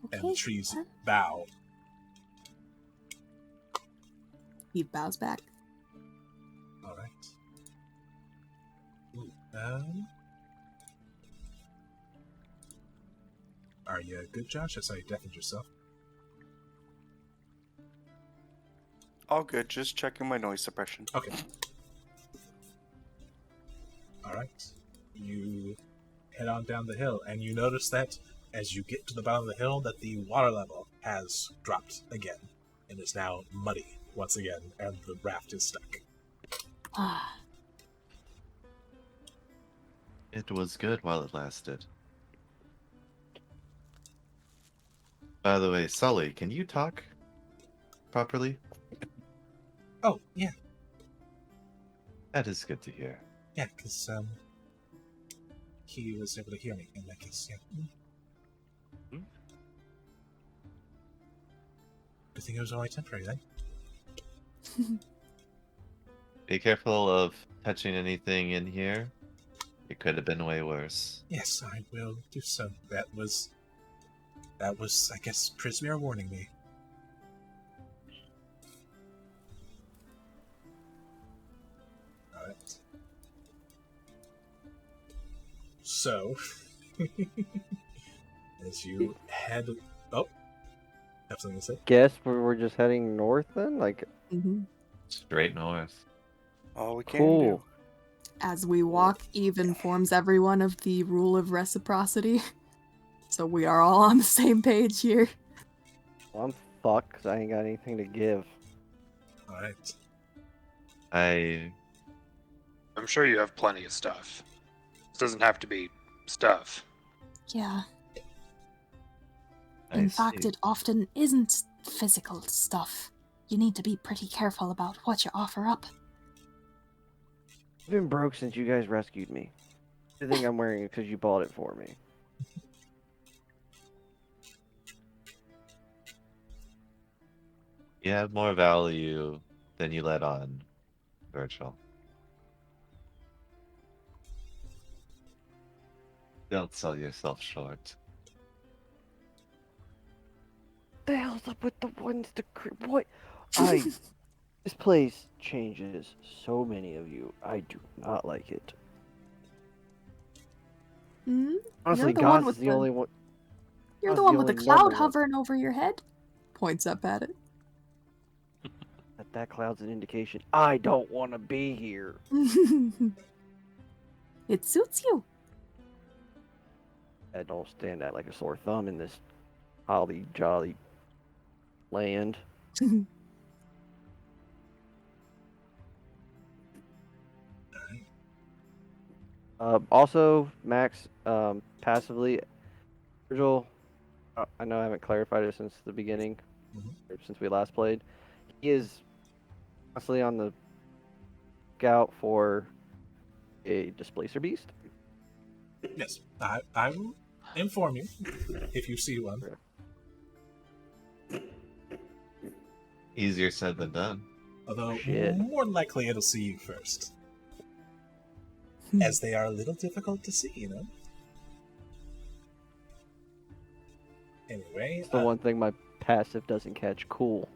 Okay, And the trees then. bow. Eve bows back. All right. Ooh, are you good, Josh? I saw you deafened yourself. All good, just checking my noise suppression. Okay. All right. You head on down the hill, and you notice that as you get to the bottom of the hill, that the water level has dropped again, and is now muddy once again, and the raft is stuck. Ah. It was good while it lasted. By the way, Sully, can you talk properly? Oh, yeah. That is good to hear. Yeah, because, he was able to hear me, and I guess, yeah. Hmm? Good thing it was only temporary, then. Be careful of touching anything in here. It could have been way worse. Yes, I will do so. That was, I guess, Prismere warning me. Alright. So, as you head... Oh, have something to say? Guess we're just heading north then? Like, Mm-hmm. Straight north. All we can cool. do. As we walk, Eve informs everyone of the rule of reciprocity. So we are all on the same page here. Well, I'm fucked because I ain't got anything to give. Alright. I I'm sure you have plenty of stuff. This doesn't have to be stuff. Yeah. I In fact, see. it often isn't physical stuff. You need to be pretty careful about what you offer up. I've been broke since you guys rescued me. I think I'm wearing it because you bought it for me. You have more value than you let on, Virgil. Don't sell yourself short. The hell's up with the ones to what? This place changes so many of you. I do not like it. Hmm? Honestly, You're the one Goss with is the only one. You're Goss the is one with the only cloud normal one. hovering over your head. Points up at it. That cloud's an indication I don't want to be here. It suits you. I don't stand out like a sore thumb in this holly jolly land. Also, Max, passively, Virgil, I know I haven't clarified it since the beginning, Mhm. or since we last played. He is constantly on the scout for a displacer beast. Yes, I will inform you if you see one. Easier said than done. Although, Shit. more likely it'll see you first. As they are a little difficult to see, you know? Anyway, It's the one thing my passive doesn't catch. Cool.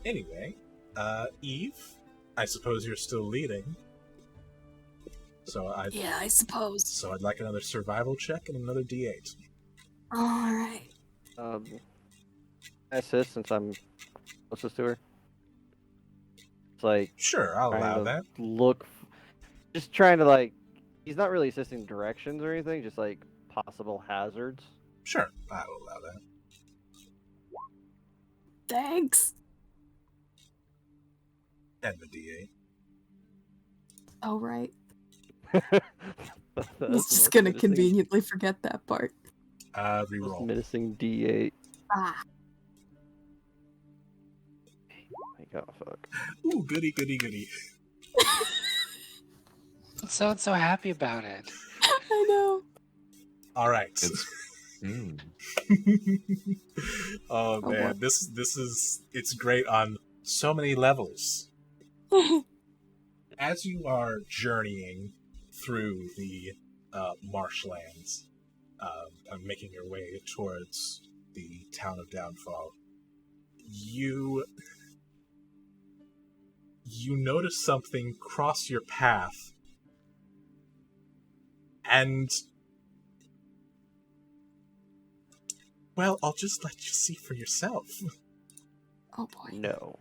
Anyway, Eve, I suppose you're still leading. Yeah, I suppose. So I'd like another survival check and another D8. Alright. Assist since I'm closest to her. It's like Sure, I'll trying allow to that. just trying to like. He's not really assisting directions or anything, just like possible hazards. Sure, I'll allow that. Thanks. And the D8. Oh, right. That's He's the just most gonna menacing- conveniently forget that part. most Reroll. menacing D8. Ah. Like, oh fuck. Ooh, goody, goody, goody. So happy about it. I know. Alright. Oh boy. man, this is it's great on so many levels. As you are journeying through the marshlands, and making your way towards the town of Downfall, you notice something cross your path, and well, I'll just let you see for yourself. Oh boy. No.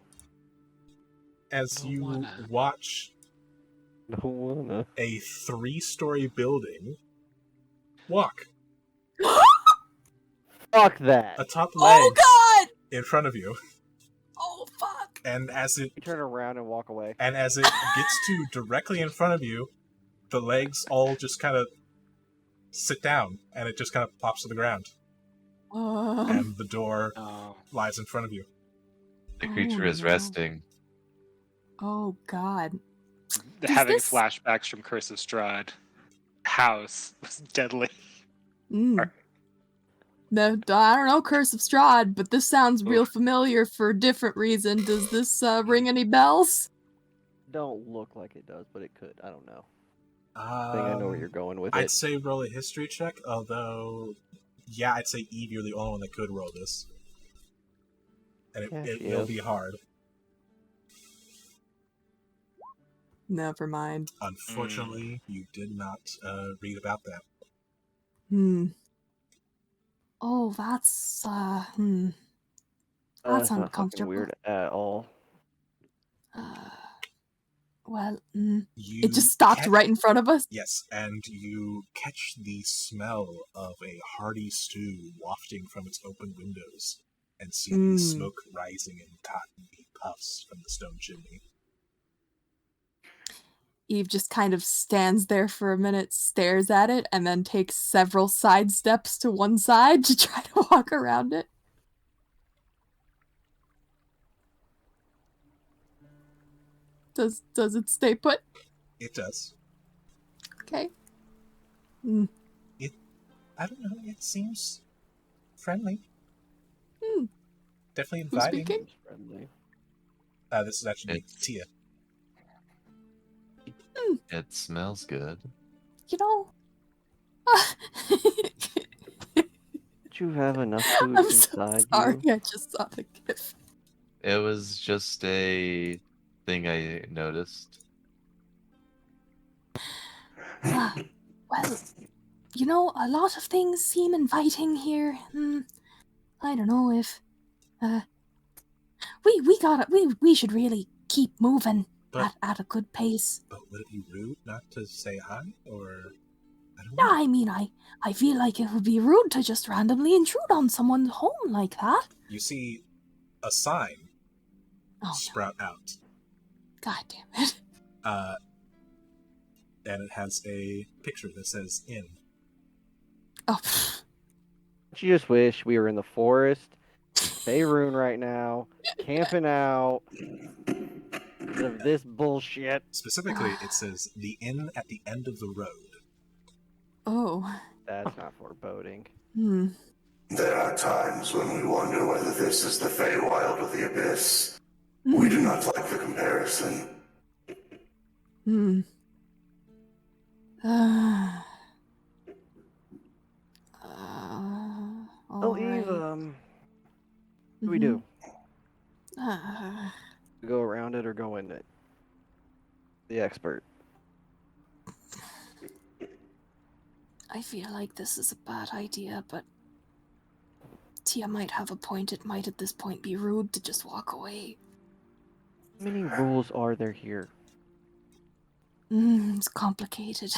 As Don't you wanna. watch No wanna. a 3-story building walk Fuck that. atop Oh legs god! in front of you, Oh fuck! and as it You turn around and walk away. gets to directly in front of you, the legs all just kind of sit down, and it just kind of plops to the ground, and the door Oh. lies in front of you. The creature is no. resting. Oh god. Having this- flashbacks from Curse of Strahd. House was deadly. No, I don't know Curse of Strahd, but this sounds real familiar for a different reason. Does this ring any bells? Don't look like it does, but it could. I don't know. I think I know where you're going with I'd it. say roll a history check, although, yeah, I'd say Eve, you're the only one that could roll this. And Yeah, it she will is. be hard. Never mind. Unfortunately, you did not read about that. Oh, that's That's That's not fucking uncomfortable. weird at all. Well, You it just stopped catch- right in front of us. Yes, and you catch the smell of a hearty stew wafting from its open windows, and see the smoke rising in cottony puffs from the stone chimney. Eve just kind of stands there for a minute, stares at it, and then takes several side steps to one side to try to walk around it. Does it stay put? It does. Okay. I don't know, it seems friendly. Definitely Who's inviting. speaking? Friendly. This is actually Tia. It smells good. You know. Did you have enough food I'm so inside sorry. you? I just saw the gif. It was just a thing I noticed. Well, you know, a lot of things seem inviting here. I don't know if we should really keep moving at a good pace. But would it be rude not to say hi, or I don't No, know? I mean, I feel like it would be rude to just randomly intrude on someone's home like that. You see a sign sprout out. God damn it. And it has a picture that says "in." Oh, pfft. You just wish we were in the forest, Faerun right now, camping out instead of this bullshit. Specifically, it says the inn at the end of the road. Oh. That's not foreboding. Hmm. There are times when we wonder whether this is the Feywild or the Abyss. We do not like the comparison. Hmm. Oh, All Eve, right. what do we do? Uh, Go around it or go in it? The expert. I feel like this is a bad idea, but Tia might have a point. It might at this point be rude to just walk away. How many rules are there here? It's complicated.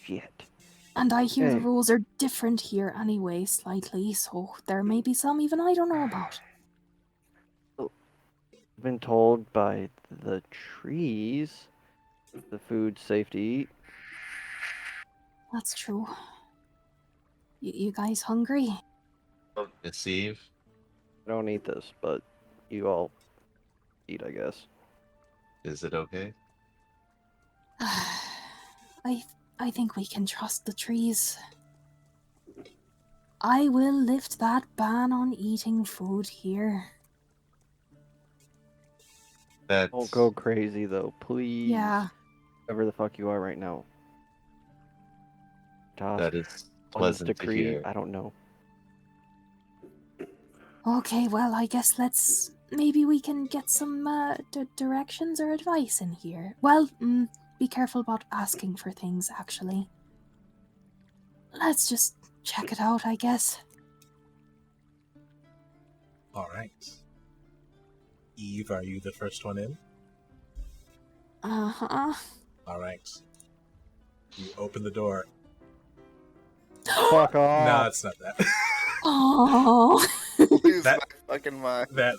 Shit. And I hear the Hey. rules are different here anyway, slightly, so there may be some even I don't know about. I've been told by the trees the food's safe to eat. That's true. You guys hungry? Miss Eve, I don't eat this, but you all eat, I guess. is it okay? I think we can trust the trees. I will lift that ban on eating food here. That's Don't go crazy though, please. Yeah. Whoever the fuck you are right now. Tosk, that is pleasant to decree, hear. I don't know. Okay, well, I guess maybe we can get some directions or advice in here. Well, be careful about asking for things, actually. Let's just check it out, I guess. All right. Eve, are you the first one in? Uh-huh. All right. You open the door. Fuck off! No, it's not that. Oh. Lose That- my fucking mind. That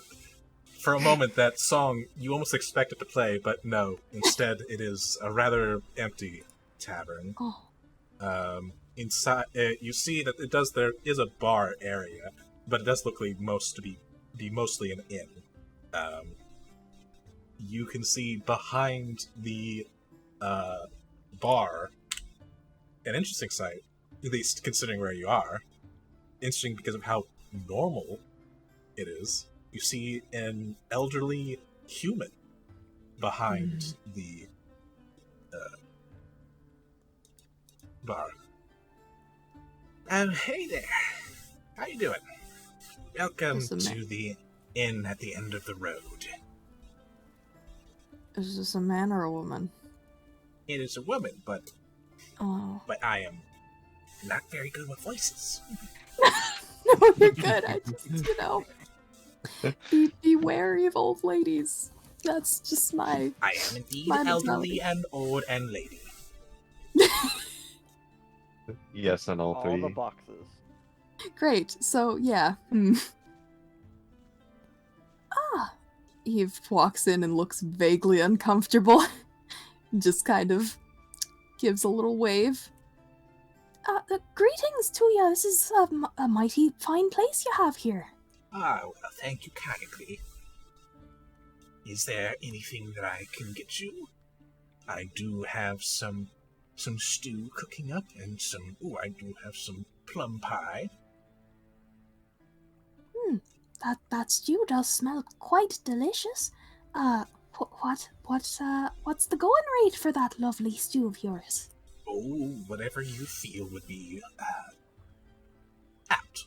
for a moment, that song you almost expect it to play, but no. Instead, it is a rather empty tavern. Oh. Inside, you see that there is a bar area, but it does look like be mostly an inn. You can see behind the bar an interesting sight, at least considering where you are. Interesting because of how normal it is. You see an elderly human behind the bar. Hey there. How you doing? Welcome Just a minute. to the inn at the end of the road. Is this a man or a woman? It is a woman, but Oh. I am not very good with voices. No, you're good. I just, be wary of old ladies. That's just my... I am indeed My elderly mentality. and old and lady. Yes, on all All three. the boxes. Great. So, yeah. Ah. Eve walks in and looks vaguely uncomfortable. Just kind of gives a little wave. Greetings to you. This is a mighty fine place you have here. Ah, well, thank you kindly. Is there anything that I can get you? I do have some stew cooking up and I do have some plum pie. That stew does smell quite delicious. What's the going rate for that lovely stew of yours? Oh, whatever you feel would be apt.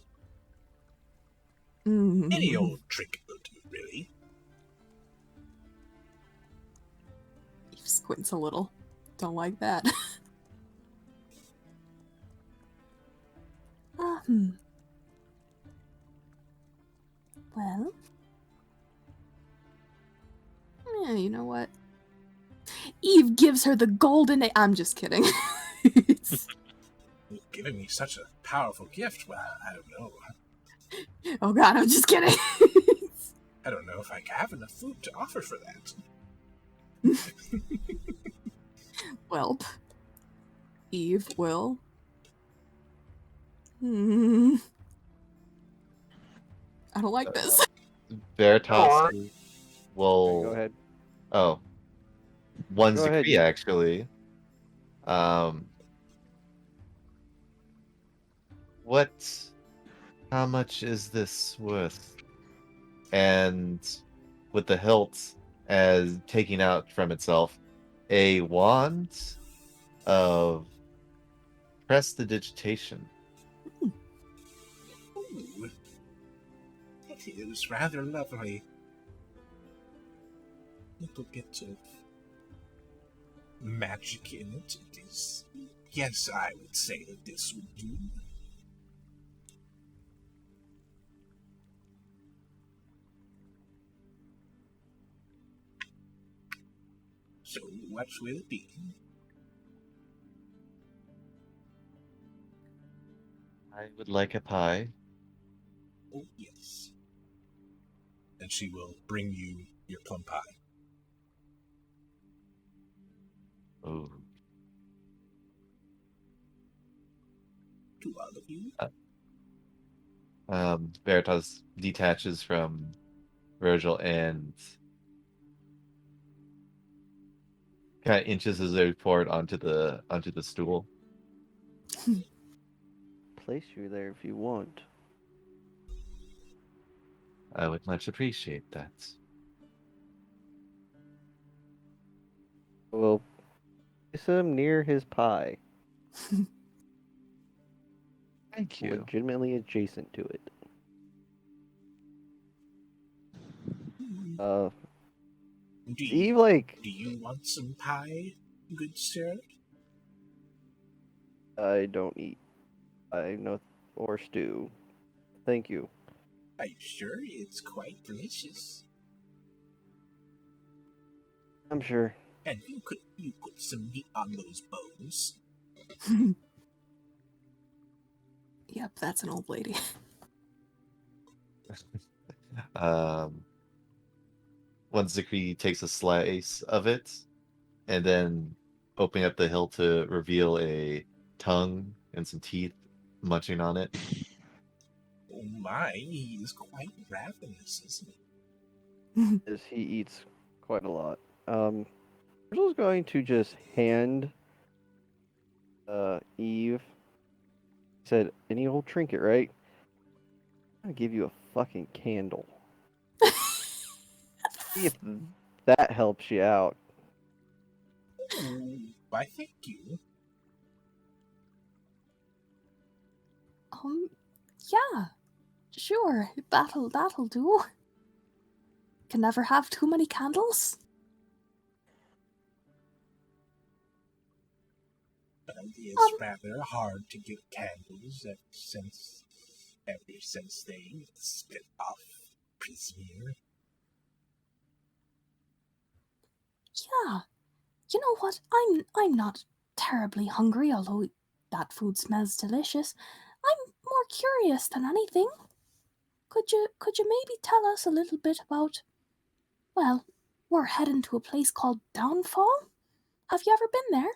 Any old drink will do, really. Eve squints a little. Don't like that. Well, yeah, you know what? Eve gives her the golden. I'm just kidding. You're giving me such a powerful gift. Well, I don't know. Oh god, I'm just kidding. I don't know if I have enough food to offer for that. Welp. Eve will Hmm. I don't like this. Veritas will. Go ahead. Oh, one's Go ahead, decree you. actually. What? How much is this worth? And with the hilt as taking out from itself a wand of prestidigitation. Ooh, that is rather lovely. Little bit of magic in it. It is. Yes, I would say that this would do. So, what will it be? I would like a pie. Oh, yes. And she will bring you your plum pie. Oh. To all of you. Veritas detaches from Virgil and kind of inches his way forward onto the stool. Place you there if you want. I would much appreciate that. We'll place him near his pie, Thank you. legitimately adjacent to it. Hmm. Do Steve, do you want some pie, good sir? I don't eat. I know or stew. Thank you. Are you sure? It's quite delicious. I'm sure. And you put some meat on those bones. Yep, that's an old lady. One Zikri takes a slice of it, and then opening up the hilt to reveal a tongue and some teeth munching on it. Oh my, he is quite ravenous, isn't he? As he eats quite a lot. Virgil's going to just hand Eve said, any old trinket, right? I'm gonna give you a fucking candle. See if that helps you out. Oh, why thank you. Yeah, sure, that'll do. Can never have too many candles. But it is rather hard to get candles ever since they split off Prismir. Yeah, you know what? I'm not terribly hungry, although that food smells delicious. I'm more curious than anything. Could you maybe tell us a little bit about? Well, we're heading to a place called Downfall. Have you ever been there?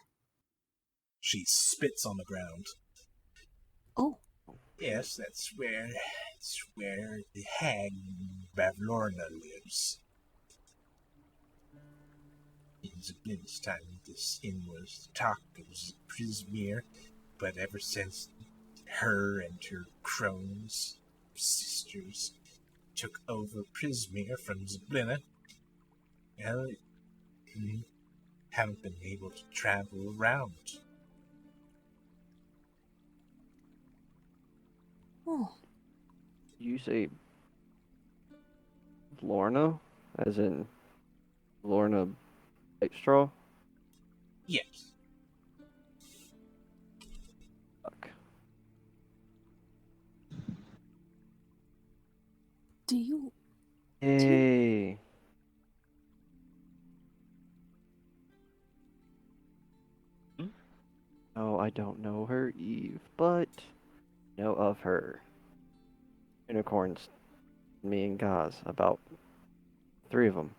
She spits on the ground. Oh, Yes, that's where the hag Bavlorna lives. In Zablin's time, this inn was the talk of Prismir, but ever since her and her crones, sisters, took over Prismir from Zablina, well, haven't been able to travel around. oh, You say Lorna? As in Lorna Whitestraw? Yes, Fuck. do you? Hey. Oh, I don't know her, Eve, but know of her. Unicorns, me and Gaz, about 3 of them.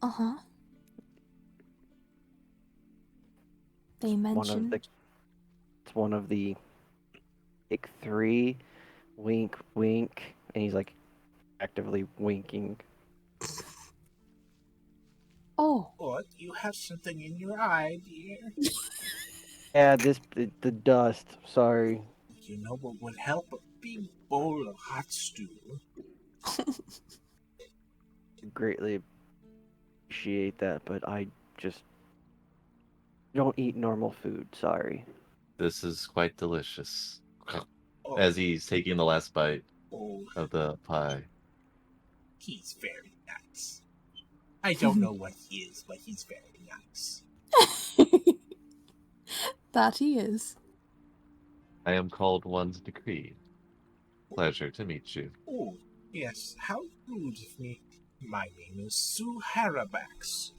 Uh huh. they mentioned. It's one of the big three. Wink, wink, and he's like actively winking. Oh, What? You have something in your eye, dear? Yeah, the dust. Sorry. You know what would help? A big bowl of hot stew. Greatly appreciate that, but I just don't eat normal food. Sorry. This is quite delicious. Oh, As he's taking the last bite oh, of the pie. he's very nice. I don't know what he is, but he's very nice. that he is. I am called one's decree. Pleasure to meet you. Oh, yes, how rude of me. My name is Sue Harabax.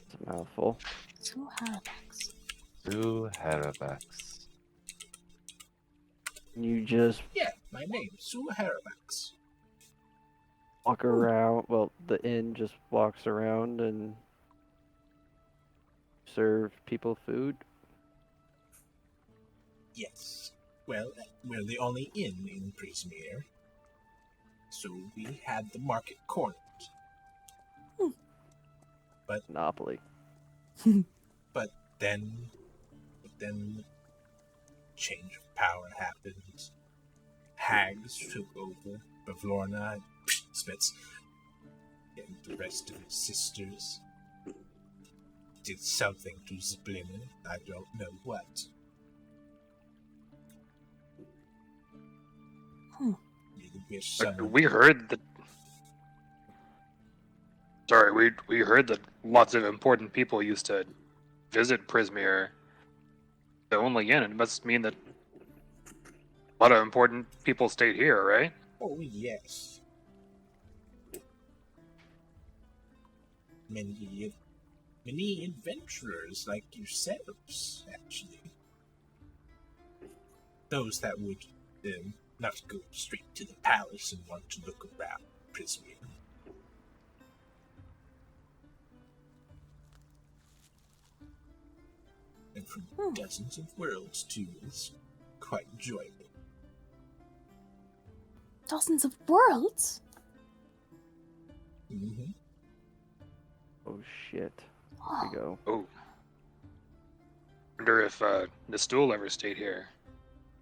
It's a mouthful. Two Harabax. Sue Harabax. You just Yeah, my name, Sue Harabax. walk around. Well, the inn just walks around and serve people food. Yes. Well, we're the only inn in Prismere. So we had the market cornered. Monopoly. But then change of power happened. Hags took over. Bavlorna, Spitz, and the rest of his sisters did something to Zblinen. I don't know what. Really wish someone... We heard that. Sorry, we heard that lots of important people used to visit Prismere. The only inn. It must mean that a lot of important people stayed here, right? Oh, yes. Many adventurers like yourselves, actually. Those that would not go straight to the palace and want to look around Prismere. And from dozens of worlds, too. It's quite enjoyable. Dozens of worlds? Mm-hmm. Oh shit. Here we go. Oh. Wonder if Nastool ever stayed here.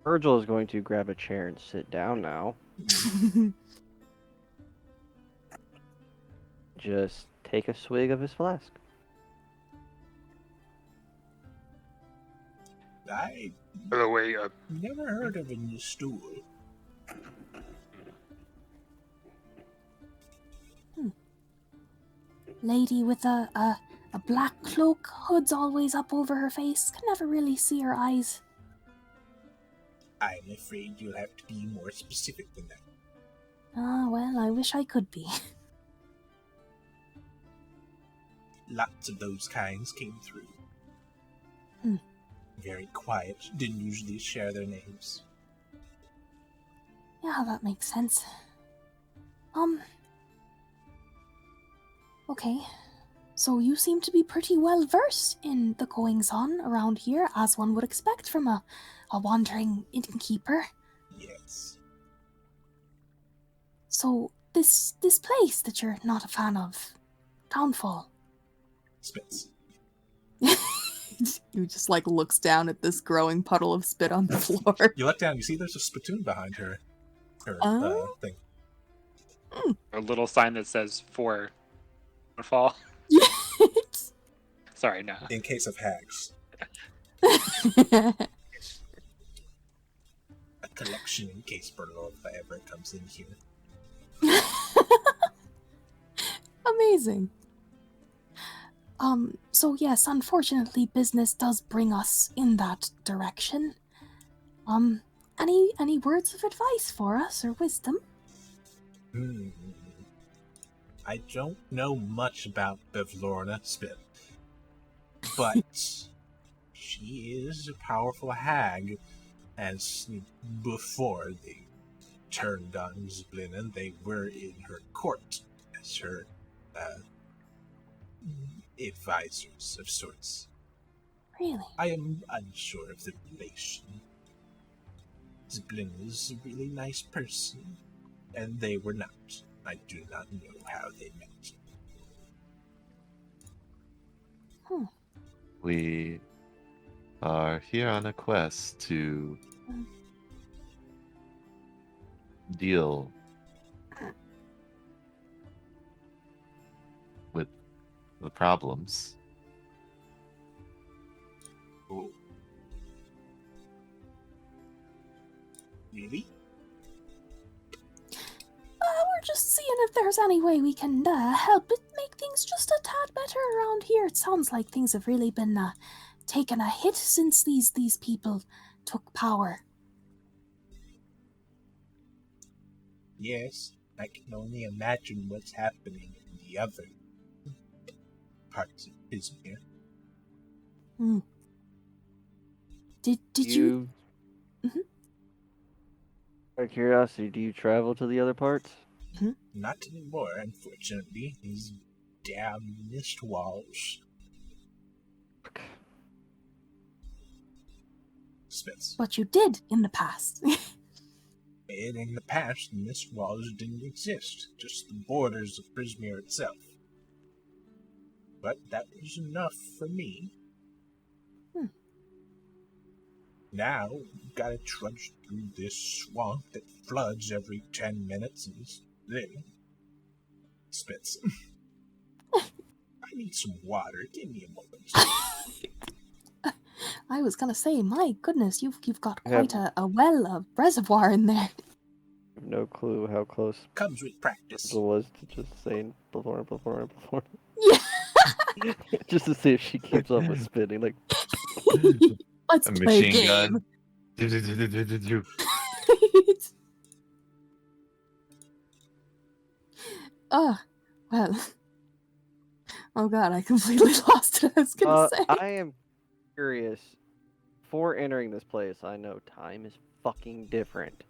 Virgil is going to grab a chair and sit down now. Just take a swig of his flask. I By the way, never heard of a new stool. Lady with a black cloak, hood's always up over her face. Can never really see her eyes. I'm afraid you'll have to be more specific than that. Ah, well, I wish I could be. Lots of those kinds came through. Hmm. Very quiet, didn't usually share their names. Yeah, that makes sense. Okay. So you seem to be pretty well versed in the goings-on around here, as one would expect from a wandering innkeeper. Yes. So this place that you're not a fan of, Downfall. Spitz. You just looks down at this growing puddle of spit on the floor. You look down, you see there's a spittoon behind her thing. A little sign that says for fall. Yes. Sorry, no. In case of hags. A collection in case Berlo, if I ever comes in here. Amazing. So yes, unfortunately business does bring us in that direction. Any words of advice for us or wisdom? I don't know much about Bevlorna Spit, but she is a powerful hag, as before they turned on Zblinen, they were in her court as her advisors of sorts. Really? I am unsure of the relation. Zblin is a really nice person, and they were not. I do not know how they met. We are here on a quest to deal with the problems. Oh. Really? We're just seeing if there's any way we can help it make things just a tad better around here. It sounds like things have really been taken a hit since these people took power. Yes, I can only imagine what's happening in the other parts of Izmir. Did you? Mhm. Out of curiosity, do you travel to the other parts? Not anymore, unfortunately. These damn mist walls. Spence. But you did in the past. And in the past, the mist walls didn't exist, just the borders of Prismir itself. But that was enough for me. Now, we've gotta trudge through this swamp that floods every 10 minutes and then spits. I need some water. Give me a moment. I was gonna say, my goodness, you've got I have- quite a reservoir in there. I have no clue how close Comes with practice. Virgil was to just saying before. Yeah. Just to see if she keeps up with spitting. Like, Let's A play a machine game. gun. Do. Oh, well. Oh god, I completely lost what I was gonna say. I am curious. Before entering this place, I know time is fucking different.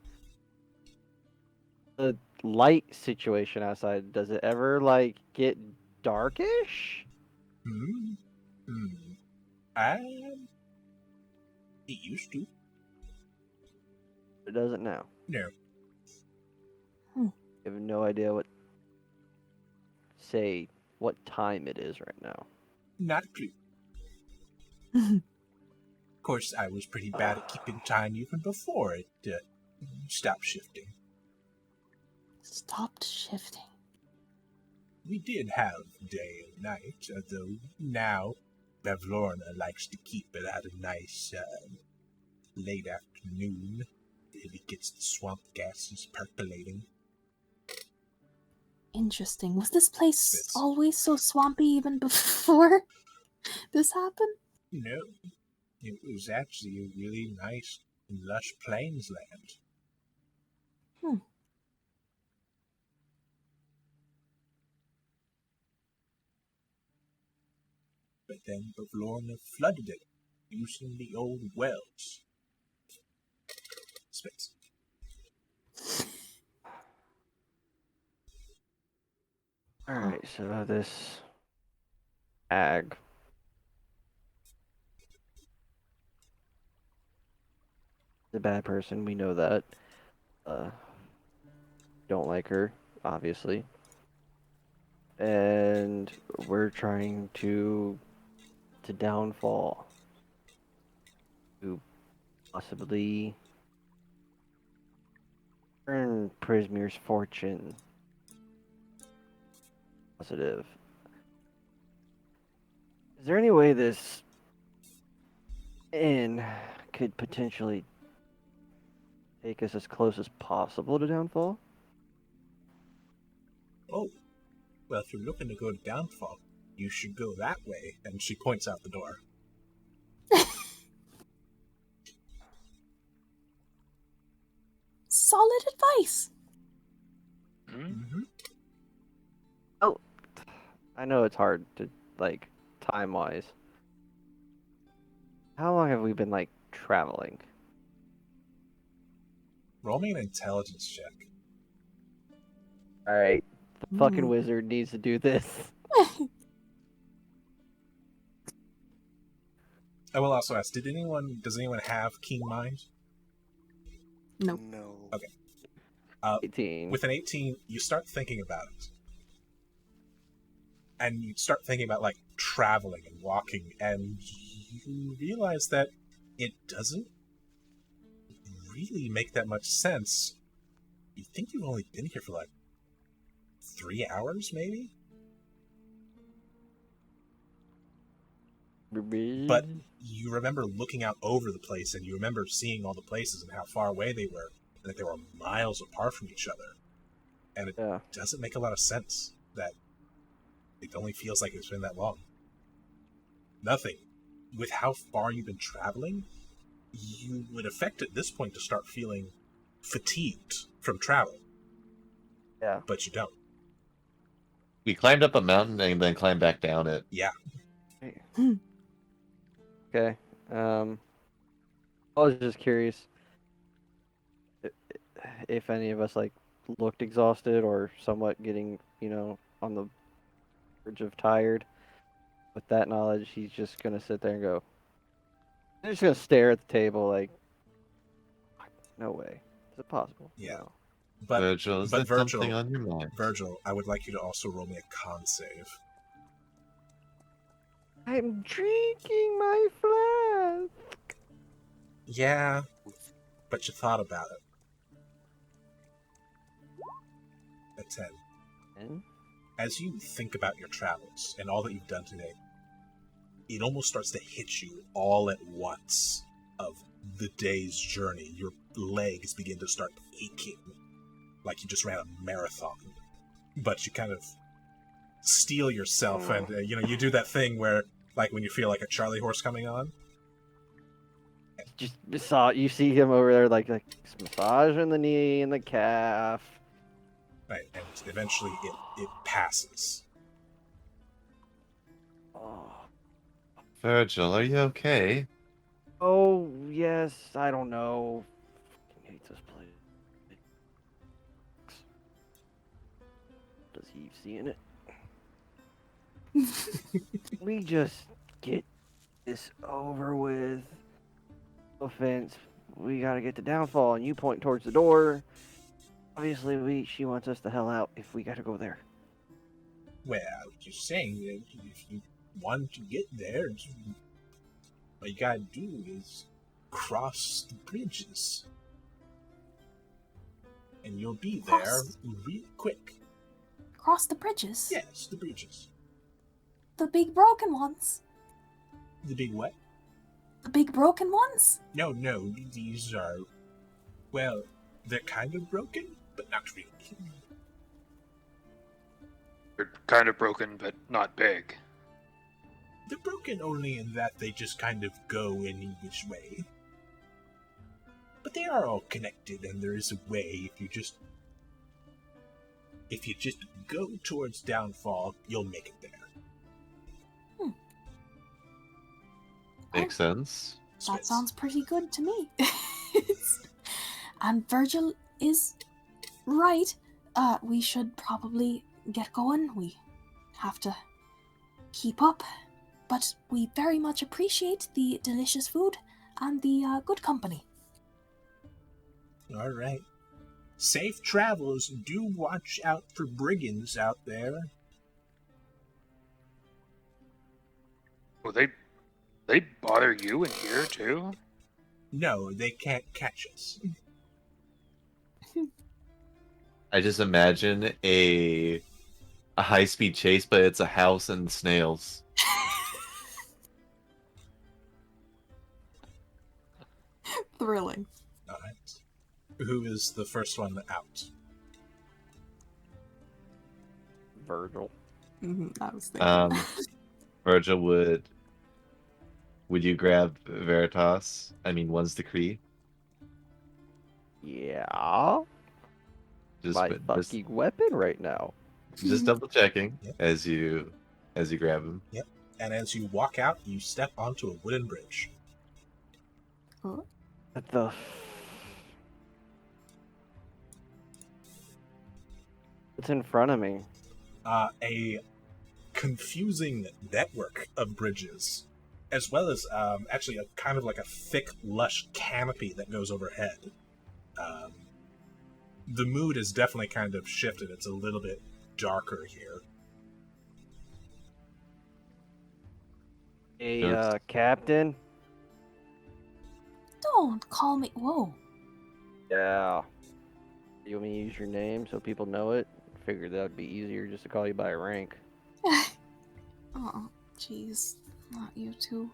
The light situation outside, does it ever like get darkish? It used to. It doesn't now. No. I have no idea what time it is right now. Not a clue. Of course, I was pretty bad at keeping time even before it stopped shifting. Stopped shifting. We did have day and night, although now Bevlorna likes to keep it at a nice late afternoon. Really gets the swamp gases percolating. Interesting. Was this place It's- always so swampy even before this happened? No, it was actually a really nice and lush plains land. But then Bevlorna flooded it, using the old wells. Spence. Alright, so this ag. The bad person, we know that. Don't like her, obviously. And we're trying to downfall. To possibly earn Prismir's fortune. Positive. Is there any way this inn could potentially take us as close as possible to downfall? Oh, well, if you're looking to go to Downfall, you should go that way. And she points out the door. Solid advice. Mm-hmm. Oh, I know it's hard to, like, time-wise. How long have we been, like, traveling? Roll me an intelligence check. Alright, the fucking wizard needs to do this. I will also ask, does anyone have keen mind? Nope. No. Okay. 18. With an 18, you start thinking about it. And you start thinking about, like, traveling and walking, and you realize that it doesn't really make that much sense. You think you've only been here for, like, 3 hours, maybe? But you remember looking out over the place, and you remember seeing all the places and how far away they were, and that they were miles apart from each other. And it doesn't make a lot of sense that it only feels like it's been that long. Nothing. With how far you've been traveling, you would affect at this point to start feeling fatigued from travel. Yeah. But you don't. We climbed up a mountain and then climbed back down it. Yeah. Okay. I was just curious if any of us like looked exhausted or somewhat getting, on the verge of tired. With that knowledge, he's just gonna sit there and go. He's just gonna stare at the table like, no way. Is it possible? Yeah. No. But Virgil, is but there Virgil, something on your mind? Virgil, I would like you to also roll me a con save. I'm drinking my flask. Yeah, but you thought about it. A 10. And? As you think about your travels and all that you've done today, it almost starts to hit you all at once of the day's journey. Your legs begin to start aching like you just ran a marathon. But you kind of steel yourself and, you do that thing where, like when you feel like a Charlie horse coming on. Just you see him over there like massaging the knee and the calf. Right, and eventually it passes. Oh. Virgil, are you okay? Oh yes, I don't know. I hate this place. Does he seeing it? We just get this over with. No offense. We gotta get the downfall, and you point towards the door. Obviously, she wants us the hell out if we gotta go there. Well, just saying, if you want to get there, what you gotta do is cross the bridges. And you'll be there real quick. Cross the bridges? Yes, the bridges. The big broken ones? The big what? The big broken ones? No, these are... Well, they're kind of broken, but not really. They're kind of broken, but not big. They're broken only in that they just kind of go any which way. But they are all connected, and there is a way if you just go towards downfall, you'll make it there. Makes sense. That sounds pretty good to me. And Virgil is right. We should probably get going. We have to keep up. But we very much appreciate the delicious food and the good company. All right. Safe travels. Do watch out for brigands out there. Well, they bother you in here too? No, they can't catch us. I just imagine a high-speed chase, but it's a house and snails. Thrilling. All right. Who is the first one out? Virgil. I was thinking. Virgil, would you grab Veritas? I mean, one's decree. Yeah. My fucking weapon right now. Just double checking Yep. as you grab him. Yep. And as you walk out, you step onto a wooden bridge. Huh? What the? What's in front of me? A confusing network of bridges as well as actually a kind of like a thick, lush canopy that goes overhead. The mood is definitely kind of shifted. It's a little bit darker here. Hey, Captain. Don't call me. Whoa. Yeah. You want me to use your name so people know it? Figured that would be easier just to call you by rank. Oh, jeez. Not you two.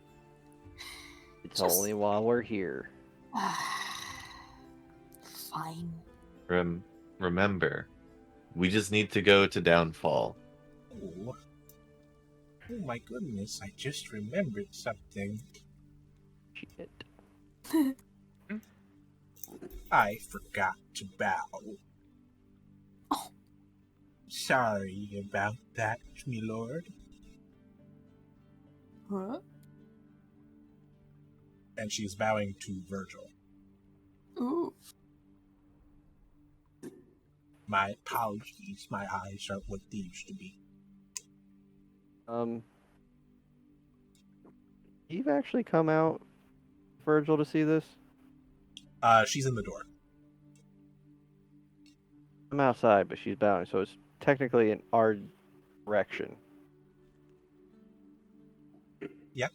It's only while we're here. Fine. Remember, we just need to go to Downfall. Oh my goodness, I just remembered something. Shit. I forgot to bow. Oh. Sorry about that, me lord. Huh? And she's bowing to Virgil. Ooh. My apologies, my eyes aren't what they used to be. You've actually come out, Virgil, to see this? She's in the door. I'm outside, but she's bowing, so it's technically in our direction. Yep.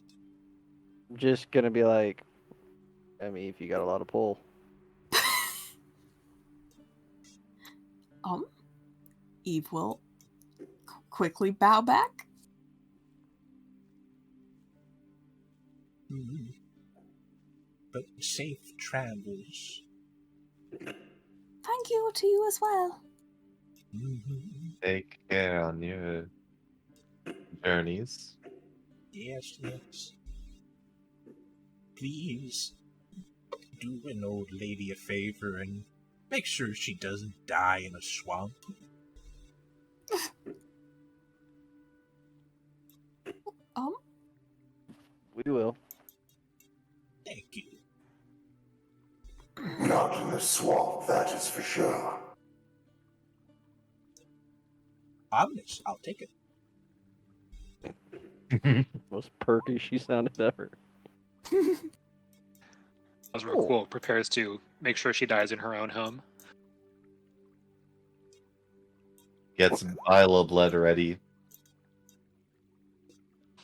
I'm just gonna be like, I mean, if you got a lot of pull. Eve will quickly bow back. But safe travels. Thank you to you as well. Take care on your journeys. Yes. Please do an old lady a favor and make sure she doesn't die in a swamp. We will. Thank you. Not in the swamp, that is for sure. Ominous, I'll take it. Most perky she sounded ever. Cool prepares to make sure she dies in her own home. Get some vial of blood ready.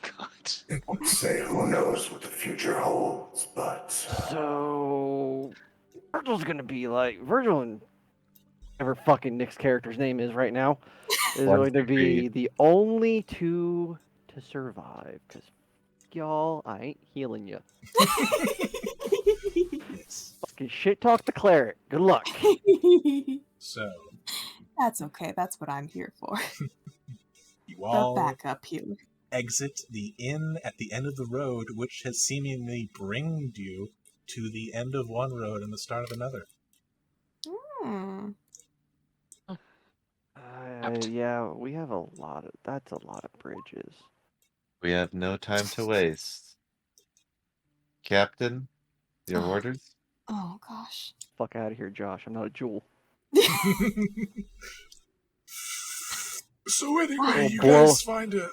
God. Would say who knows what the future holds, but So Virgil's gonna be like Virgil and whatever fucking Nick's character's name is right now is going to be the only two to survive. Cause y'all, I ain't healing you. Yes. Fucking shit talk the cleric. Good luck. So, That's okay. That's what I'm here for. you The all backup healer. exit the inn at the end of the road, which has seemingly bringed you to the end of one road and the start of another. Hmm. Yeah, we have a lot of. That's a lot of bridges. We have no time to waste. Captain, your Oh. orders? Oh gosh. Fuck out of here, Josh. I'm not a jewel. So anyway, Oh, you blow. guys find it.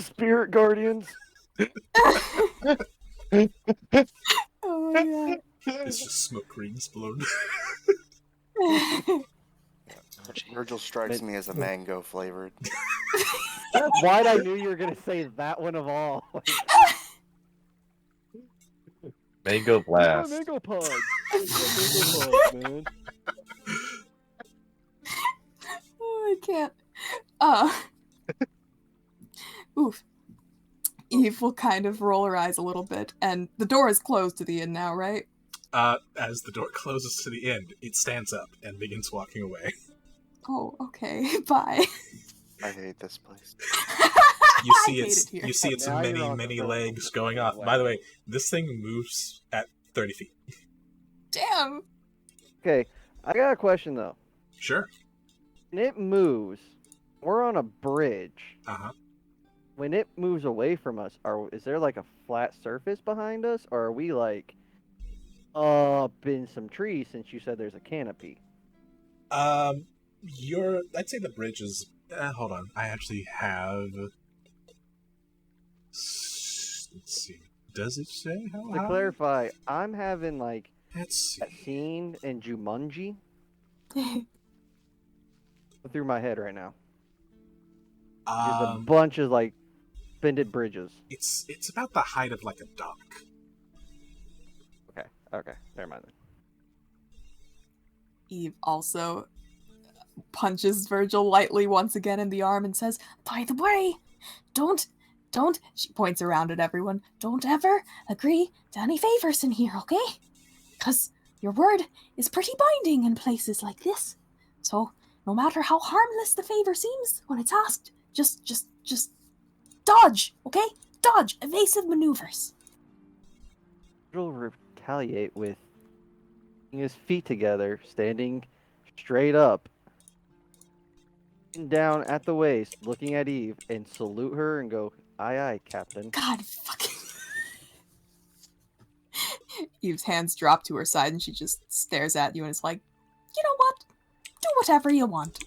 Spirit guardians. Oh my god. It's just smoke rings blown. Virgil strikes me as a mango flavored. Why'd I knew you were gonna say that one of all? Mango blast. Mango pod. Mango pod, man. Oh, I can't. Oof. Eve will kind of roll her eyes a little bit, and the door is closed to the inn now, right? As the door closes to the end, it stands up and begins walking away. Oh, okay. Bye. I hate this place. You I see hate its it here. you see its Now you're many on the many vertical legs going off. way. By the way, this thing moves at 30 feet. Damn. Okay, I got a question though. Sure. When it moves, we're on a bridge. Uh-huh. When it moves away from us, is there like a flat surface behind us, or are we like up in some trees? Since you said there's a canopy. I'd say the bridge is Hold on. I actually have. Let's see. Does it say how To high? clarify, I'm having like Let's see. that scene in Jumanji through my head right now. Just a bunch of like bended bridges. It's about the height of like a dock. Okay, never mind then. Eve also punches Virgil lightly once again in the arm and says, "By the way, don't," she points around at everyone, "don't ever agree to any favors in here, okay? Because your word is pretty binding in places like this. So, no matter how harmless the favor seems when it's asked, just dodge, okay? Dodge, evasive maneuvers." Virgil retaliate with putting his feet together, standing straight up, down at the waist, looking at Eve, and salute her and go, "Aye, aye, Captain." God fucking. Eve's hands drop to her side and she just stares at you and is like, "You know what? Do whatever you want."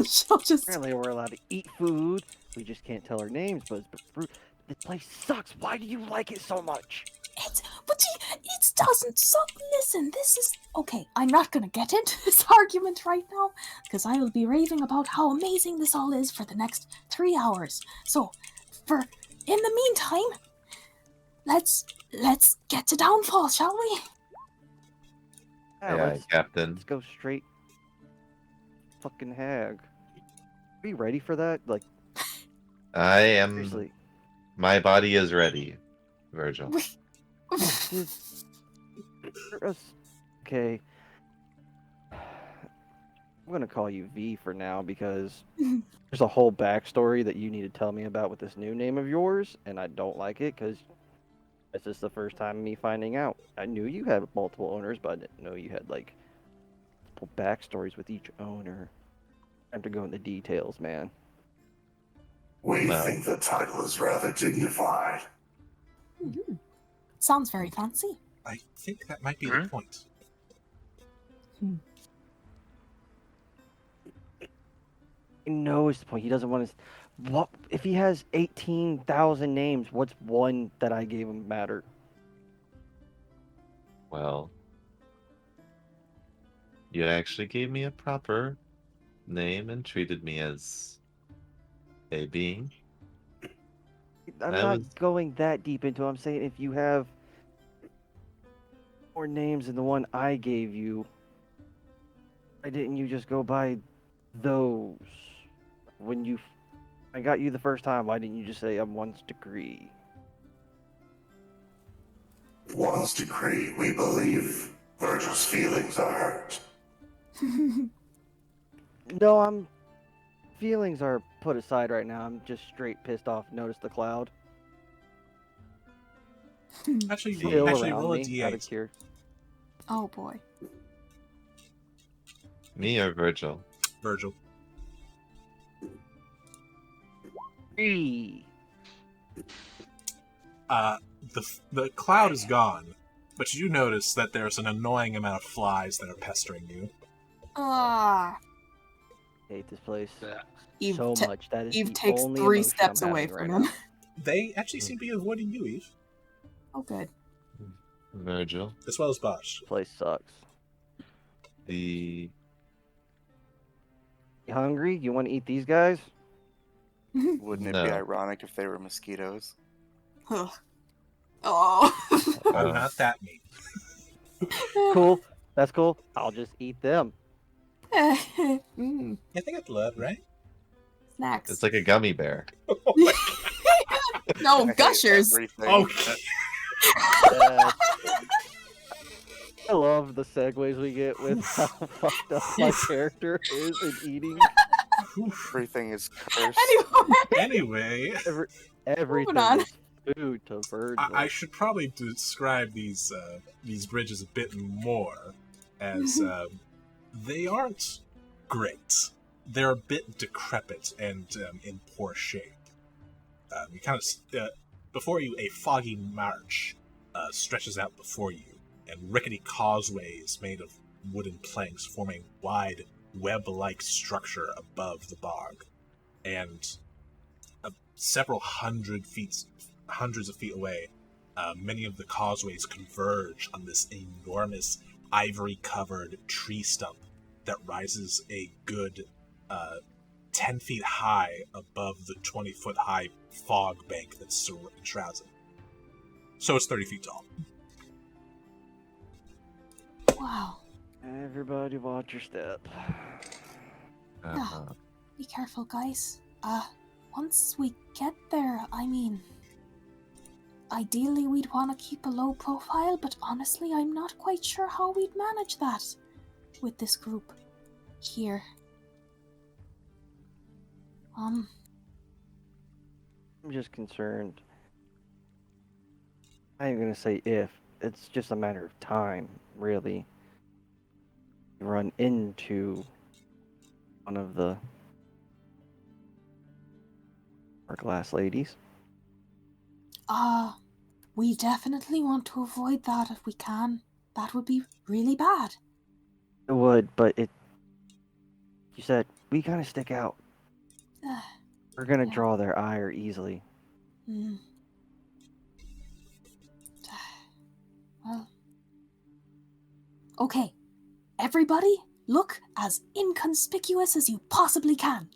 She'll just. Apparently, we're allowed to eat food. We just can't tell our names, but this place sucks. Why do you like it so much? It doesn't suck. Listen, this is okay. I'm not gonna get into this argument right now because I will be raving about how amazing this all is for the next 3 hours. So, in the meantime, let's get to downfall, shall we? Yeah, Captain. Let's go straight. Fucking hag. Are you ready for that? Like, I am. seriously. My body is ready, Virgil. Okay. I'm gonna call you V for now because there's a whole backstory that you need to tell me about with this new name of yours, and I don't like it because this is the first time me finding out. I knew you had multiple owners, but I didn't know you had like multiple backstories with each owner. I have to go into details, man. We think the title is rather dignified. Mm-hmm. Sounds very fancy. I think that might be the point. I know it's the point. He doesn't want to. What if he has 18,000 names? What's one that I gave him matter? Well, you actually gave me a proper name and treated me as a being. I'm not going that deep into it. I'm saying if you have more names than the one I gave you, why didn't you just go by those? When I got you the first time, why didn't you just say I'm one's degree? One's decree, we believe Virgil's feelings are hurt. No, feelings are put aside right now. I'm just straight pissed off. Notice the cloud. Actually, Still around roll a me, D8. out of cure. Oh boy. Me or Virgil? Virgil. 3. The cloud is gone, but you do notice that there's an annoying amount of flies that are pestering you. Ah. I hate this place Eve so much. That is Eve the takes only 3 emotion steps I'm away having from right him. now. They actually seem to be avoiding you, Eve. Oh, good. Virgil. As well as Bosch. This place sucks. The You hungry? You want to eat these guys? Wouldn't it be No. ironic if they were mosquitoes? Oh. Oh, not that mean. Cool. That's cool. I'll just eat them. Mm, I think it's blood, right? snacks. It's like a gummy bear. No, I hate gushers. everything. Okay. I love the segues we get with how fucked up my character is in eating. Everything is cursed. Anyway, Everything on. is food to Virgil. I should probably describe these bridges a bit more, as they aren't great. They're a bit decrepit and in poor shape. You kind of before you, a foggy march stretches out before you, and rickety causeways made of wooden planks form a wide web-like structure above the bog, and hundreds of feet away, many of the causeways converge on this enormous ivory-covered tree stump that rises a good 10 feet high above the 20-foot high fog bank that's enshrouded. So it's 30 feet tall. Wow. Everybody watch your step. Uh-huh. Be careful, guys. Once we get there, I mean, ideally we'd want to keep a low profile, but honestly, I'm not quite sure how we'd manage that with this group here. I'm just concerned. I ain't gonna say if. It's just a matter of time, really. Run into one of the glass ladies. We definitely want to avoid that if we can. That would be really bad. It would, but you said we kind of stick out. We're gonna Yeah. draw their ire easily. Well. Okay. Everybody, look as inconspicuous as you possibly can.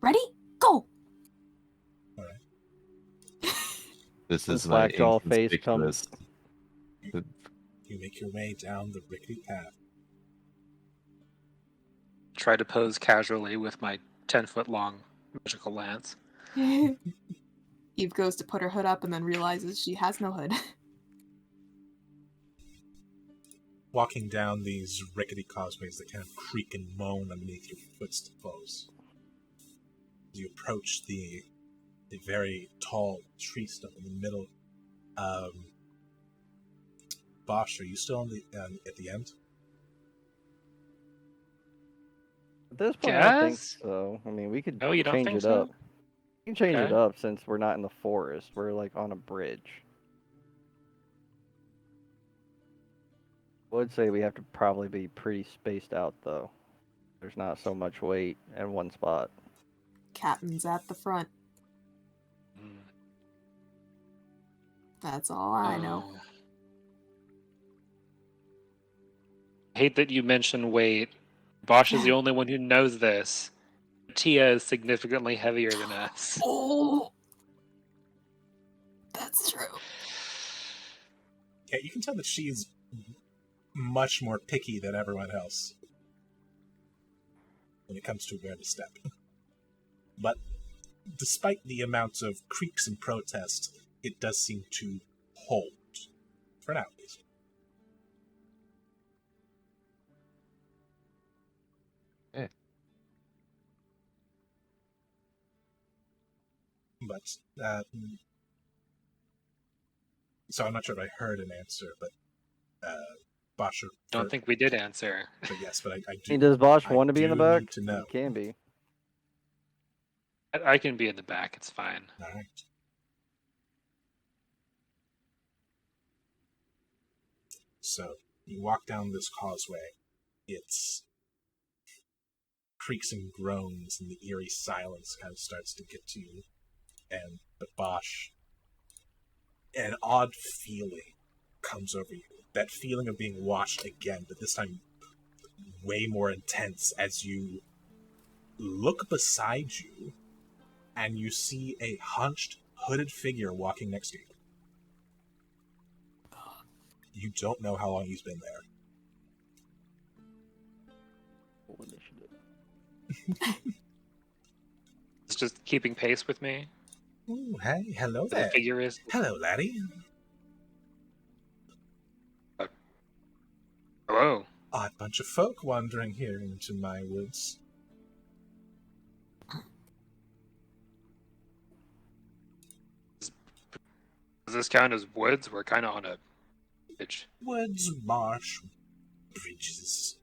Ready? Go! This When is my Slackjaw face inconspicuous. You make your way down the rickety path. Try to pose casually with my 10-foot long magical lance. Eve goes to put her hood up and then realizes she has no hood. Walking down these rickety causeways that kind of creak and moan underneath your footsteps. As you approach the very tall tree stump in the middle. Bosch, are you still on at the end? At this point, I think Guess? so. I mean, we could No, you don't change think it so? up. We can change it Okay. up since we're not in the forest. We're like on a bridge. I would say we have to probably be pretty spaced out, though. There's not so much weight in one spot. Captain's at the front. Hmm. That's all I know. I hate that you mention weight. Bosch is the only one who knows this. Tia is significantly heavier than us. Oh! That's true. Yeah, you can tell that she's much more picky than everyone else when it comes to where to step. But despite the amounts of creaks and protests, it does seem to hold. For now, at least. Eh. But, so I'm not sure if I heard an answer, but, Bosch... Don't think we did answer. But yes, but I do... I mean, does Bosch I want to be in the do back? need to know. He can be. I can be in the back, it's fine. Alright. So, you walk down this causeway. It's creaks and groans, and the eerie silence kind of starts to get to you. But Bosch, an odd feeling comes over you. That feeling of being watched again, but this time way more intense as you look beside you and you see a hunched, hooded figure walking next to you. You don't know how long he's been there. It's just keeping pace with me. Ooh, hey, hello The there. figure is. Hello, laddie. Hello. Odd bunch of folk wandering here into my woods. Does this count as woods? We're kind of on a ridge. Woods, marsh, bridges.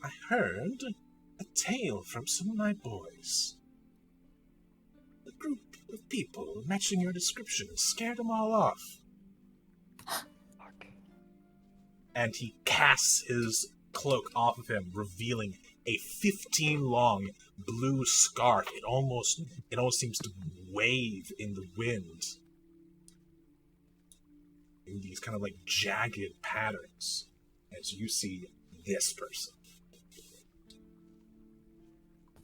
I heard a tale from some of my boys. A group of people matching your description scared them all off. and he casts his cloak off of him, revealing a 15-long blue scarf. It almost seems to wave in the wind in these kind of like jagged patterns as you see this person.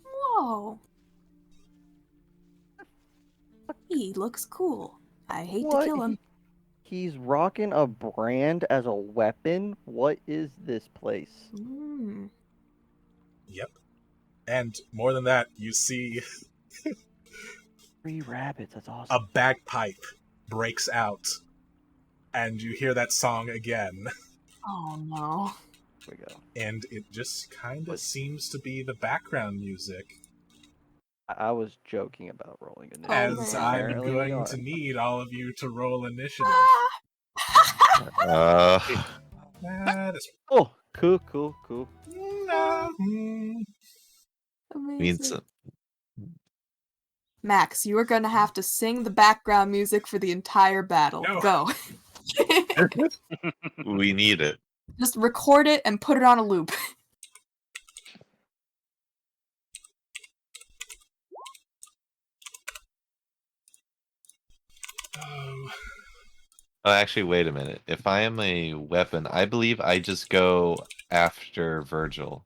Whoa. He looks cool. I hate What? to kill him. He's rocking a brand as a weapon? What is this place? Mm. Yep. And more than that, you see 3 rabbits, that's a awesome. bagpipe breaks out, and you hear that song again. Oh no. Here we go. And it just kind of What? seems to be the background music, I was joking about rolling initiative. as man. I'm Apparently we going are. to need all of you to roll initiative. Uh, That is Oh, cool. Amazing. means Max, you are going to have to sing the background music for the entire battle. No. Go. we need it. Just record it and put it on a loop. Oh, actually, wait a minute. If I am a weapon, I believe I just go after Virgil.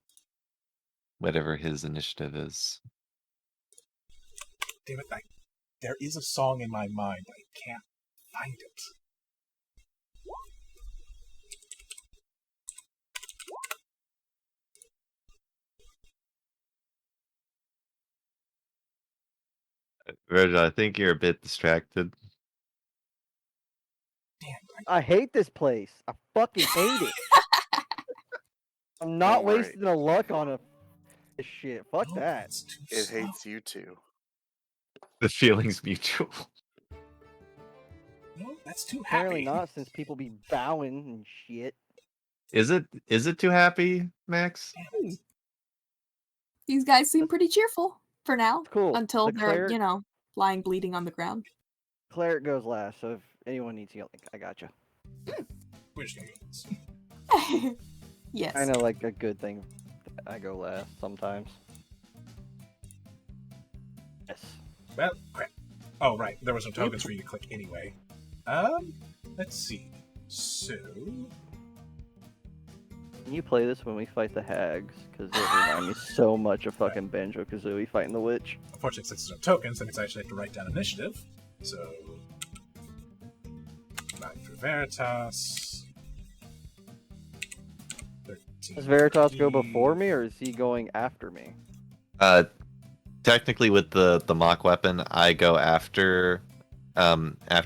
Whatever his initiative is. Damn it, there is a song in my mind, but I can't find it. Virgil, I think you're a bit distracted. Damn, I hate this place. I fucking hate it. I'm not Don't worry. wasting a luck on this shit. Fuck no, that. it's too It slow. hates you too. The feeling's mutual. No, that's too Apparently happy. not, since people be bowing and shit. Is it too happy, Max? These guys seem pretty cheerful for now. Cool. Until The they're, cleric- lying bleeding on the ground. Cleric goes last, so if anyone needs healing, I gotcha. We're just gonna go this. Yes. Kind of like a good thing that I go last sometimes. Yes. Well, crap. Oh, right. There were some tokens for you to click anyway. Let's see. So, Can you play this when we fight the hags? Because it reminds me so much of fucking Banjo-Kazooie fighting the witch. unfortunately, since there's no tokens, then it's actually have to write down initiative. So, 9 for Veritas. 13 Does Veritas for go Eve. before me, or is he going after me? Technically, with the mock weapon, I go after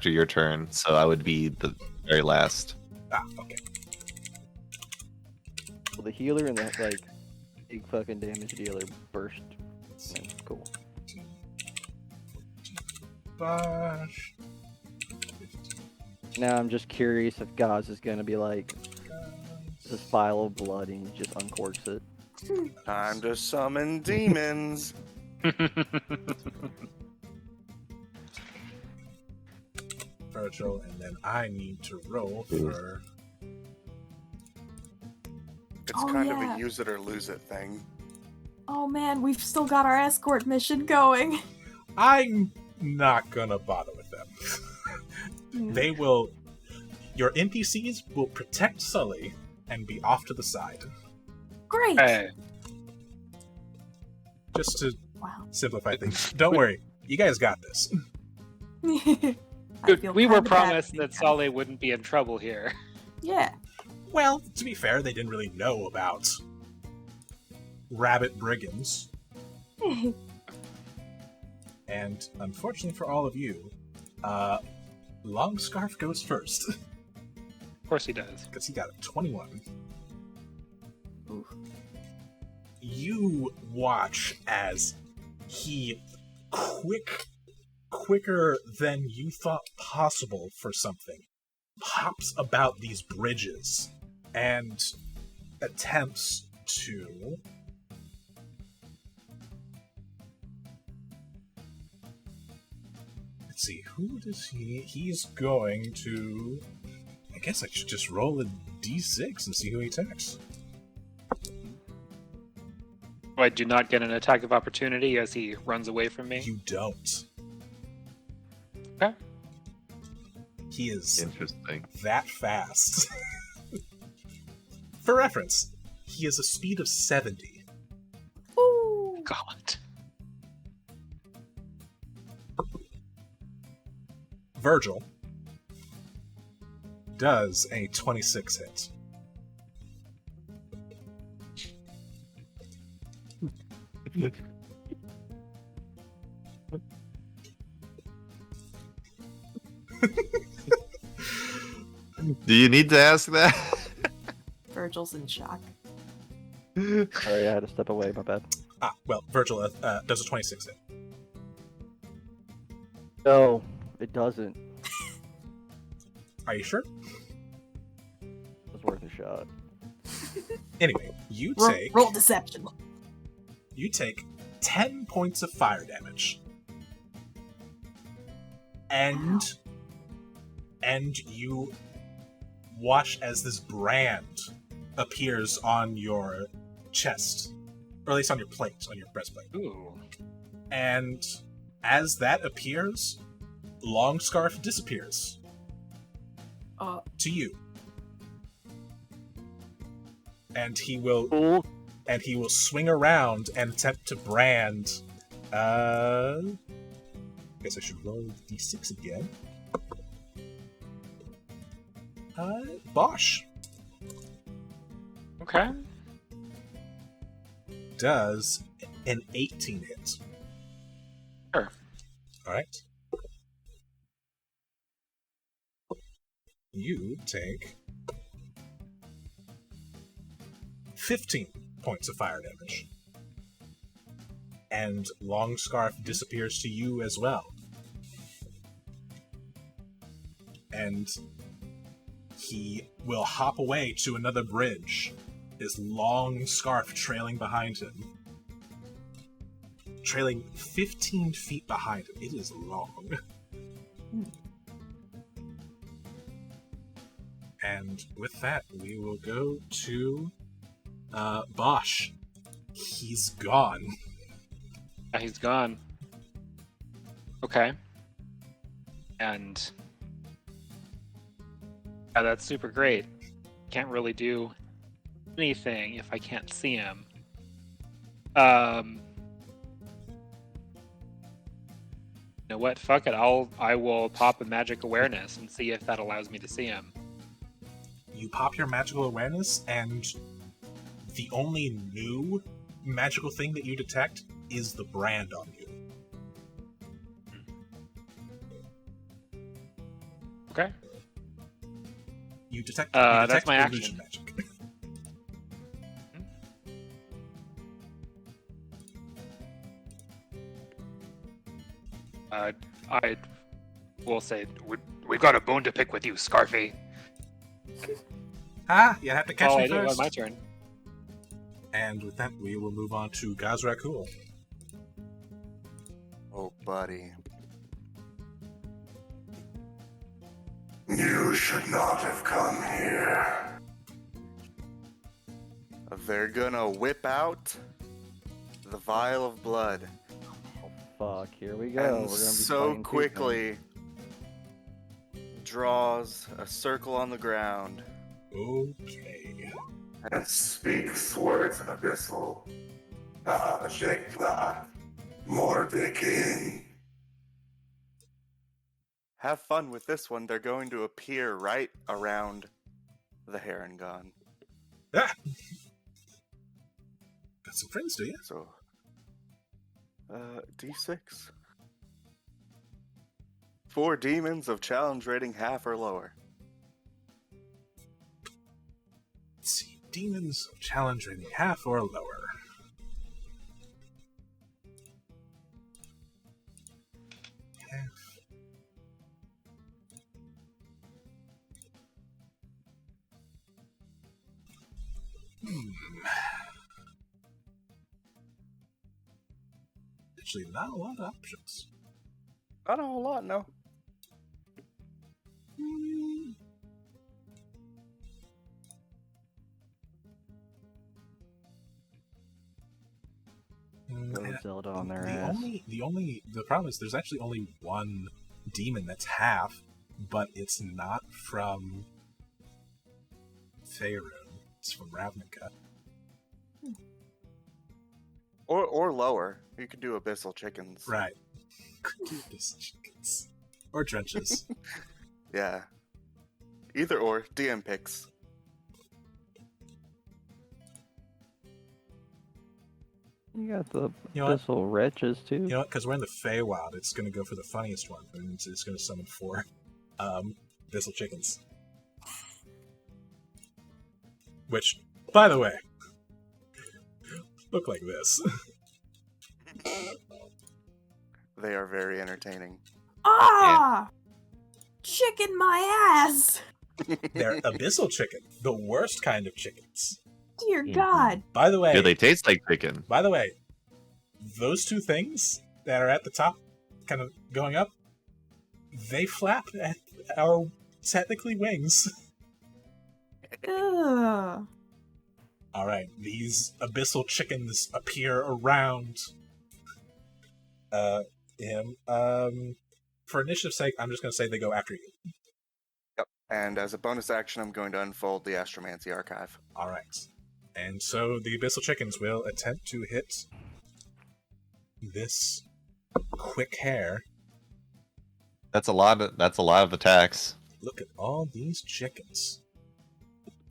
your turn, so I would be the very last. Ah, okay. Well, the healer and the big fucking damage dealer burst. Cool. 5. Now I'm just curious if Gaz is gonna be like this vial of blood and he just uncorks it. Time to summon demons. Virgil, and then I need to roll for. It's Oh, kind of yeah. a use it or lose it thing. Oh man, we've still got our escort mission going. I'm not gonna bother with them. They will. Your NPCs will protect Sully and be off to the side. Great. Hey, Just to Wow. simplify things. Don't worry, you guys got this. I dude, feel we were kinda bad promised for that these guys. Solly wouldn't be in trouble here. Yeah. Well, to be fair, they didn't really know about rabbit brigands. And unfortunately for all of you, Long Scarf goes first. Of course he does. Because he got a 21. Oof. You watch as he quicker than you thought possible for something, hops about these bridges and attempts to let's see, who does he's going to, I guess I should just roll a d6 and see who he attacks. I do not get an attack of opportunity as he runs away from me. You don't. Okay. He is Interesting. that fast. For reference, he has a speed of 70. Ooh. God. Virgil does a 26 hit. Do you need to ask that? Virgil's in shock. Sorry, I had to step away. My bad. Well, Virgil does a 26 hit. No, it doesn't. Are you sure? It's worth a shot. Anyway, you Roll, take roll deception. 10 points of fire damage. And you watch as this brand appears on your chest, or at least on your plate, on your breastplate. Ooh. And as that appears, Longscarf disappears to you. And he will Cool. swing around and attempt to brand. Guess I should roll d6 again. Bosch Okay. does an 18 hit. Sure. Alright. You take 15 points of fire damage. And Longscarf disappears to you as well. And he will hop away to another bridge, his long scarf trailing behind him. Trailing 15 feet behind him. It is long. And with that, we will go to Bosch. He's gone. Yeah, he's gone. Okay. And yeah, that's super great. Can't really do anything if I can't see him. You know what? Fuck it. I will pop a magic awareness and see if that allows me to see him. You pop your magical awareness, and the only new magical thing that you detect is the brand on you. Okay. You detect, that's my illusion action. magic. I will say we've got a bone to pick with you, Scarfy. You have to catch All me I do on first. my turn. And with that, we will move on to Gazrakul. Oh, buddy. You should not have come here. They're gonna whip out the vial of blood. Oh fuck! Here we go. And We're gonna be so fighting tooth and- quickly draws a circle on the ground Okay. And speaks words of abyssal. Mordikin. Have fun with this one. They're going to appear right around the Herongon. Ah! Got some friends, do you? So, D6. 4 demons of challenge rating half or lower. Let's see. Demons of challenge rating half or lower. Half. Actually, not a lot of options. Not a whole lot, no. Zelda on their the ass. the problem is there's actually only one demon that's half, but it's not from Faerun. It's from Ravnica. Or lower. You could do abyssal chickens. Right. Abyssal chickens. Or trenches. Yeah. Either or. DM picks. You got the You know what? abyssal wretches too. You know what? Because we're in the Feywild, it's going to go for the funniest one. And it's going to summon 4 Abyssal chickens. Which, by the way, look like this. They are very entertaining. Ah! Chicken my ass! They're Abyssal chicken. The worst kind of chickens. Dear Mhm. God. By the way, Do they taste like chicken? those 2 things that are at the top, kind of going up, they flap at our technically wings. Ugh. Alright, these abyssal chickens appear around him. For initiative's sake, I'm just going to say they go after you. Yep. And as a bonus action, I'm going to unfold the Astromancy Archive. Alright. And so the abyssal chickens will attempt to hit this quick hair. That's a lot of attacks. Look at all these chickens.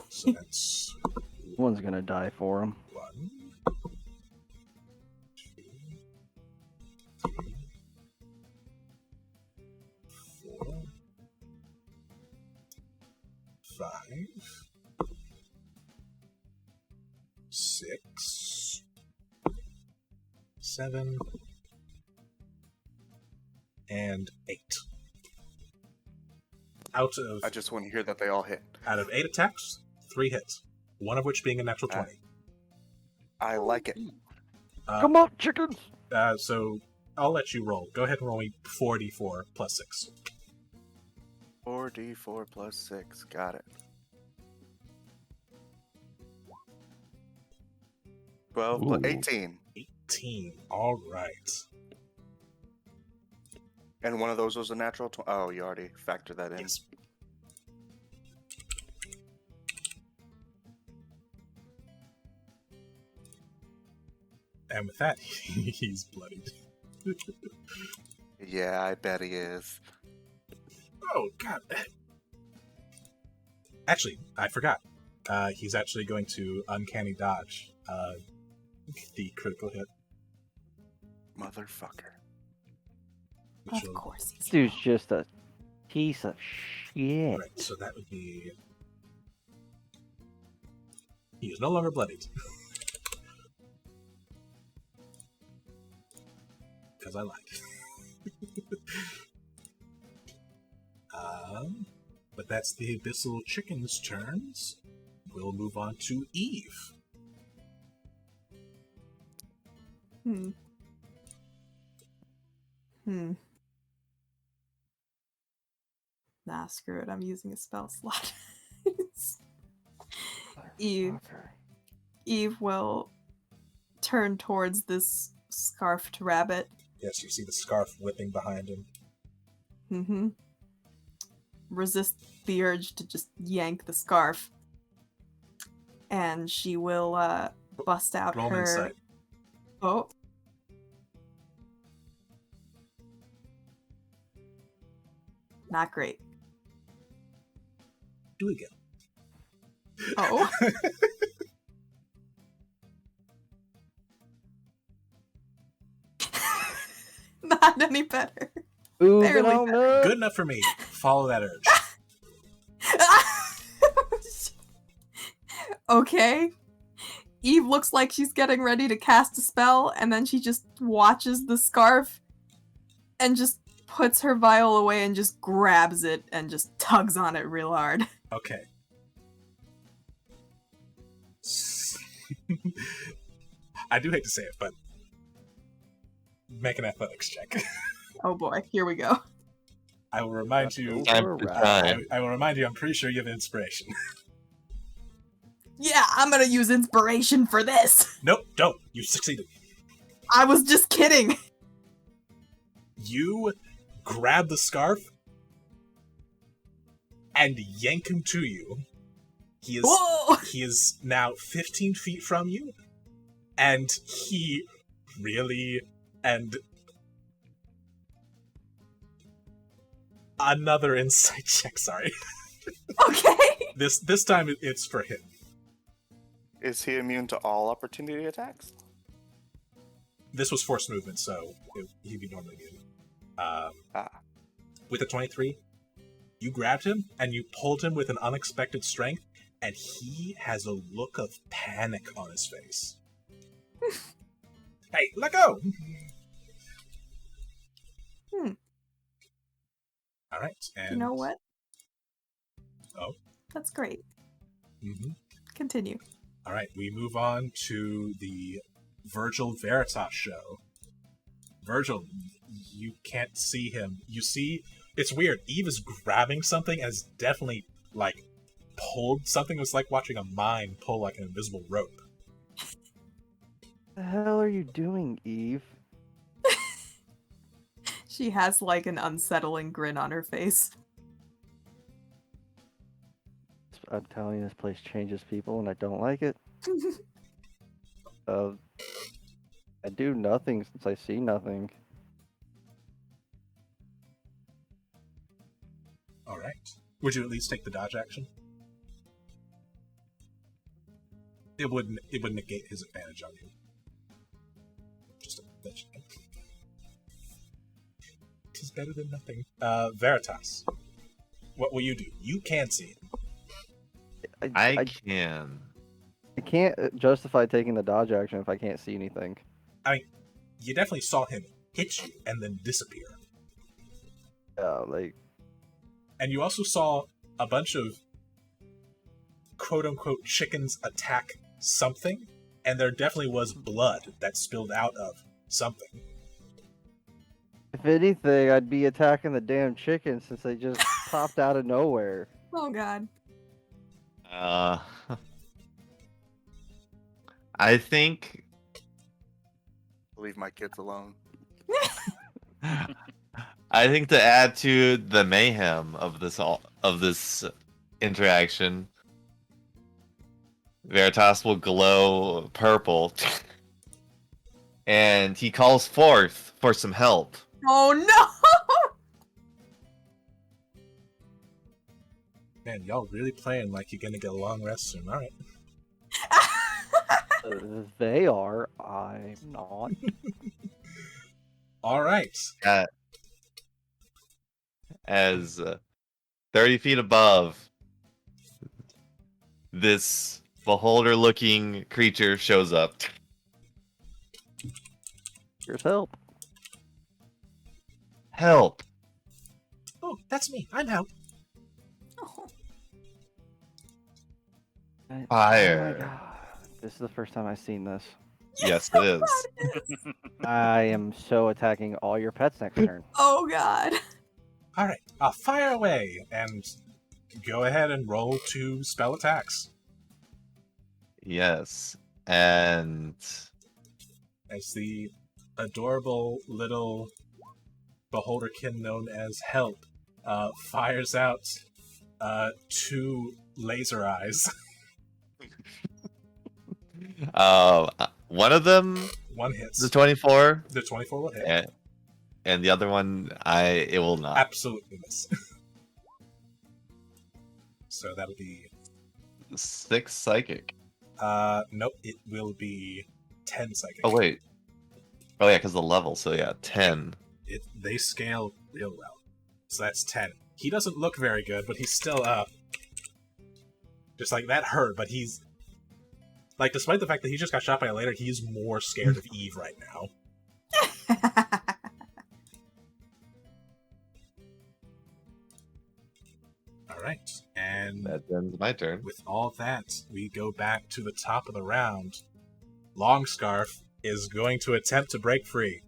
So that's One's gonna die for him. 1, 2, 3, 4, 5, 6, 7, and 8. I just want to hear that they all hit. Out of 8 attacks, 3 hits. One of which being a natural 20. I like it. Come on, chickens! So I'll let you roll. Go ahead and roll me 4d4 plus 6. 4d4 plus 6. Got it. 12 plus Ooh. 18. 18. All right. And one of those was a natural 20. Oh, you already factored that in. Yes. And with that, he's bloodied. Yeah, I bet he is. Oh, God. Actually, I forgot. He's actually going to uncanny dodge the critical hit. Motherfucker. Which Of will, course he's Dude's just a piece of shit. right, so that would be... He is no longer bloodied. Because I lied. But that's the Abyssal Chicken's turns. We'll move on to Eve. Nah, screw it. I'm using a spell slot. Eve will turn towards this scarfed rabbit. Yes, you see the scarf whipping behind him. Mm-hmm. Resist the urge to just yank the scarf. And she will bust out Roll an her... insight. Oh. Not great. Do again. Oh. Not any better. Ooh, Barely but oh no! Good enough for me. Follow that urge. Okay. Eve looks like she's getting ready to cast a spell, and then she just watches the scarf and just puts her vial away and just grabs it and just tugs on it real hard. Okay. I do hate to say it, but make an athletics check. Oh boy, here we go. I will remind you. Time to try. I will remind you. I'm pretty sure you have inspiration. Yeah, I'm gonna use inspiration for this. Nope, don't. You succeeded. I was just kidding. You grab the scarf and yank him to you. Whoa! He is now 15 feet from you, and he really and another insight check. Sorry. Okay. This time it's for him. Is he immune to all opportunity attacks? This was forced movement, so he'd be normally immune. Ah. With a 23, you grabbed him and you pulled him with an unexpected strength, and he has a look of panic on his face. Hey, let go! All right, and You know what? Oh. That's great. Mm-hmm. Continue. All right, we move on to the Virgil Veritas show. Virgil, you can't see him. You see, it's weird. Eve is grabbing something and is definitely, like, pulled. Something was like watching a mine pull, like, an invisible rope. What the hell are you doing, Eve? She has, like, an unsettling grin on her face. I'm telling you, this place changes people, and I don't like it. I do nothing since I see nothing. All right. Would you at least take the dodge action? It would negate his advantage on you. Just to let you know. It is better than nothing. Veritas, what will you do? You can see him. I can. I can't justify taking the dodge action if I can't see anything. I mean, you definitely saw him hit you and then disappear. Like... And you also saw a bunch of quote-unquote chickens attack something, and there definitely was blood that spilled out of something. If anything, I'd be attacking the damn chickens since they just popped out of nowhere. Oh god. I think Leave my kids alone. I think to add to the mayhem of this interaction, Veritas will glow purple, and he calls forth for some help. Oh no! Man, y'all really playing like you're gonna get a long rest soon. All right. They are. I'm not. All right. As 30 feet above, this beholder-looking creature shows up. Here's help. Help! Oh, that's me. I'm help. Oh. Fire. Oh my god. This is the first time I've seen this. Yes, it is. I am so attacking all your pets next turn. Oh god. All right. Fire away and go ahead and roll 2 spell attacks. Yes, and As the adorable little beholderkin known as Help fires out 2 laser eyes. one of them One hits. is a 24, The 24 will hit. and the other one, it will not. Absolutely miss. So that'll be 6 psychic. nope, it will be 10 psychic. Oh wait. Oh yeah, because the level. So yeah, 10. They scale real well. So that's 10. He doesn't look very good, but he's still up. Just like that hurt, but he's like, despite the fact that he just got shot by a laser, he's more scared of Eve right now. All right, and That ends my turn. with all that, we go back to the top of the round. Longscarf is going to attempt to break free.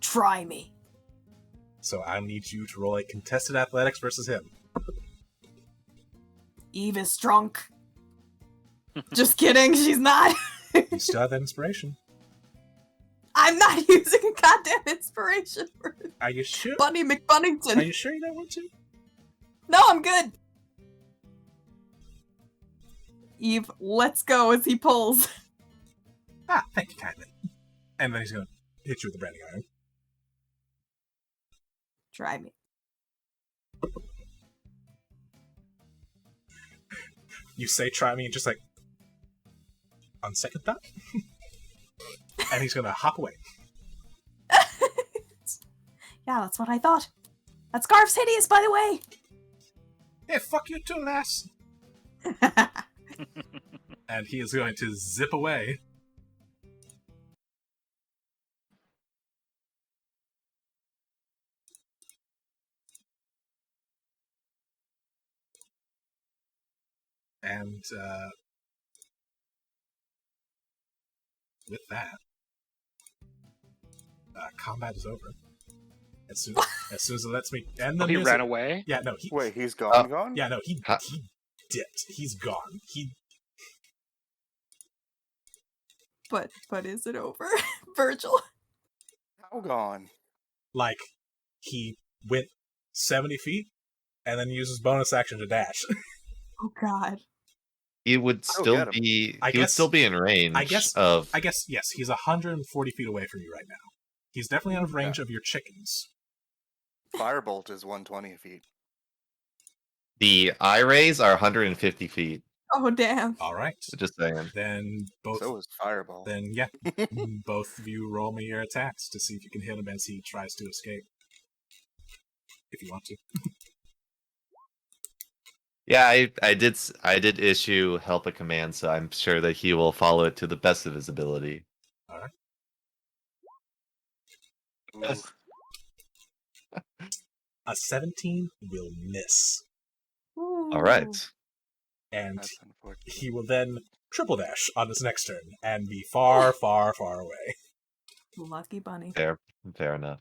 Try me. So I need you to roll a contested athletics versus him. Eve is drunk. Just kidding, she's not. You still have that inspiration. I'm not using a goddamn inspiration for Are you sure? Bunny McBunnington. Are you sure you don't want to? No, I'm good. Eve, let's go as he pulls. Ah, thank you kindly. And then he's gonna hit you with the branding iron. Try me. You say try me and just like, on second thought? And he's gonna hop away. Yeah, that's what I thought. That scarf's hideous, by the way. Hey, fuck you too, lass. And he is going to zip away. And with that, combat is over. As soon as it lets me end the Oh, he music. ran away? Yeah, no, he. Wait, he's gone? Gone? Yeah, no, he Ha- dipped. He's gone. But is it over, Virgil? How gone? Like, he went 70 feet and then used his bonus action to dash. Oh God. He would get still him. be. I He would guess- still be in range I guess, yes, he's 140 feet away from you right now. He's definitely out of range of your chickens. Firebolt is 120 feet. The eye rays are 150 feet. Oh damn. All right. Just saying. Then both. So is Fireball. Then yeah, both of you roll me your attacks to see if you can hit him as he tries to escape. If you want to. Yeah, I did issue help a command, so I'm sure that he will follow it to the best of his ability. All right. Ooh. A 17 will miss, All right. and That's unfortunate. he will then triple dash on his next turn and be far, far, far away. Lucky bunny. Fair enough.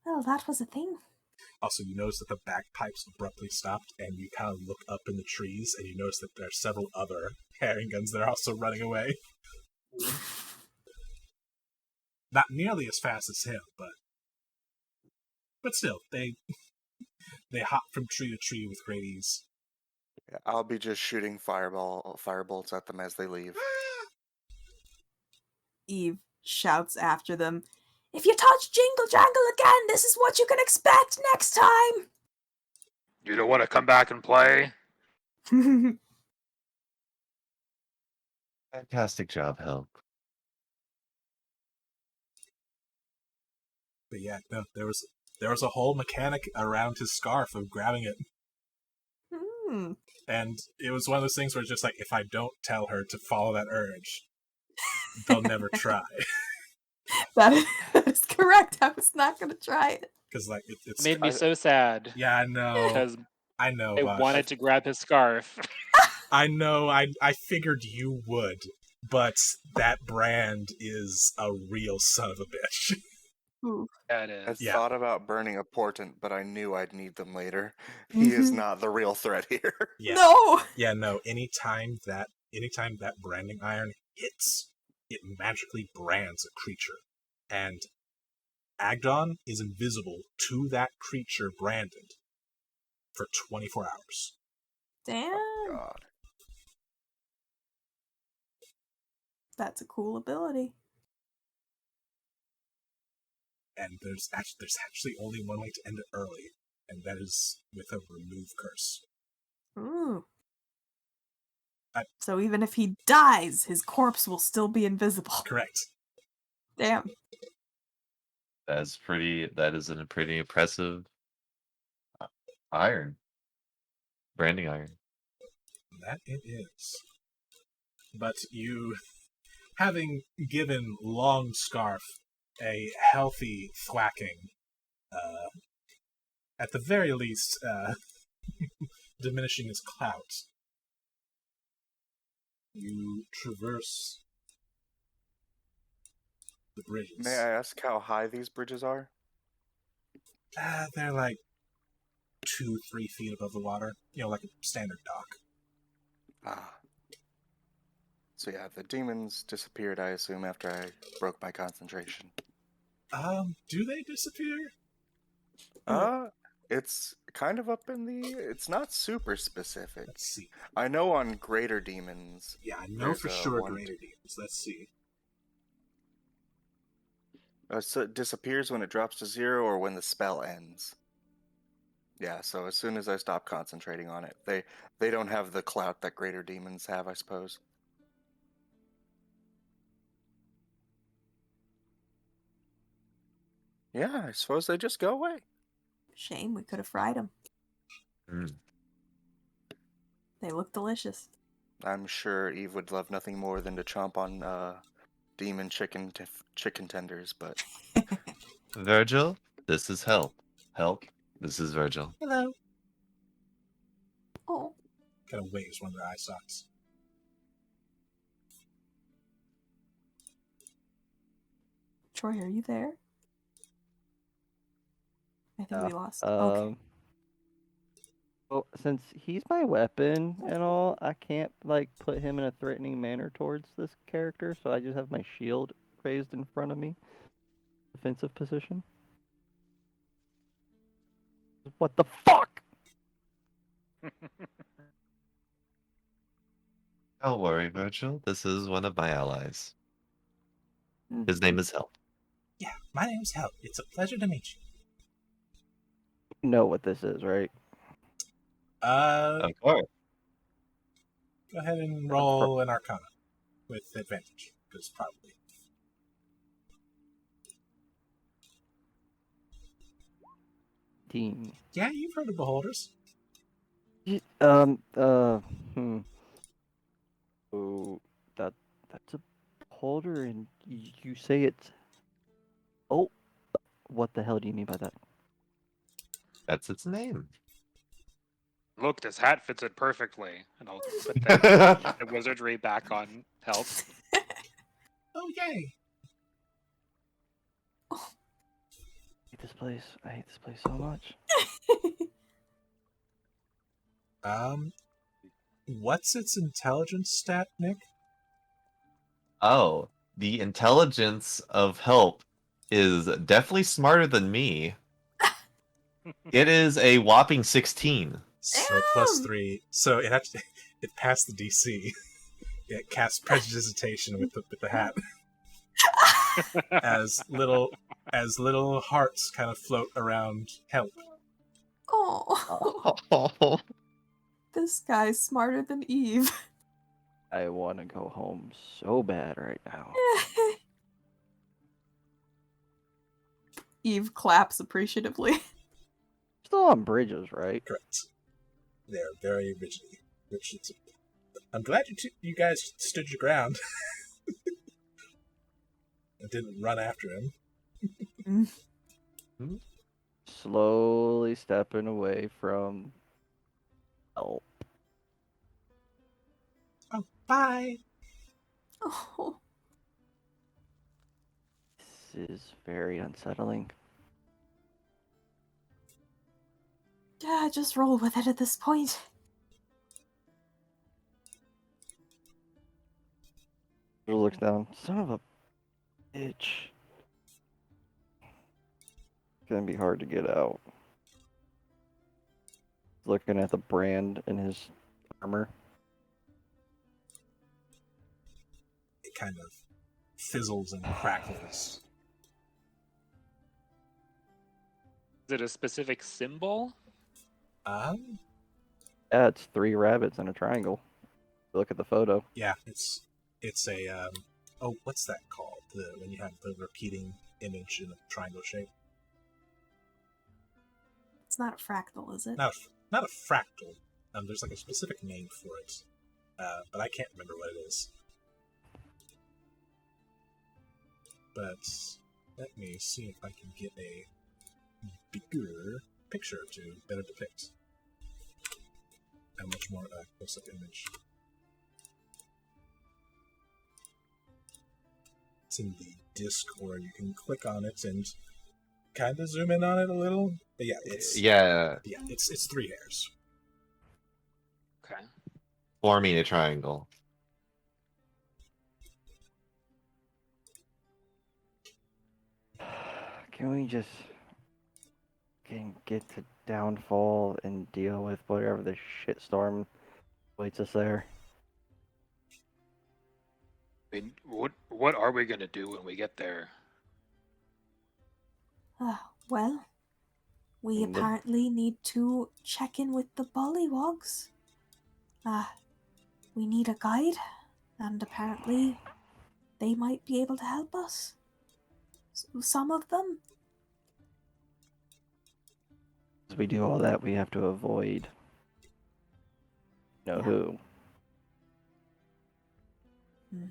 Well, that was a thing. Also, you notice that the bagpipes abruptly stopped, and you kind of look up in the trees, and you notice that there are several other herring guns that are also running away. Not nearly as fast as him, but still, they hop from tree to tree with great ease. Yeah, I'll be just shooting firebolts at them as they leave. Eve shouts after them. If you touch Jingle Jangle again, this is what you can expect next time! You don't want to come back and play? Fantastic job, Help. But yeah, no, there was a whole mechanic around his scarf of grabbing it. Hmm. And it was one of those things where it's just like, if I don't tell her to follow that urge, they'll never try. That is correct. I was not going to try it. Because like it's Made me so sad yeah, I know, because I know. I But wanted to grab his scarf. I know. I figured you would, but that brand is a real son of a bitch. Ooh. Yeah, it I is. Yeah. thought about burning a portent, but I knew I'd need them later. He is Mhm. not the real threat here. Yeah. No! Yeah, no. Anytime that branding iron hits, it magically brands a creature, and Agdon is invisible to that creature branded for 24 hours. Damn. God. That's a cool ability. And there's actually only one way to end it early, and that is with a remove curse. Ooh. I- So even if he dies, his corpse will still be invisible. Correct. Damn. That is a pretty impressive iron. Branding iron. That it is. But you, having given Long Scarf a healthy thwacking, at the very least, diminishing his clout, you traverse the bridges. May I ask how high these bridges are? They're like 2-3 feet above the water. Like a standard dock. Ah. So yeah, the demons disappeared, I assume, after I broke my concentration. Do they disappear? It's kind of up in the... It's not super specific. Let's see. I know on greater demons... Yeah, I know there's for a sure one- greater demons. Let's see. So it disappears when it drops to 0 or when the spell ends. Yeah, so as soon as I stop concentrating on it, they don't have the clout that greater demons have, I suppose. Yeah, I suppose they just go away. Shame, we could have fried them. Mm. They look delicious. I'm sure Eve would love nothing more than to chomp on demon chicken tenders, but Virgil, this is Help. Help, this is Virgil. Hello. Oh, Kind of waves one of their eye sockets. Troy, are you there? I think we lost. Um, Okay. Well, since he's my weapon and all, I can't like put him in a threatening manner towards this character, so I just have my shield raised in front of me. Defensive position. What the fuck? Don't worry, Virgil. This is one of my allies. His name is Help. Yeah, my name's Help. It's a pleasure to meet you. You know what this is, right? Of course. Go ahead and roll an Arcana with advantage, because probably. Team. Yeah, you've heard of beholders. Oh, that's a holder, and you say it's. Oh, what the hell do you mean by that? That's its name. Look, this hat fits it perfectly. And I'll put the wizardry back on Help. Oh, yay! I hate this place. I hate this place so much. What's its intelligence stat, Nick? Oh, the intelligence of Help is definitely smarter than me. It is a whopping 16. So plus 3. So it actually it passed the DC. It casts prestidigitation with the hat. as little hearts kind of float around Help. Oh, Oh. this guy's smarter than Eve. I want to go home so bad right now. Eve claps appreciatively. Still on bridges, right? Correct. They're very rigid. I'm glad you guys stood your ground. And didn't run after him. Slowly stepping away from Help. Oh, bye. Oh, This is very unsettling. yeah, just roll with it at this point. Virgil looks down. Son of a bitch. It's gonna be hard to get out. Looking at the brand in his armor. It kind of fizzles and crackles. Is it a specific symbol? Yeah, it's 3 rabbits in a triangle. Look at the photo. Yeah, it's a what's that called? When you have the repeating image in a triangle shape. It's not a fractal, is it? Not a fractal. There's like a specific name for it, but I can't remember what it is. But let me see if I can get a bigger picture to better depict a much more close-up image. It's in the Discord. You can click on it and kind of zoom in on it a little. But yeah, Yeah, it's 3 hairs. Okay. forming a triangle. Can we just get to downfall and deal with whatever the shitstorm waits us there? I mean, what are we gonna do when we get there? Well, we And the- apparently need to check in with the Bollywogs. We need a guide, and apparently they might be able to help us. Some of them. As we do all that, we have to avoid. You know Yeah. who? Hmm.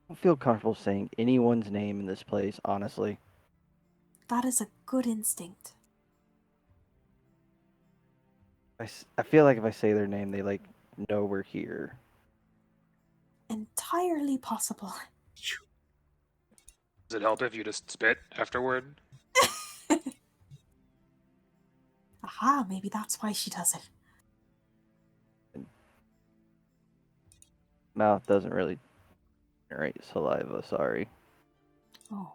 I don't feel comfortable saying anyone's name in this place, honestly. That is a good instinct. I feel like if I say their name, they like know we're here. Entirely possible. Does it help if you just spit afterward? Aha, maybe that's why she does it. Mouth doesn't really generate saliva, sorry. Oh.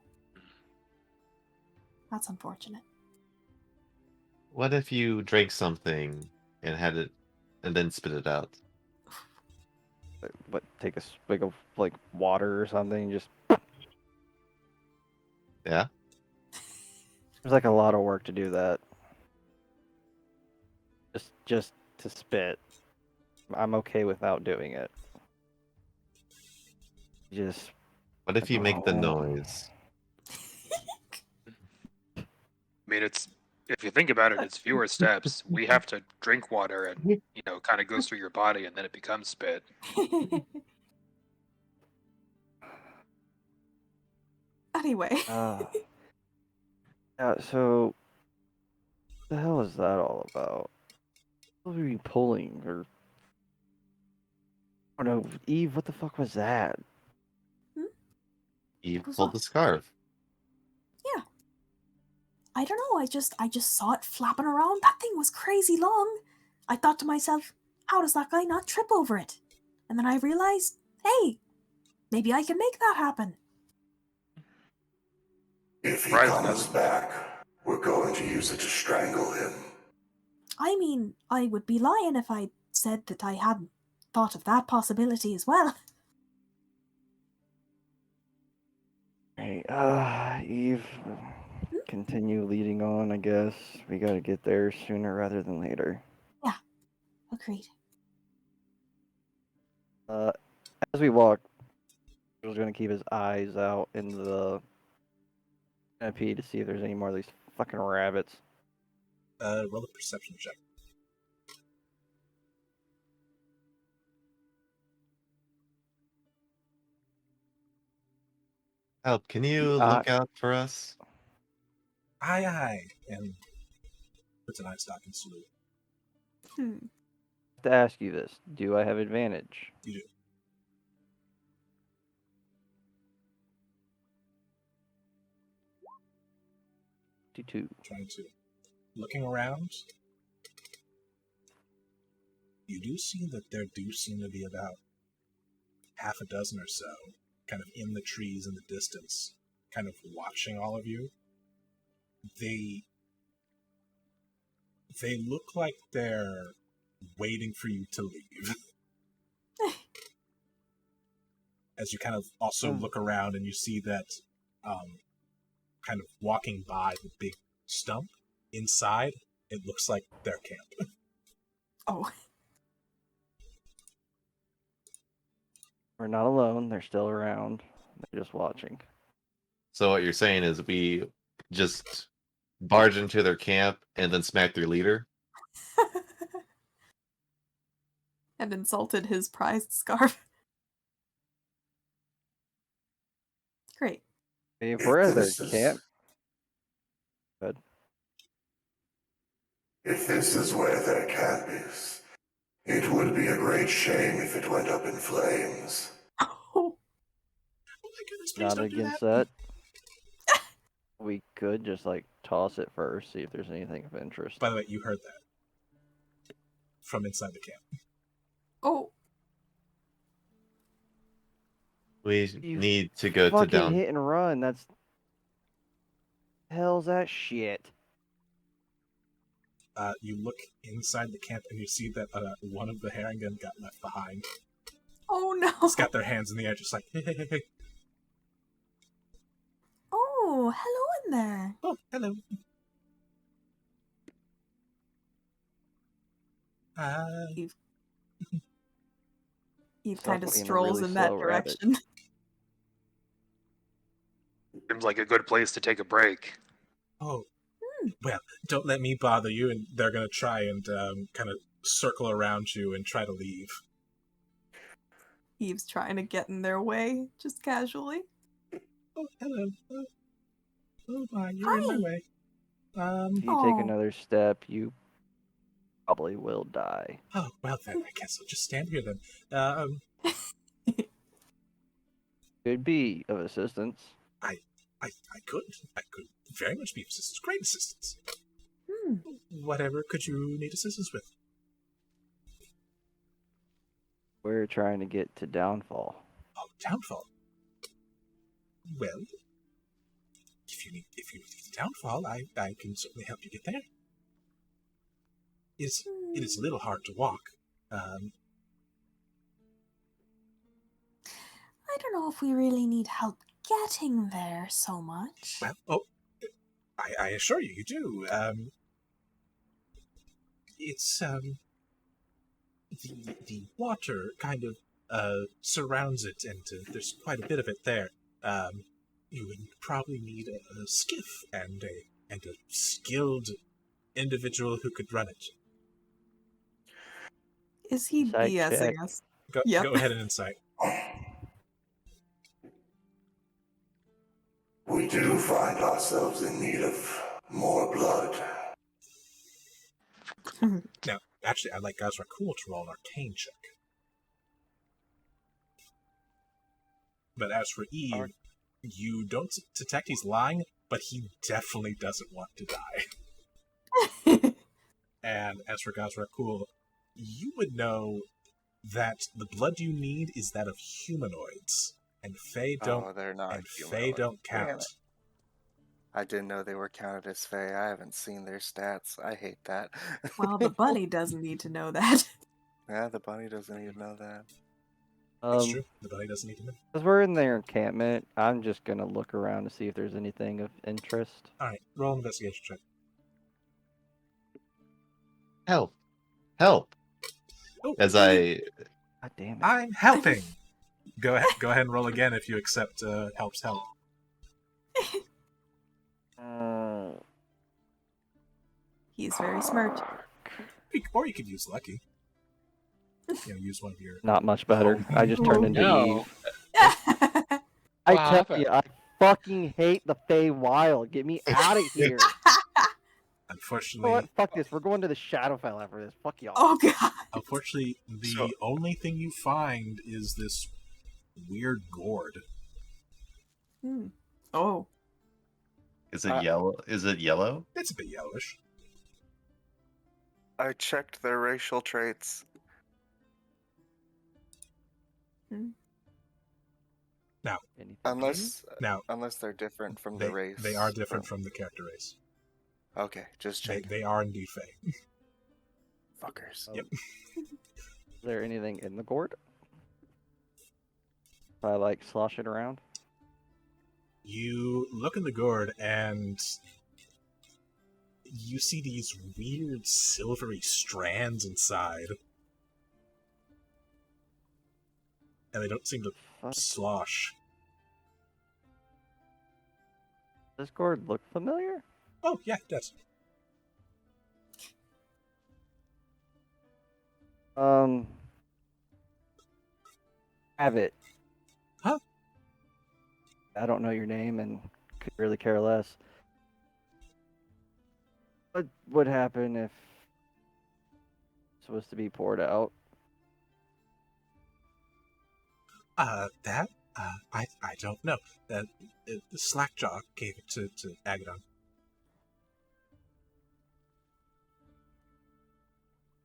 That's unfortunate. What if you drank something and had it, and then spit it out? But take a swig of like water or something, just Yeah. there's like a lot of work to do that. Just to spit. I'm okay without doing it. Just What if you make the noise? I mean, if you think about it, it's fewer steps. We have to drink water, and kind of goes through your body, and then it becomes spit. Anyway. So what the hell is that all about? What were you pulling or I don't know, Eve, what the fuck was that? Eve Who's pulled what? the scarf. Yeah. I don't know, I just saw it flapping around. That thing was crazy long. I thought to myself, how does that guy not trip over it? And then I realized, hey, maybe I can make that happen. If he Surprised it comes doesn't. back, we're going to use it to strangle him. I mean, I would be lying if I said that I hadn't thought of that possibility as well. Hey, Eve, continue leading on, I guess. We gotta get there sooner rather than later. Yeah, agreed. As we walk, Joel's gonna keep his eyes out in the MP to see if there's any more of these fucking rabbits. Roll a perception check. Help, can you look out for us? Aye, aye. And puts an eye stalking salute. To ask you this, do I have advantage? You do. Two. Trying to. Looking around, you do see that there do seem to be about half a dozen or so, kind of in the trees in the distance, kind of watching all of you. They look like they're waiting for you to leave. As you kind of also look around and you see that kind of walking by the big stump inside, it looks like their camp. Oh. We're not alone, they're still around. They're just watching. So what you're saying is we just barge into their camp and then smack their leader? And insulted his prized scarf. Great. If we're at their camp. Good. If this is where their camp is, it would be a great shame if it went up in flames. Oh. Oh my goodness, please Not don't do against that. that. we could just like toss it first, see if there's anything of interest. By the way, you heard that from inside the camp. Oh, We You need to go to fucking down. hit and run. That's hell's that shit. You look inside the camp and you see that one of the Haringen got left behind. oh no. It's got their hands in the air, just like, hey, hey, hey, hey. Oh, hello in there. Oh, hello. He Sounds kind of like being a strolls really in that slow rabbit. direction. Seems like a good place to take a break. Oh, well, don't let me bother you. And they're going to try and kind of circle around you and try to leave. Eve's trying to get in their way, just casually. Oh, hello. Oh my, you're in my Hi. way. If you take Oh. another step, you probably will die. Oh, well then, I guess I'll just stand here then. Could be of assistance. I could very much be of assistance. Great assistance. Hmm. Whatever could you need assistance with? We're trying to get to Downfall. Oh, downfall. Well, if you need the downfall, I can certainly help you get there. It is a little hard to walk. I don't know if we really need help getting there so much. Well, I assure you, you do. It's the water kind of surrounds it, and there's quite a bit of it there. You would probably need a skiff and a skilled individual who could run it. Is he Insight BSing check. us? Go Yep. ahead and insight. We do find ourselves in need of more blood. Now, actually, I'd like Gazra Cool to roll an arcane check. But as for Eve, you don't detect he's lying, but he definitely doesn't want to die. And as for Gazra Cool, you would know that the blood you need is that of humanoids, and Fae don't. Oh, they're not and Fae humanoid. don't Damn count. it. I didn't know they were counted as Fae. I haven't seen their stats. I hate that. Well, the bunny doesn't need to know that. Yeah, the bunny doesn't even know that. That's true. The bunny doesn't need to know. As we're in their encampment, I'm just gonna look around to see if there's anything of interest. All right, roll an investigation check. Help! Help! Oh, As I God damn it. I'm helping. Go ahead and roll again if you accept help's help. He's very smart. Or you could use lucky. Use one of your. Not much better. I just turned into no. Eve. I What tell happened? you, I fucking hate the Fey Wild. Get me out of here. You know Unfortunately, what? Fuck this. We're going to the Shadowfell after this. Fuck y'all. Oh god. unfortunately, the So- only thing you find is this weird gourd. Oh. is it yellow? Is it yellow? It's a bit yellowish. I checked their racial traits. Anything Now, Unless they're different from the race. they are different from the character race. Okay, just They, check. they are indeed Fae. Fuckers. Yep. Is there anything in the gourd? If I like slosh it around? You look in the gourd and you see these weird silvery strands inside. And they don't seem to Fuck. slosh. Does this gourd look familiar? Oh, yeah, it does. Have it. Huh? I don't know your name and could really care less. What would happen if this was to be poured out? That I don't know. Slackjaw gave it to Agadon.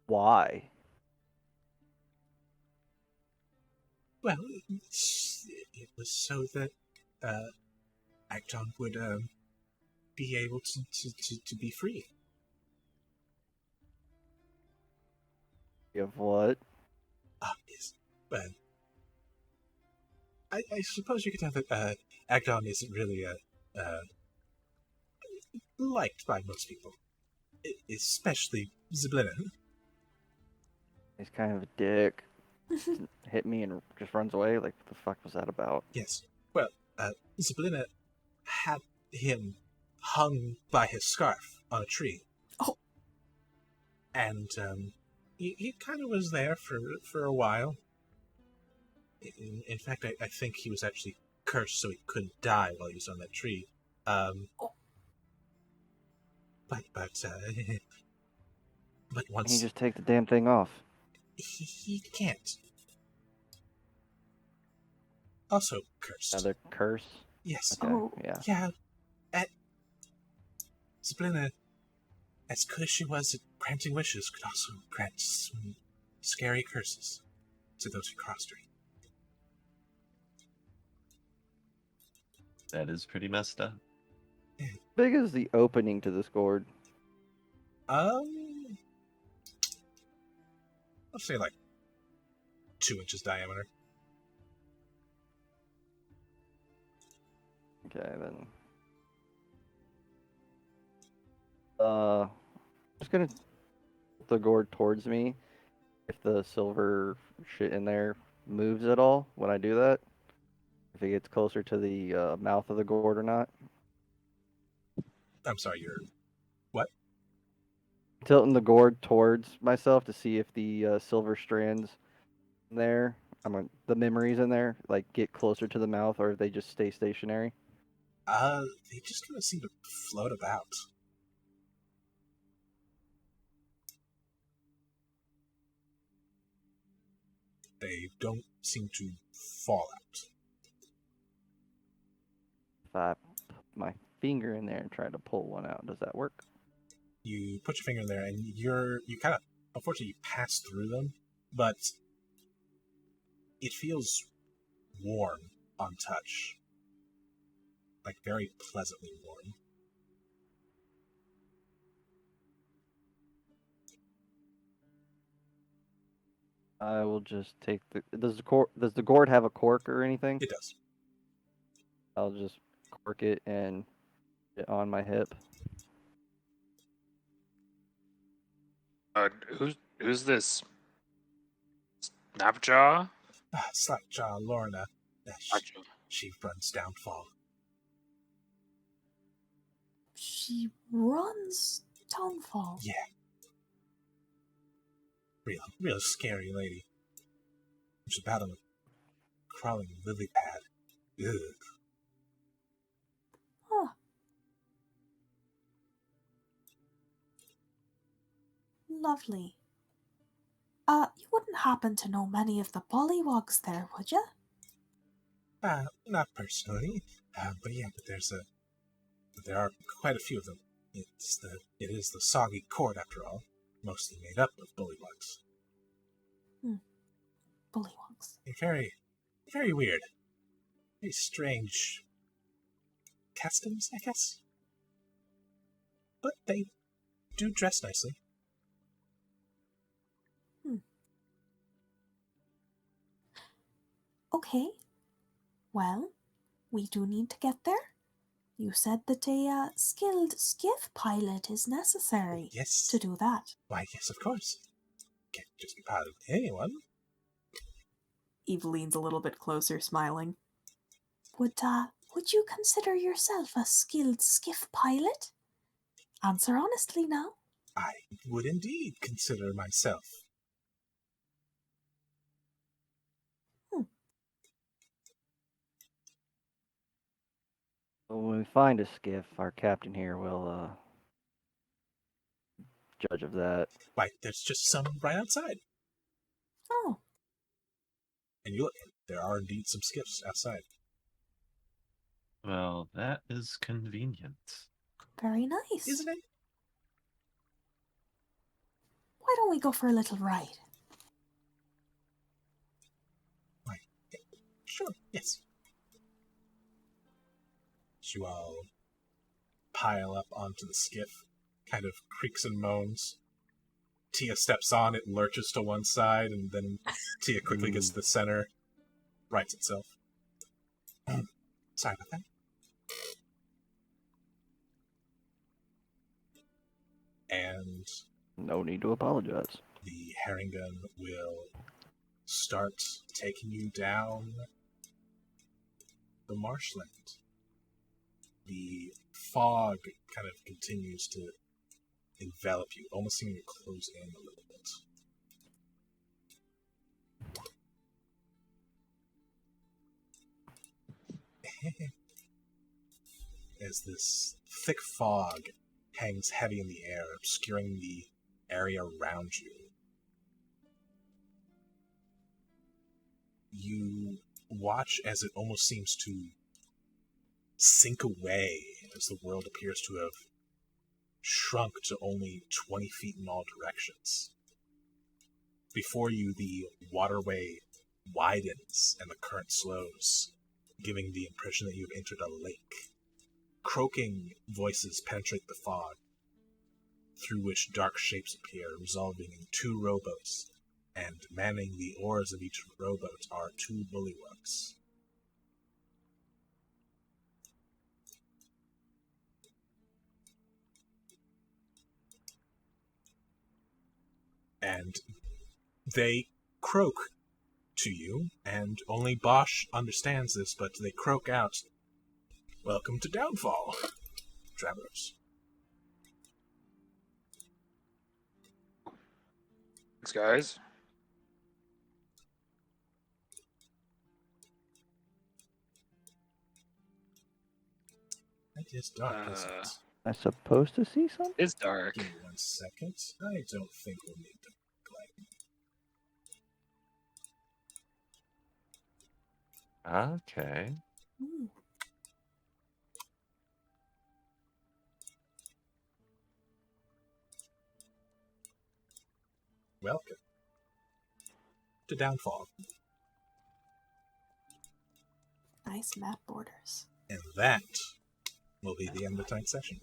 Why? Well, it was so that Agadon would be able to be free. Of what? Yes. Well, I suppose you could have it. Agadon isn't really liked by most people, especially Zablina. He's kind of a dick. Hit me and just runs away. Like, what the fuck was that about? Yes. Well, Zablina had him hung by his scarf on a tree. Oh. And he kind of was there for a while. In fact, I think he was actually cursed so he couldn't die while he was on that tree. But once He just take the damn thing off. he can't. Also cursed. Another curse. Yes. Okay, Oh. yeah. Yeah. Sabrina, as good as she was at granting wishes, could also grant some scary curses to those who crossed her. That is pretty messed up. Big is the opening to this gourd. I'll say like 2 inches diameter. Okay, then. Just gonna put the gourd towards me. If the silver shit in there moves at all when I do that, if it gets closer to the mouth of the gourd or not. I'm sorry, you're what? Tilting the gourd towards myself to see if the silver strands in there, the memories in there, like get closer to the mouth, or if they just stay stationary. They just kind of seem to float about. They don't seem to fall out. If I put my finger in there and try to pull one out, does that work? You put your finger in there, and you kind of, unfortunately, you pass through them, but it feels warm on touch, like very pleasantly warm. I will just take the. Does the gourd have a cork or anything? It does. I'll just cork it and put it on my hip. Who's this? Snapjaw? Slackjaw Lorna. Snapjaw. She runs downfall. She runs downfall. Yeah. Real scary lady. She's about on a crawling lily pad. Ugh. Huh. Lovely. You wouldn't happen to know many of the pollywogs there, would you? Not personally. But there are quite a few of them. It is the soggy court after all, mostly made up of bullywugs. Pollywogs. Very, very weird. Very strange customs, I guess. But they do dress nicely. Okay. Well, we do need to get there. You said that a skilled skiff pilot is necessary Yes. to do that. Why, yes, of course. Can't just be piloted anyone. Eve leans a little bit closer, smiling. Would you consider yourself a skilled skiff pilot? Answer honestly now. I would indeed consider myself. Well, when we find a skiff, our captain here will judge of that. Why, there's just some right outside. Oh. And you look, there are indeed some skiffs outside. Well, that is convenient. Very nice. Isn't it? Why don't we go for a little ride? Sure, yes. You all pile up onto the skiff, kind of creaks and moans. Tia steps on, it lurches to one side, and then Tia quickly gets to the center, rights itself. Sorry about that. And No need to apologize. the herring gun will start taking you down the marshland. The fog kind of continues to envelop you, almost seeming to close in a little bit. As this thick fog hangs heavy in the air, obscuring the area around you, you watch as it almost seems to sink away as the world appears to have shrunk to only 20 feet in all directions. Before you, the waterway widens and the current slows, giving the impression that you've entered a lake. Croaking voices penetrate the fog, through which dark shapes appear, resolving in 2 rowboats, and manning the oars of each rowboat are 2 bullywugs. And they croak to you, and only Bosch understands this, but they croak out, "Welcome to Downfall, travelers." Thanks, guys. It is dark, isn't it? I'm supposed to see something? It's dark. Give me 1 second. I don't think we'll need to light. Okay. Ooh. Welcome to Downfall. Nice map borders. And that will be the end of tonight's session.